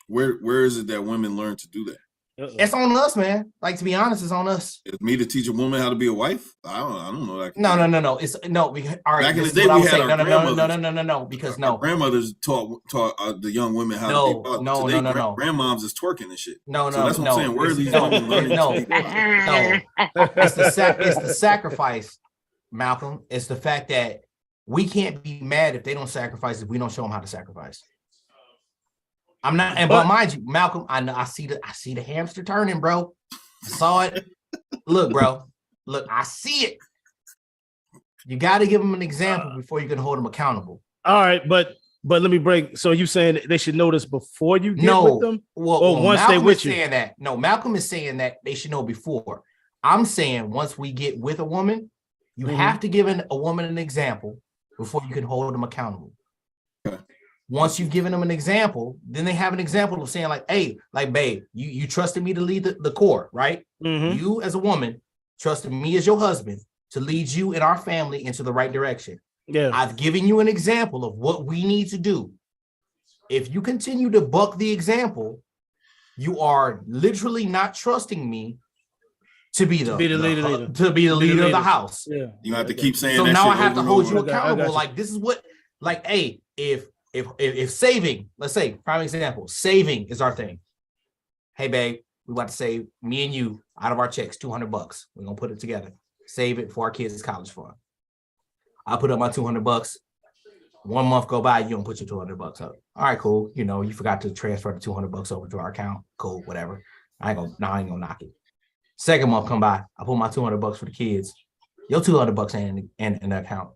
Where is it that women learn to do that? It's on us, man. Like, to be honest, it's on us. It's me to teach a woman how to be a wife? I don't know that. No. It's no. Because, all right, back in the day, we had our grandmothers. No. Because our grandmothers taught the young women how to be fathers. Today, grandmoms is twerking and shit. No. So that's what I'm saying. Where are these women learning to be fathers? It's the sacrifice, Malcolm. It's the fact that we can't be mad if they don't sacrifice if we don't show them how to sacrifice. I'm not, but mind you, Malcolm, I see the hamster turning, bro. I saw it. Look, bro. Look, I see it. You got to give them an example before you can hold them accountable. All right, but let me break. So you saying they should know this before you get with them? Well, once Malcolm they with is you? saying that. No, Malcolm is saying that they should know before. I'm saying once we get with a woman, you have to give a woman an example before you can hold them accountable. Once you've given them an example, then they have an example of saying like, hey, like, babe, you trusted me to lead the court, right? You as a woman trusted me as your husband to lead you and our family into the right direction. Yeah. I've given you an example of what we need to do. If you continue to buck the example, you are literally not trusting me to be the leader of the house. Yeah. You have to keep saying so that. Now shit I have to over hold and you over. accountable. Like this is what, like, hey, if saving, let's say, prime example, saving is our thing. Hey, babe, we about to save me and you out of our checks, $200. We're gonna put it together, save it for our kids' college fund. I put up my $200. 1 month go by, you don't put your $200 up. All right, cool. You know, you forgot to transfer the $200 over to our account. Cool, whatever. I ain't gonna knock it. Second month come by, I put my $200 for the kids. Your $200 ain't in the account.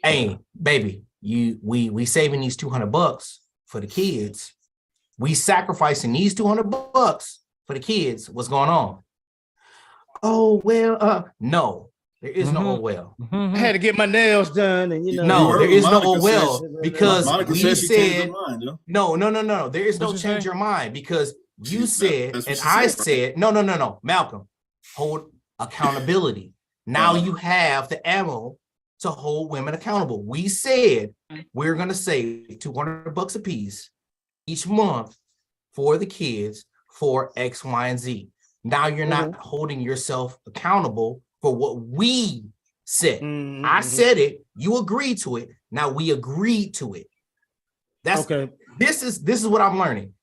Hey, baby, we saving these $200 for the kids. We sacrificing these $200 for the kids. What's going on? Oh well, no, there is no oh well. I had to get my nails done, and you know. No, there is no oh well says, because Monica we said she changed said her mind, yo. no. There is no change your mind because you said and I said no. Malcolm, hold accountability. Now you have the ammo to hold women accountable. We said we're going to save $200 a piece each month for the kids for X, Y, and Z. Now you're not holding yourself accountable for what we said. I said it, you agreed to it. Now we agreed to it. That's okay. This is what I'm learning.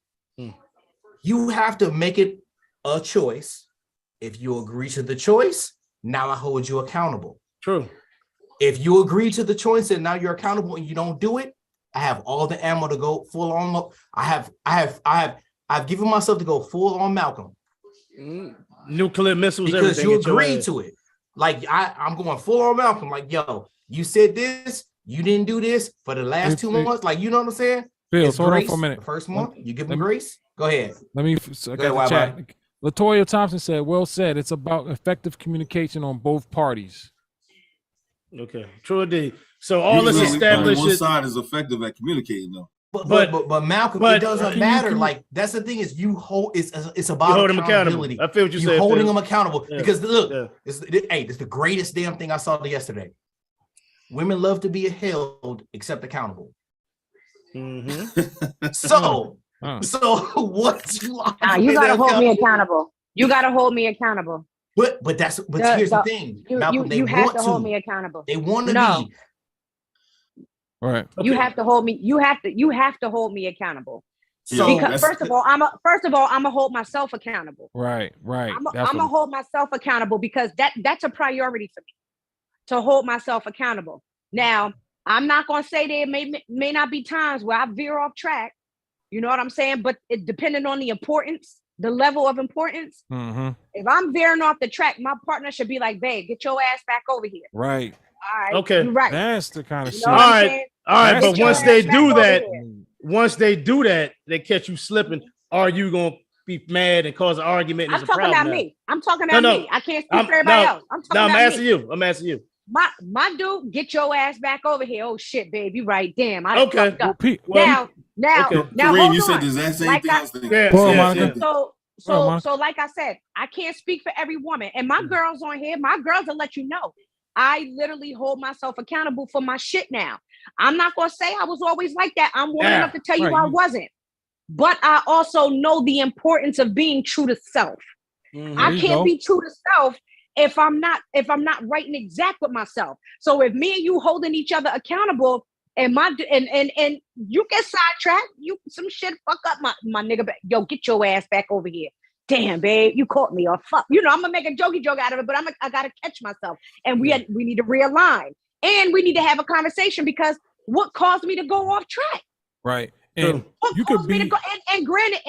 You have to make it a choice. If you agree to the choice, now I hold you accountable. True. If you agree to the choice and now you're accountable and you don't do it, I have all the ammo to go full on. I've given myself to go full on Malcolm. Nuclear missiles, because everything. You agreed to it. Like I'm going full on Malcolm. Like, yo, you said this, you didn't do this for the last 2 months. Like, you know what I'm saying? Phil, hold on for a minute. The first month, you give them grace. Go ahead. Let me. I got the chat. Latoya Thompson said, "Well said. It's about effective communication on both parties." Okay, true indeed. So all this Usually, established one side is effective at communicating, though. But Malcolm, it doesn't matter. Like that's the thing is you hold. It's about hold them accountability. accountable. I feel what you're saying. Holding them accountable because look, yeah. It's the greatest damn thing I saw yesterday. Women love to be held, except accountable. Mm-hmm. So what you gotta hold me accountable. You gotta hold me accountable. But here's the thing, Malcolm. They have want to hold me accountable. They want to be. Right. You have to hold me. You have to hold me accountable. So because first of all, I'm gonna hold myself accountable. Right. I'm gonna hold myself accountable because that's a priority for me to hold myself accountable. Now, I'm not gonna say there may not be times where I veer off track. You know what I'm saying? But it depending on the importance, the level of importance. Mm-hmm. If I'm veering off the track, my partner should be like, "Babe, get your ass back over here." Right. All right. Okay. You're right. That's the kind of shit. All right. But once they do that, they catch you slipping. Are you gonna be mad and cause an argument? I'm talking about me. I'm talking about me. I can't speak for everybody else. I'm talking about asking me. you. I'm asking you. My dude, get your ass back over here. Oh shit, babe, you right. Damn, I okay. fucked up. Now, Kareem, you said the exact same thing I was thinking. So like I said, I can't speak for every woman. And my girls on here, my girls will let you know. I literally hold myself accountable for my shit now. I'm not gonna say I was always like that. I'm woman enough to tell you I wasn't. But I also know the importance of being true to self. I can't be true to self if I'm not right and exact with myself. So if me and you holding each other accountable and and you get sidetracked, you some shit fuck up my nigga. Yo, get your ass back over here. Damn, babe, you caught me, or fuck. You know, I'm gonna make a jokey joke out of it, but I gotta catch myself. And we need to realign. And we need to have a conversation because what caused me to go off track? Right. And you could be and granted,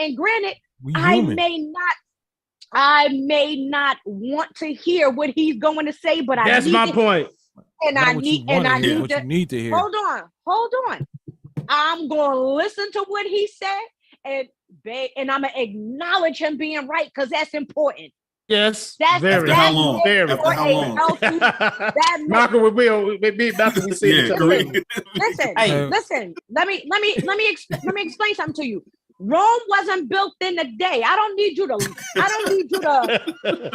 I may not want to hear what he's going to say, but that's my point. And I need to hear. Hold on. I'm gonna listen to what he said, and I'm gonna acknowledge him being right because that's important. Yes, After how long? Malcolm will be Malcolm. We see each other. Listen. Let me explain something to you. Rome wasn't built in a day. I don't need you to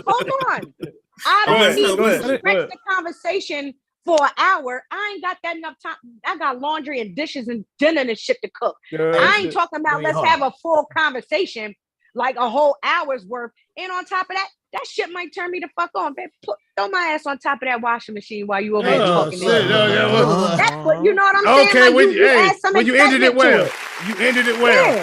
hold on. I don't need you to stretch the conversation for an hour. I ain't got that enough time. I got laundry and dishes and dinner and shit to cook. I ain't talking about let's have a full conversation, like a whole hour's worth. And on top of that shit might turn me the fuck on, babe. Throw my ass on top of that washing machine while you over there talking. That's what you know what I'm saying. Okay, like when you ended it well. You ended it well.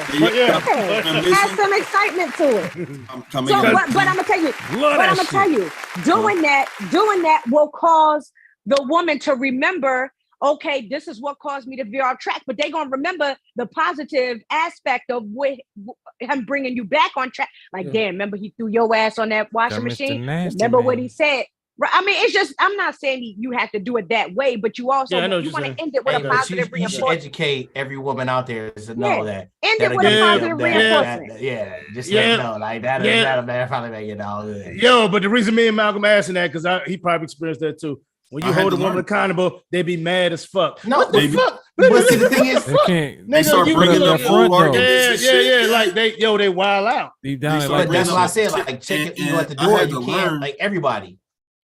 Add some excitement to it. But I'm gonna tell you, doing that will cause the woman to remember, okay, this is what caused me to veer off track, but they're going to remember the positive aspect of him bringing you back on track. Like, damn, remember he threw your ass on that washing machine? Remember what he said? I mean, it's just, I'm not saying you have to do it that way, but you also, you want to end it with a positive reinforcement. You should educate every woman out there to know that. End it with a positive reinforcement. Just let them know. Like, that'll probably make it all good. Yo, but the reason me and Malcolm asking that, because he probably experienced that too. When you hold a woman accountable, they be mad as fuck. No, what the fuck? But see, the thing is, they start bringing up old arguments. Yeah. Like they wild out. Deep down, but that's what I said. Like, check it. You go at the door. You can't. Like everybody.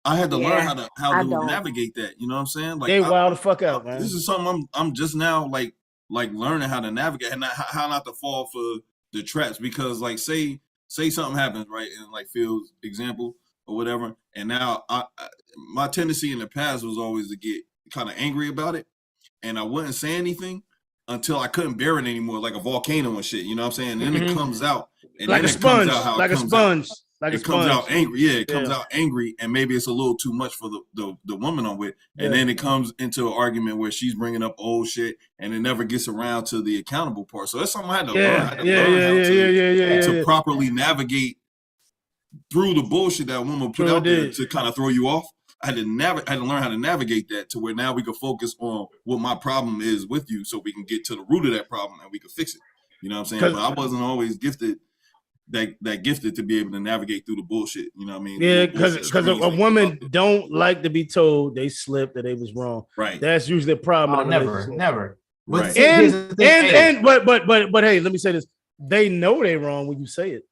I had to learn how to navigate that. You know what I'm saying? Like they wild the fuck out, man. This is something I'm just now like learning how to navigate and how not to fall for the traps. Because like say something happens, right? And like Phil's example or whatever, and now my tendency in the past was always to get kind of angry about it, and I wouldn't say anything until I couldn't bear it anymore, like a volcano and shit. You know what I'm saying? And then it comes out, and like then a sponge, like a sponge. It comes out angry. Yeah, it comes out angry, and maybe it's a little too much for the woman I'm with. And then it comes into an argument where she's bringing up old shit, and it never gets around to the accountable part. So that's something I had to learn. To properly navigate through the bullshit that woman put out there to kind of throw you off. I had to learn how to navigate that to where now we can focus on what my problem is with you, so we can get to the root of that problem and we can fix it. You know what I'm saying? But I wasn't always gifted that gifted to be able to navigate through the bullshit. You know what I mean? Yeah, The bullshit because screens a that woman don't like to be told they slipped or they was wrong. Right. That's usually a problem. Oh, in a never, relationship. never. But Right. see, here's the thing, hey. But hey, let me say this: they know they're wrong when you say it.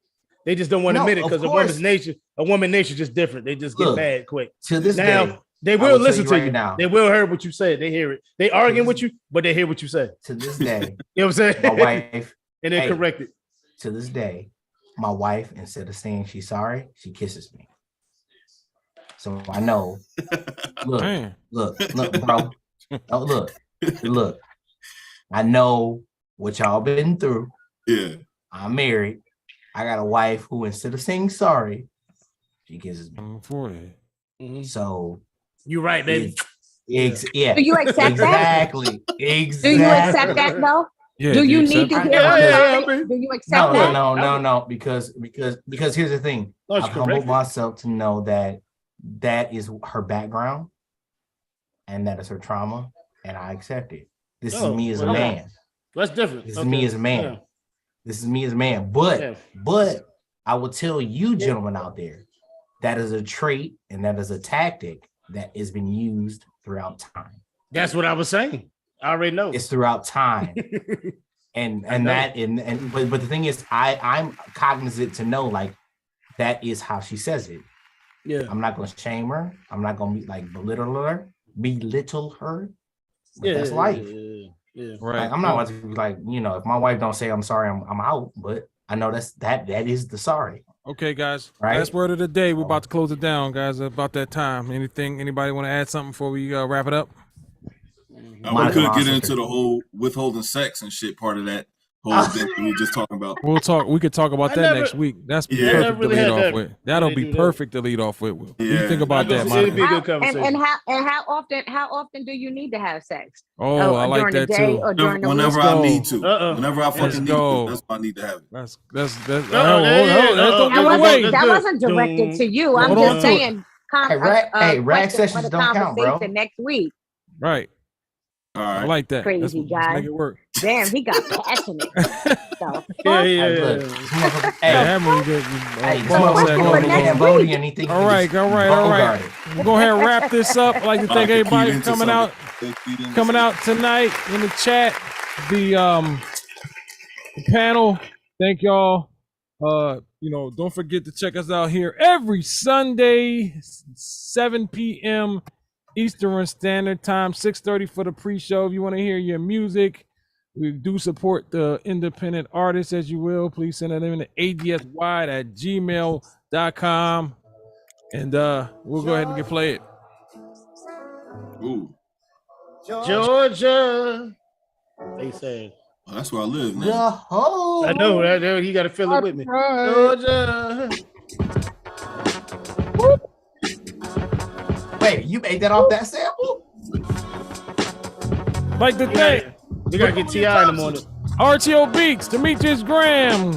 They just don't want to No, admit it of because a course. woman's nature is just different. They just get Look, mad quick. to this now day, they I will tell listen you to right you. now. They will hear what you say. They hear it. They arguing with you, but they hear what you say. To this day, You know what I'm saying? my wife, and they're hey, corrected. To this day, my wife, instead of saying she's sorry, she kisses me. So I know. Look, bro. Oh, look. I know what y'all been through. Yeah. I'm married. I got a wife who, instead of saying sorry, she kisses me. So you're right, baby. Yeah. Do you accept that? Exactly. Do you accept that though? Yeah, do you accept need to that? hear I'm Yeah, sorry? Do you accept that? No. Because here's the thing. No, I've humbled myself to know that is her background and that is her trauma, and I accept it. This is me as a man. That's different. This is me as a man. Yeah. This is me as a man. But I will tell you, gentlemen out there, that is a trait and that is a tactic that has been used throughout time. That's what I was saying. I already know. It's throughout time. and but the thing is, I'm cognizant to know like that is how she says it. Yeah. I'm not gonna shame her. I'm not gonna be like belittle her. But that's life. Yeah. Right. Like, I'm not about to be like, if my wife don't say I'm sorry, I'm out. But I know that is the sorry. Okay, guys. Right? Last word of the day. We're about to close it down, guys. About that time. Anybody want to add something before we wrap it up? We could get into the whole withholding sex and shit part of that whole thing we were just talking about. We could talk about that next week. That's perfect to lead off with. That'll be perfect to lead off with. What do you think about that, Monica? It'd be a good conversation. And how often do you need to have sex? Oh, I like that too. Whenever I need to. Whenever I fucking need to. That's why I need to have it. That wasn't directed to you. I'm just saying. Rag sessions don't count, bro. Next week. Right. All right. I like that. Crazy guy. Let's make it work. Damn, he got passionate. All right. We'll go ahead and wrap this up. I'd like to thank everybody coming out tonight in the chat. The panel. Thank y'all. Don't forget to check us out here every Sunday, 7 p.m. Eastern Standard Time, 6:30 for the pre-show. If you want to hear your music, we do support the independent artists as you will. Please send them in to adswide@gmail.com. And we'll go ahead and play it. Ooh. Georgia. They said. Well, that's where I live, man. I know, right? You got to feel it with me. Georgia. Wait, you made that off that sample? Like the thing. We got to get T.I. in the morning. RTO Beats, Demetrius Graham,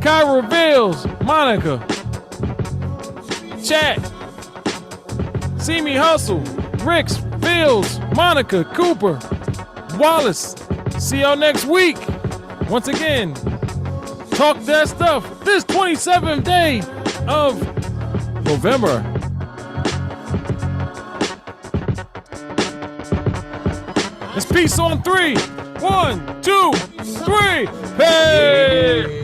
Kyra Vils, Monica, Chat, See Me Hustle, Ricks, Vils, Monica, Cooper, Wallace. See y'all next week. Once again, Talk That Stuff this 27th day of November. It's peace on 3. 1, 2, 3. Hey!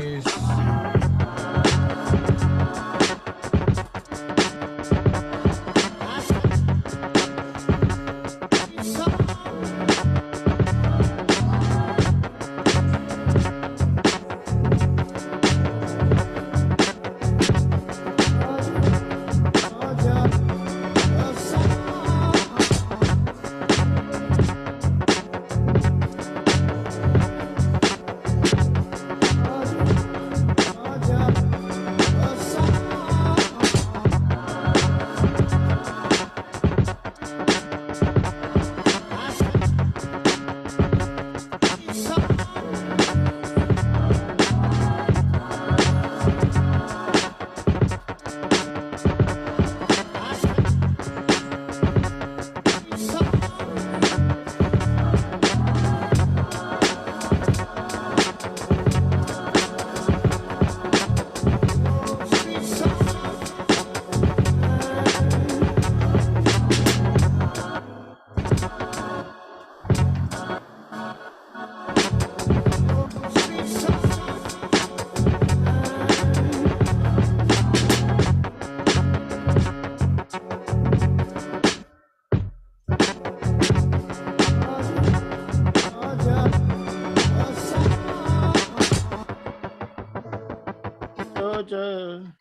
Georgia.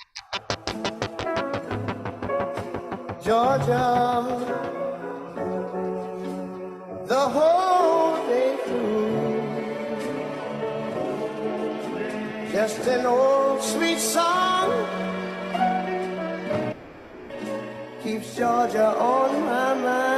Georgia, the whole day through. Just an old sweet song keeps Georgia on my mind.